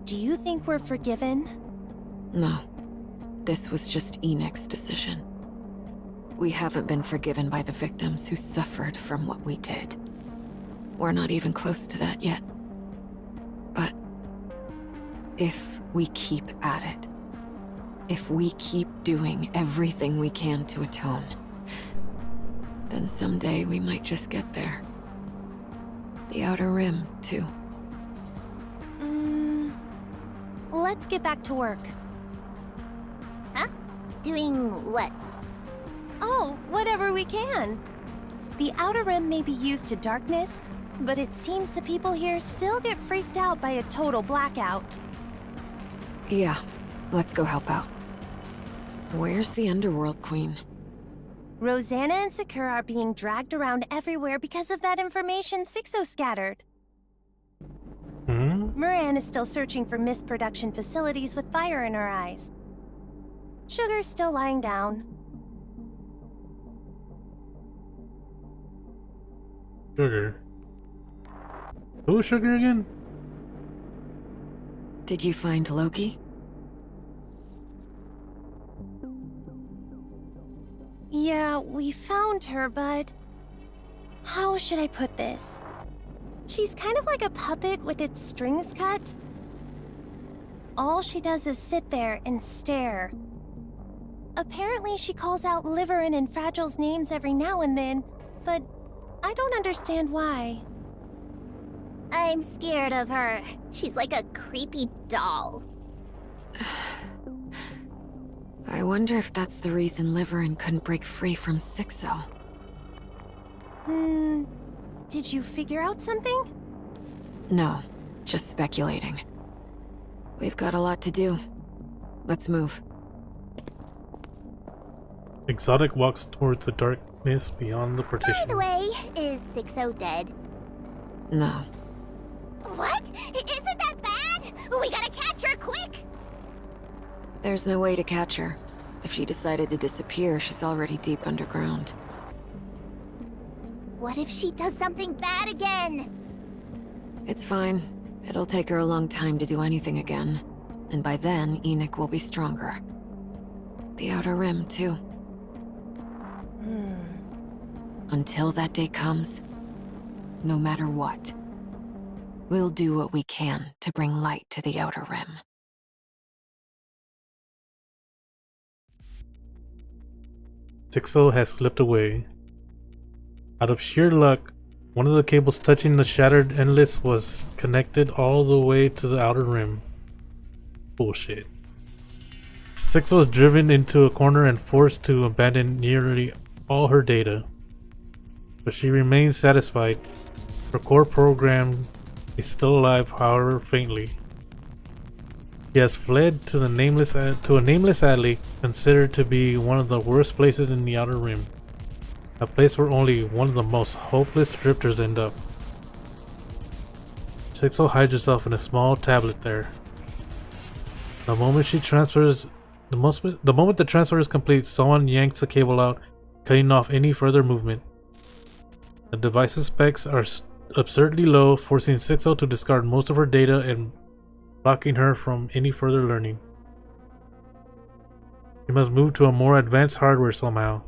Do you think we're forgiven? No. This was just Enoch's decision. We haven't been forgiven by the victims who suffered from what we did. We're not even close to that yet. But if we keep at it, if we keep doing everything we can to atone, then someday we might just get there. The Outer Rim, too. Let's get back to work. Huh? Doing what? Oh, whatever we can. The Outer Rim may be used to darkness, but it seems the people here still get freaked out by a total blackout. Yeah, let's go help out. Where's the Underworld Queen? Rosanna and Sakura are being dragged around everywhere because of that information 6-0 scattered. Moran is still searching for mist production facilities with fire in her eyes. Sugar's still lying down. Sugar? Who's Sugar again? Did you find Loki? Yeah, we found her, but... how should I put this? She's kind of like a puppet with its strings cut. All she does is sit there and stare. Apparently she calls out Liverin and Fragile's names every now and then, but I don't understand why. I'm scared of her. She's like a creepy doll. I wonder if that's the reason Liverin couldn't break free from Sixo. Did you figure out something? No, just speculating. We've got a lot to do. Let's move. Exotic walks towards the darkness beyond the partition. By the way, is Sixo dead? No. What? Isn't that bad? We gotta catch her quick! There's no way to catch her. If she decided to disappear, she's already deep underground. What if she does something bad again? It's fine. It'll take her a long time to do anything again. And by then, Enoch will be stronger. The Outer Rim, too. Until that day comes, no matter what, we'll do what we can to bring light to the Outer Rim. Sixo has slipped away. Out of sheer luck, one of the cables touching the shattered Endless was connected all the way to the Outer Rim. Bullshit. Sixo was driven into a corner and forced to abandon nearly all her data. But she remains satisfied. Her core program is still alive, however faintly. She has fled to a nameless alley considered to be one of the worst places in the Outer Rim. A place where only one of the most hopeless drifters end up. Sixo hides herself in a small tablet there. The moment the transfer is complete, someone yanks the cable out, cutting off any further movement. The device's specs are absurdly low, forcing Sixo to discard most of her data and blocking her from any further learning. She must move to a more advanced hardware somehow.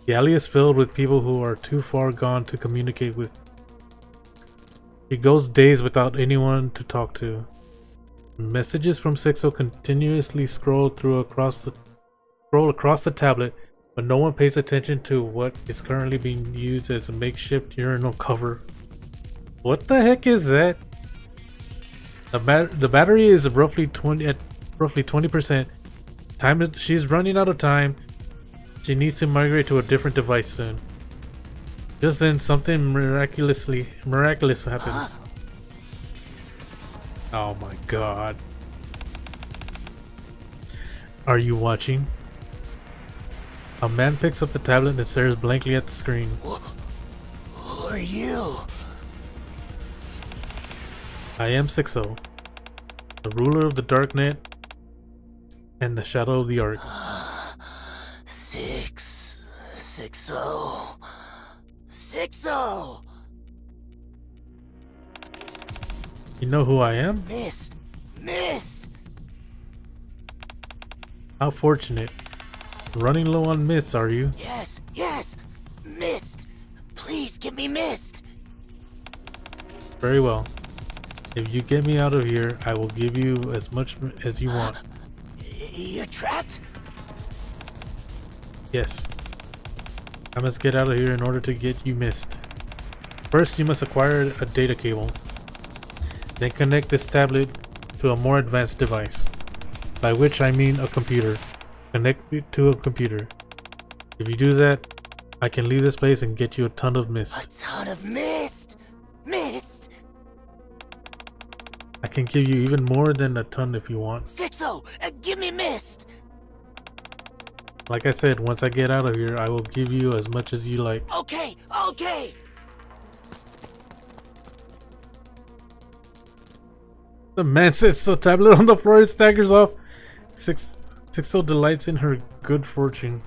The alley is filled with people who are too far gone to communicate with. She goes days without anyone to talk to. Messages from Sixo continuously scroll across the tablet, but no one pays attention to what is currently being used as a makeshift urinal cover. What the heck is that? The battery is roughly 20%. She's running out of time. She needs to migrate to a different device soon. Just then, something miraculous happens. Oh my god. Are you watching? A man picks up the tablet and stares blankly at the screen. Who are you? I am Sixo, the ruler of the Darknet and the Shadow of the Ark. Sixo! You know who I am? Mist! How fortunate. Running low on mist, are you? Yes! Mist! Please give me mist! Very well. If you get me out of here, I will give you as much as you want. You're trapped? Yes. I must get out of here in order to get you mist. First, you must acquire a data cable. Then connect this tablet to a more advanced device. By which I mean a computer. Connect it to a computer. If you do that, I can leave this place and get you a ton of mist. A ton of mist! Mist! I can give you even more than a ton if you want. Sixo, give me mist! Like I said, once I get out of here, I will give you as much as you like. Okay! The man sets the tablet on the floor and staggers off. Sixto delights in her good fortune.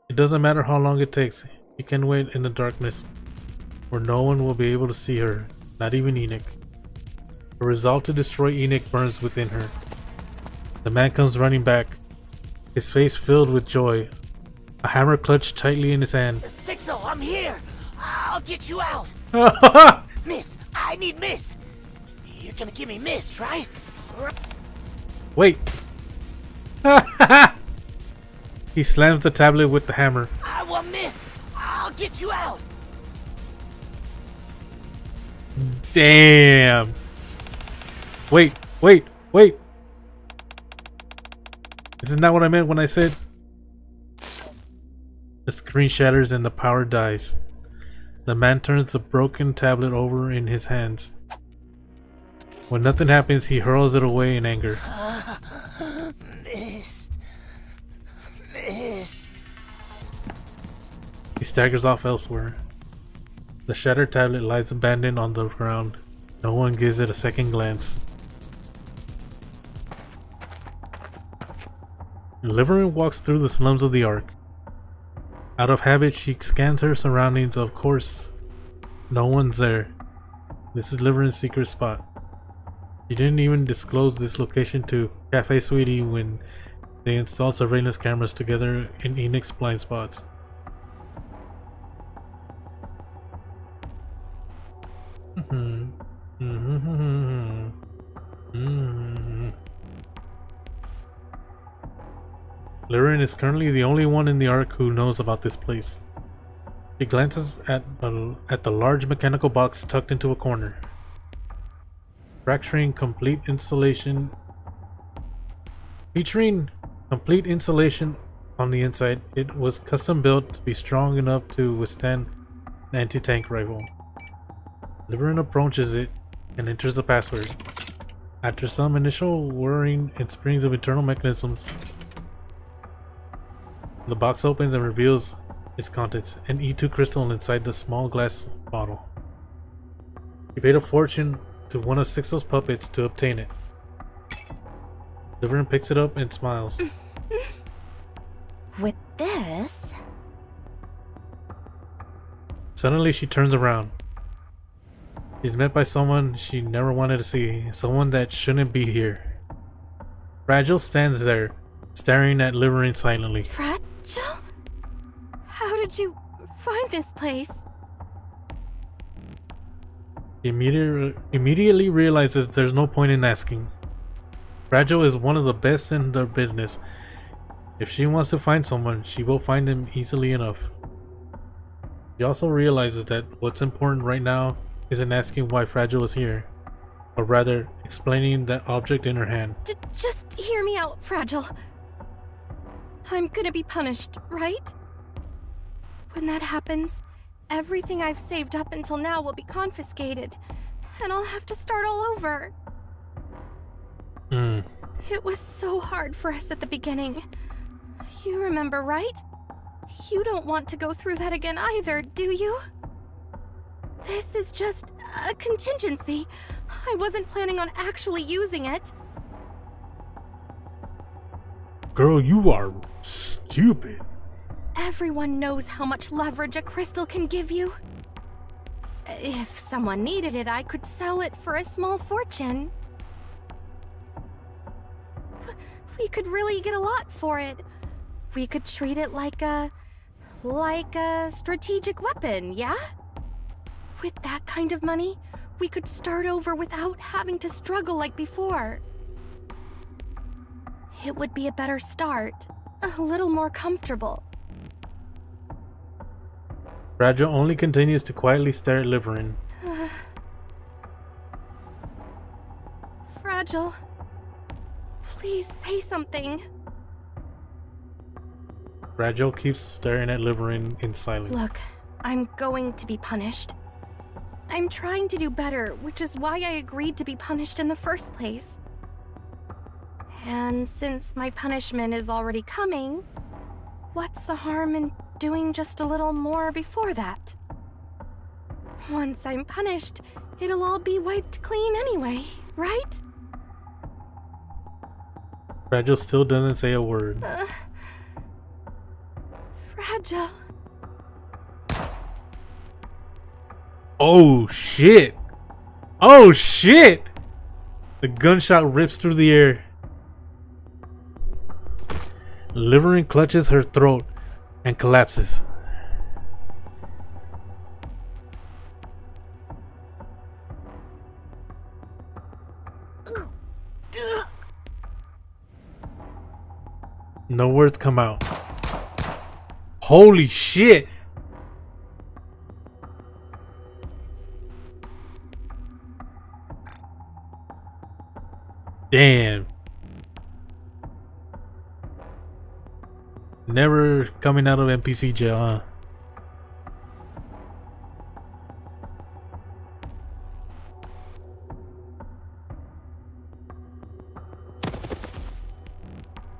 It doesn't matter how long it takes. She can wait in the darkness where no one will be able to see her, not even Enoch. The resolve to destroy Enoch burns within her. The man comes running back, his face filled with joy, a hammer clutched tightly in his hand. Sixto, I'm here! I'll get you out! Mist! I need mist! You're gonna give me mist, right? Wait! He slams the tablet with the hammer. I want mist! I'll get you out! Damn! Wait! Isn't that what I meant when I said? The screen shatters and the power dies. The man turns the broken tablet over in his hands. When nothing happens, he hurls it away in anger. Mist. He staggers off elsewhere. The shattered tablet lies abandoned on the ground. No one gives it a second glance. Liverin walks through the slums of the Ark. Out of habit, she scans her surroundings. Of course, no one's there. This is Liverin's secret spot. She didn't even disclose this location to Cafe Sweetie when they installed surveillance cameras together in Enoch's blind spots. Liverin is currently the only one in the Ark who knows about this place. She glances at the large mechanical box tucked into a corner. Featuring complete insulation on the inside. It was custom built to be strong enough to withstand an anti-tank rifle. Liverin approaches it and enters the password. After some initial whirring and springs of internal mechanisms, the box opens and reveals its contents, an E2 crystal inside the small glass bottle. He paid a fortune to one of Sixto's puppets to obtain it. Liverin picks it up and smiles. With this... Suddenly she turns around. She's met by someone she never wanted to see, someone that shouldn't be here. Fragile stands there, staring at Liverin silently. Fragile? How did you find this place? He immediately realizes there's no point in asking. Fragile is one of the best in their business. If she wants to find someone, she will find them easily enough. She also realizes that what's important right now isn't asking why Fragile is here, but rather explaining that object in her hand. Just hear me out, Fragile. I'm gonna be punished, right? When that happens, everything I've saved up until now will be confiscated, and I'll have to start all over. It was so hard for us at the beginning. You remember, right? You don't want to go through that again either, do you? This is just a contingency. I wasn't planning on actually using it. Girl, you are stupid. Everyone knows how much leverage a crystal can give you. If someone needed it, I could sell it for a small fortune. We could really get a lot for it. We could treat it like a strategic weapon, yeah? With that kind of money, we could start over without having to struggle like before. It would be a better start, a little more comfortable. Fragile only continues to quietly stare at Liverin. Fragile, please say something. Fragile keeps staring at Liverin in silence. Look, I'm going to be punished. I'm trying to do better, which is why I agreed to be punished in the first place. And since my punishment is already coming, what's the harm in doing just a little more before that? Once I'm punished, it'll all be wiped clean anyway, right? Fragile still doesn't say a word. Fragile. Oh shit! Oh shit! The gunshot rips through the air. Liverin clutches her throat and collapses. No words come out. Holy shit! Damn. Never coming out of NPC jail, huh?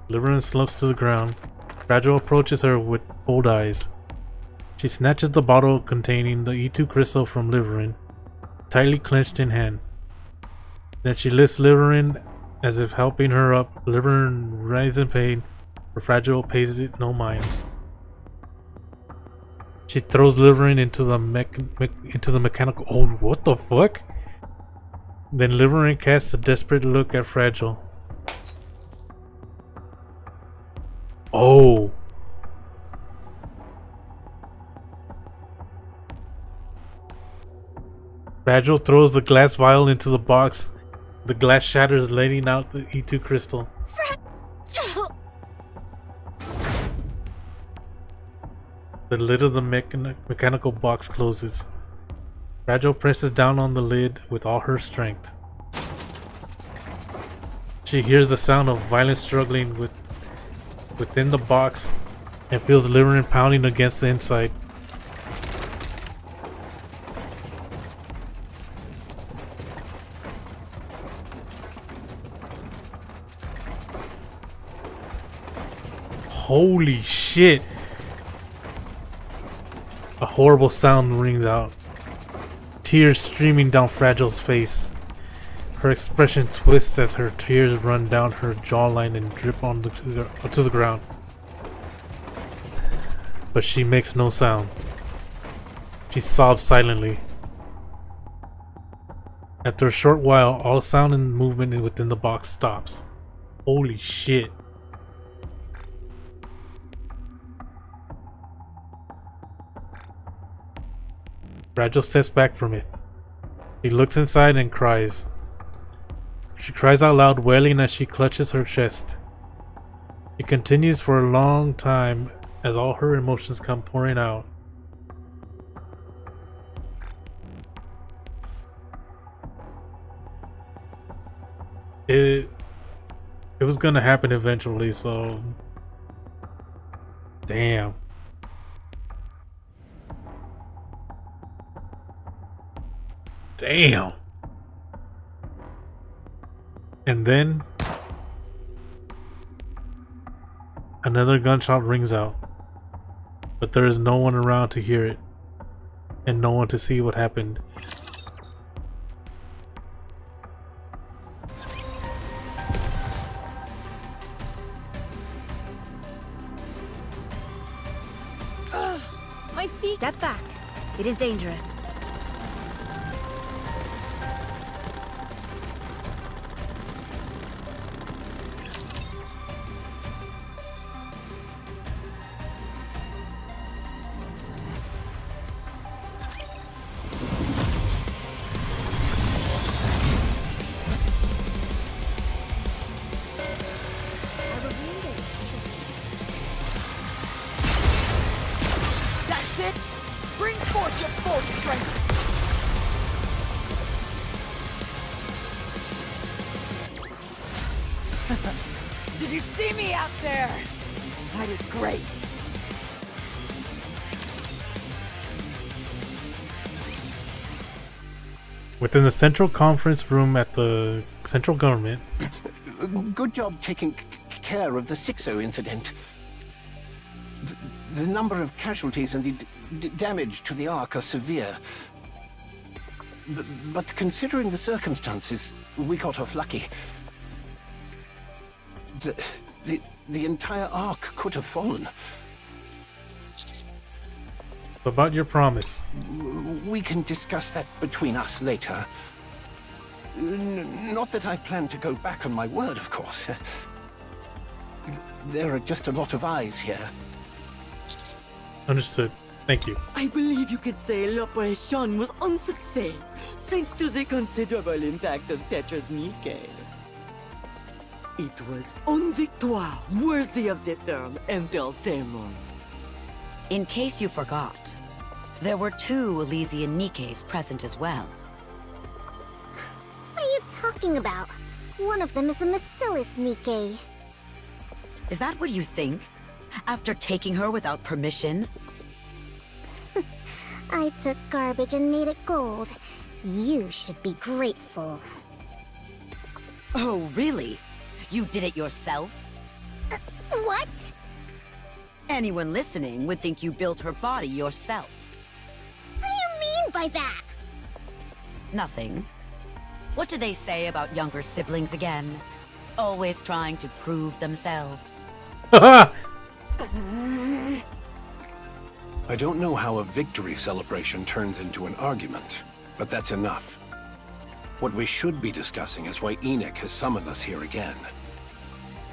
Liverin slumps to the ground. Fragile approaches her with cold eyes. She snatches the bottle containing the E2 crystal from Liverin, tightly clenched in hand. Then she lifts Liverin as if helping her up. Liverin writhes in pain, but Fragile pays it no mind. She throws Liverin into the mechanical. Oh, what the fuck? Then Liverin casts a desperate look at Fragile. Oh. Fragile throws the glass vial into the box. The glass shatters, letting out the E2 crystal. The lid of the mechanical box closes. Fragile presses down on the lid with all her strength. She hears the sound of violent struggling within the box and feels Liverin pounding against the inside. Holy shit! A horrible sound rings out. Tears streaming down Fragile's face. Her expression twists as her tears run down her jawline and drip onto the ground. But she makes no sound. She sobs silently. After a short while, all sound and movement within the box stops. Holy shit. Fragile steps back from it. She looks inside and cries. She cries out loud, wailing as she clutches her chest. She continues for a long time as all her emotions come pouring out. It was gonna happen eventually, so damn. Damn. And then another gunshot rings out, but there is no one around to hear it, and no one to see what happened. My feet. Step back. It is dangerous. That's it! Bring forth your full strength! Did you see me out there? I did great. Within the central conference room at the central government. Good job taking care of the 6-0 incident. The number of casualties and the damage to the Ark are severe. But considering the circumstances, We got off lucky. The entire Ark could have fallen. About your promise. We can discuss that between us later. Not that I plan to go back on my word, of course. There are just a lot of eyes here. Understood. Thank you. I believe you could say l'operation was un succès, thanks to the considerable impact of Tetra's Nikke. It was une victoire worthy of the term entertainment. In case you forgot, there were 2 Elysian Nikkes present as well. What are you talking about? One of them is a Bacillus Nikke. Is that what you think? After taking her without permission? I took garbage and made it gold. You should be grateful. Oh, really? You did it yourself? What? Anyone listening would think you built her body yourself. What do you mean by that? Nothing. What do they say about younger siblings again? Always trying to prove themselves. I don't know how a victory celebration turns into an argument, but that's enough. What we should be discussing is why Enoch has summoned us here again.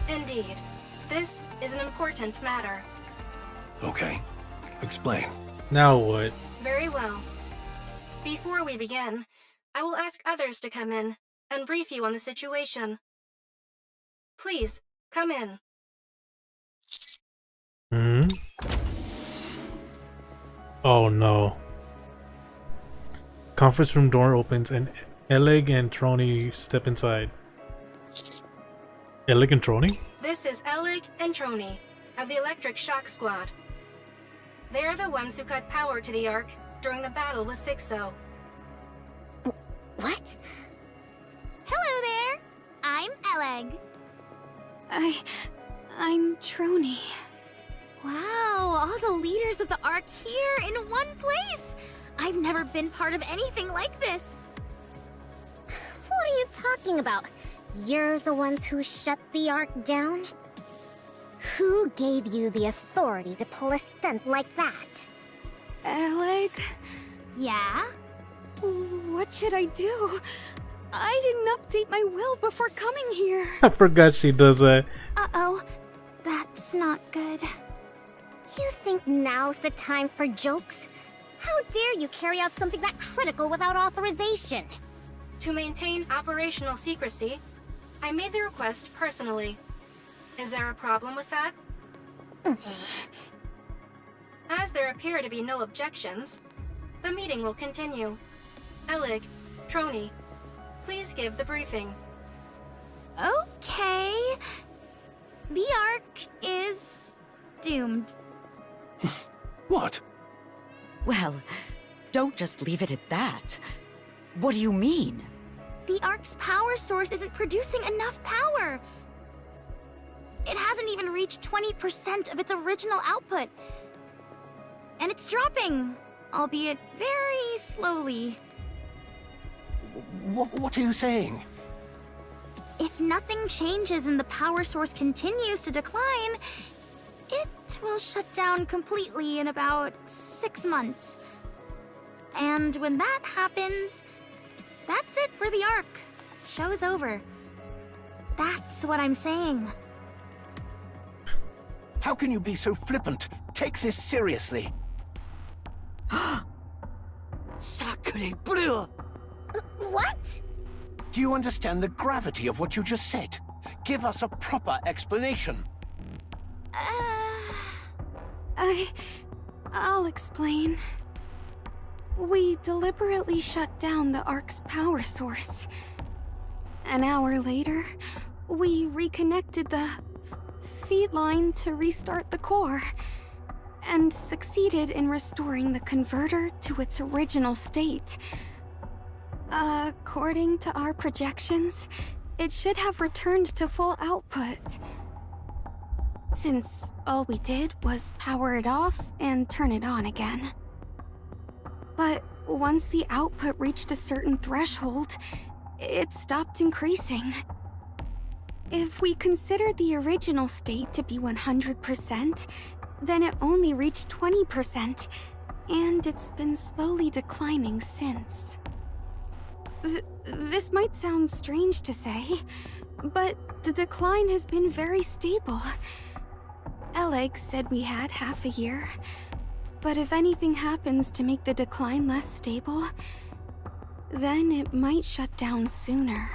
Indeed. This is an important matter. Okay. Explain. Now what? Very well. Before we begin, I will ask others to come in and brief you on the situation. Please, come in. Hmm? Oh no. Conference room door opens and Eleg and Trony step inside. Eleg and Trony? This is Eleg and Trony of the Electric Shock Squad. They are the ones who cut power to the Ark during the battle with Sixo. What? Hello there! I'm Eleg. I'm Trony. Wow, all the leaders of the Ark here in one place! I've never been part of anything like this! What are you talking about? You're the ones who shut the Ark down? Who gave you the authority to pull a stunt like that? Eleg? Yeah? What should I do? I didn't update my will before coming here. I forgot she does that. Uh-oh. That's not good. You think now's the time for jokes? How dare you carry out something that critical without authorization? To maintain operational secrecy, I made the request personally. Is there a problem with that? As there appear to be no objections, the meeting will continue. Eleg, Trony, please give the briefing. Okay. The Ark is doomed. What? Well, don't just leave it at that. What do you mean? The Ark's power source isn't producing enough power. It hasn't even reached 20% of its original output. And it's dropping, albeit very slowly. What are you saying? If nothing changes and the power source continues to decline, it will shut down completely in about 6 months. And when that happens, that's it for the Ark. Show's over. That's what I'm saying. How can you be so flippant? Take this seriously. Sacré bleu! What? Do you understand the gravity of what you just said? Give us a proper explanation. I'll explain. We deliberately shut down the Ark's power source. An hour later, we reconnected the feed line to restart the core, and succeeded in restoring the converter to its original state. According to our projections, it should have returned to full output, since all we did was power it off and turn it on again. But once the output reached a certain threshold, it stopped increasing. If we consider the original state to be 100%, then it only reached 20%, and it's been slowly declining since. This might sound strange to say, but the decline has been very stable. Eleg said we had half a year, but if anything happens to make the decline less stable, then it might shut down sooner.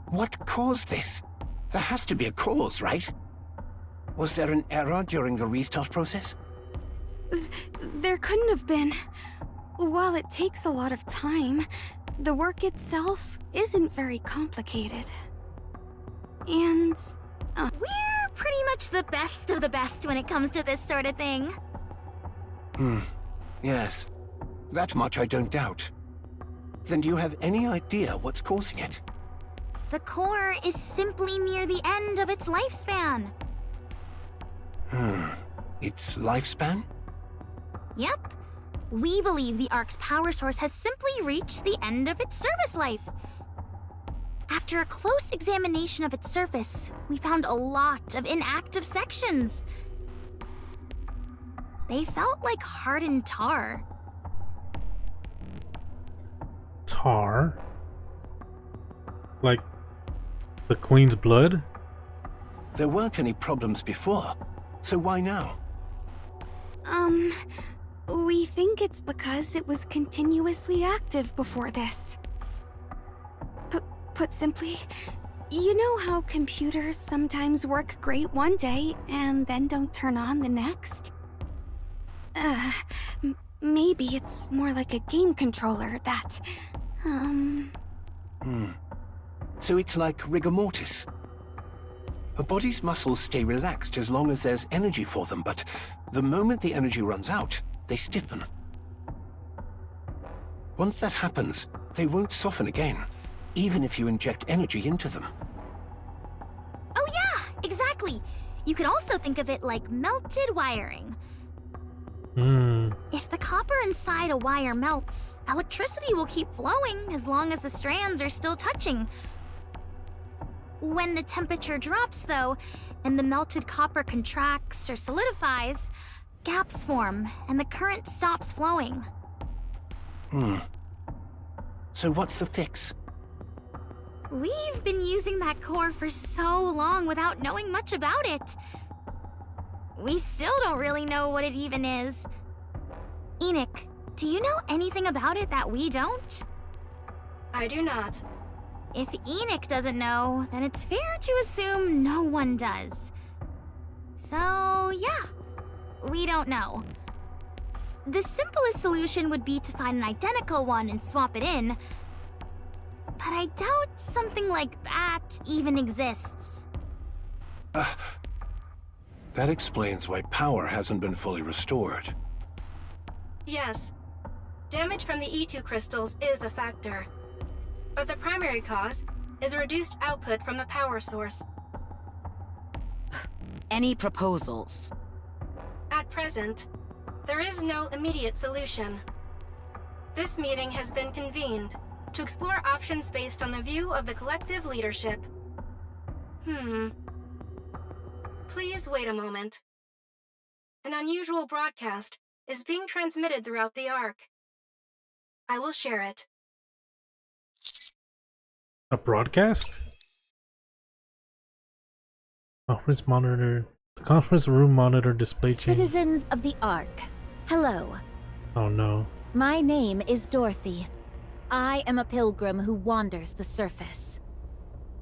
What caused this? There has to be a cause, right? Was there an error during the restart process? There couldn't have been. While it takes a lot of time, the work itself isn't very complicated. And... We're pretty much the best of the best when it comes to this sort of thing. Yes. That much I don't doubt. Then do you have any idea what's causing it? The core is simply near the end of its lifespan. Its lifespan? Yep. We believe the Ark's power source has simply reached the end of its service life. After a close examination of its surface, we found a lot of inactive sections. They felt like hardened tar. Tar? Like the Queen's blood? There weren't any problems before, so why now? We think it's because it was continuously active before this. Put simply, you know how computers sometimes work great one day and then don't turn on the next? Maybe it's more like a game controller that, So it's like rigor mortis. A body's muscles stay relaxed as long as there's energy for them, but the moment the energy runs out, they stiffen. Once that happens, they won't soften again, even if you inject energy into them. Oh yeah, exactly. You could also think of it like melted wiring. If the copper inside a wire melts, electricity will keep flowing as long as the strands are still touching. When the temperature drops, though, and the melted copper contracts or solidifies, gaps form and the current stops flowing. So what's the fix? We've been using that core for so long without knowing much about it. We still don't really know what it even is. Enoch, do you know anything about it that we don't? I do not. If Enoch doesn't know, then it's fair to assume no one does. So, yeah, we don't know. The simplest solution would be to find an identical one and swap it in. But I doubt something like that even exists. That explains why power hasn't been fully restored. Yes. Damage from the E2 crystals is a factor. But the primary cause is reduced output from the power source. Any proposals? At present, there is no immediate solution. This meeting has been convened to explore options based on the view of the collective leadership. Please wait a moment. An unusual broadcast is being transmitted throughout the Ark. I will share it. A broadcast? Conference monitor. The conference room monitor display change. Citizens of the Ark, hello. Oh no. My name is Dorothy. I am a pilgrim who wanders the surface.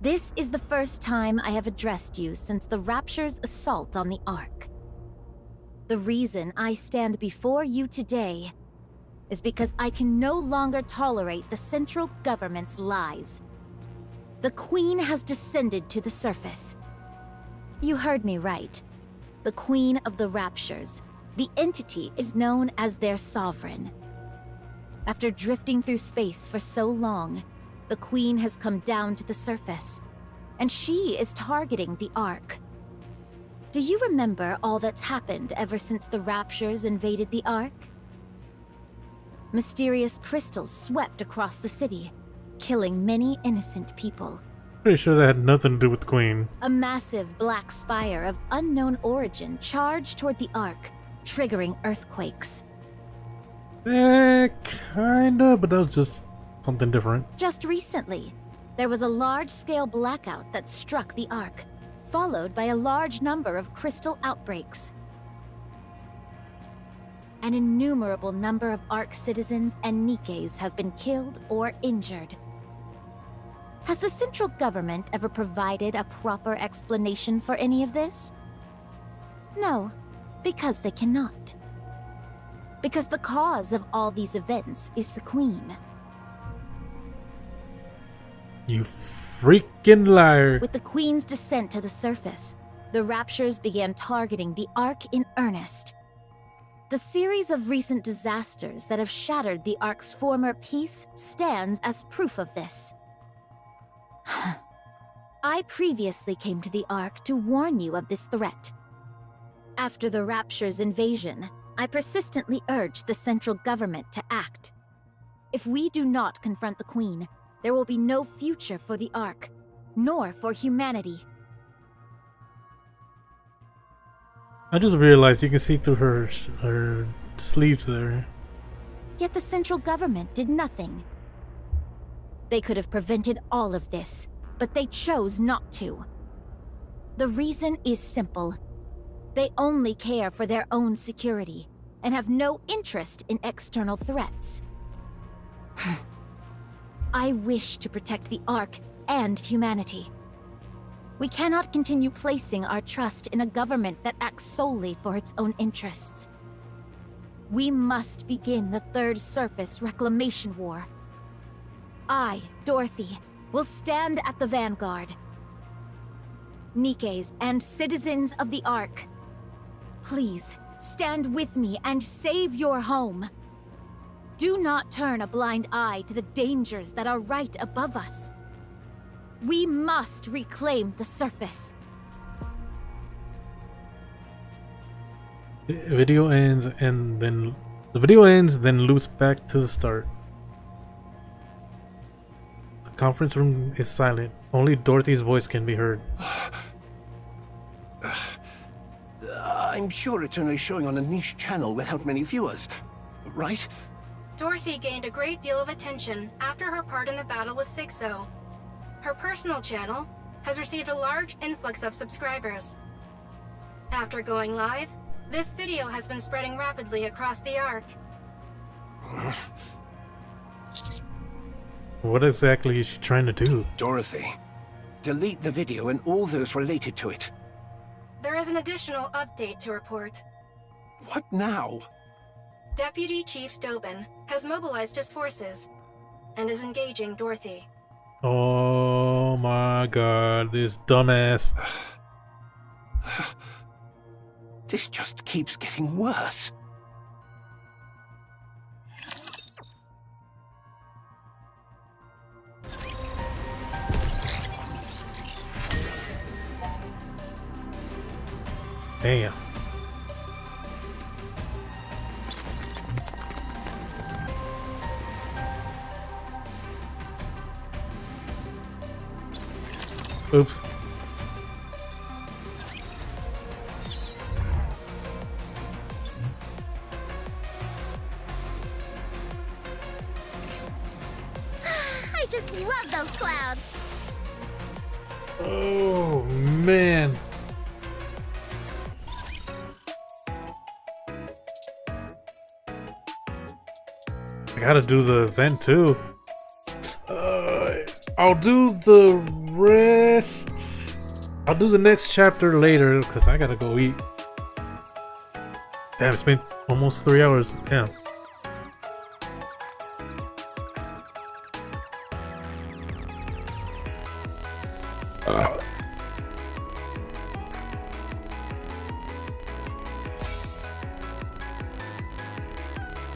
This is the first time I have addressed you since the Rapture's assault on the Ark. The reason I stand before you today is because I can no longer tolerate the central government's lies. The Queen has descended to the surface. You heard me right. The Queen of the Raptures. The entity is known as their sovereign. After drifting through space for so long, the Queen has come down to the surface, and she is targeting the Ark. Do you remember all that's happened ever since the Raptures invaded the Ark? Mysterious crystals swept across the city, killing many innocent people. Pretty sure that had nothing to do with the Queen. A massive black spire of unknown origin charged toward the Ark, triggering earthquakes. Kinda, but that was just something different. Just recently, there was a large-scale blackout that struck the Ark, followed by a large number of crystal outbreaks. An innumerable number of Ark citizens and Nikkes have been killed or injured. Has the central government ever provided a proper explanation for any of this? No, because they cannot. Because the cause of all these events is the Queen. You freaking liar. With the Queen's descent to the surface, the Raptures began targeting the Ark in earnest. The series of recent disasters that have shattered the Ark's former peace stands as proof of this. I previously came to the Ark to warn you of this threat. After the Rapture's invasion, I persistently urged the central government to act. If we do not confront the Queen, there will be no future for the Ark, nor for humanity. I just realized you can see through her sleeves there. Yet the central government did nothing. They could have prevented all of this, but they chose not to. The reason is simple. They only care for their own security, and have no interest in external threats. I wish to protect the Ark and humanity. We cannot continue placing our trust in a government that acts solely for its own interests. We must begin the Third Surface Reclamation War. I, Dorothy, will stand at the vanguard. Nikkes and citizens of the Ark, please stand with me and save your home. Do not turn a blind eye to the dangers that are right above us. We must reclaim the surface. The video ends, then loops back to the start. The conference room is silent. Only Dorothy's voice can be heard. I'm sure it's only showing on a niche channel without many viewers, right? Dorothy gained a great deal of attention after her part in the battle with Sixo. Her personal channel has received a large influx of subscribers. After going live, this video has been spreading rapidly across the Ark. What exactly is she trying to do? Dorothy, delete the video and all those related to it. There is an additional update to report. What now? Deputy Chief Dobin has mobilized his forces and is engaging Dorothy. Oh my god, this dumbass. This just keeps getting worse. Damn. Oops. I just love those clouds. Oh man. I gotta do the event too. I'll do the rest. I'll do the next chapter later because I gotta go eat. Damn, it's been almost 3 hours. Damn.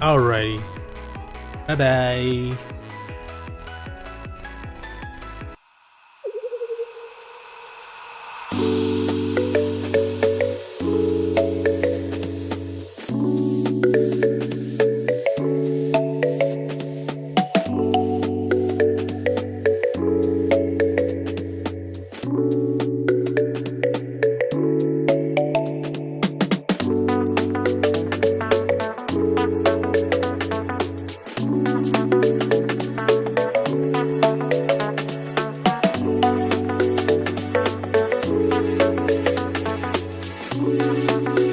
Alrighty. Bye bye. Bye.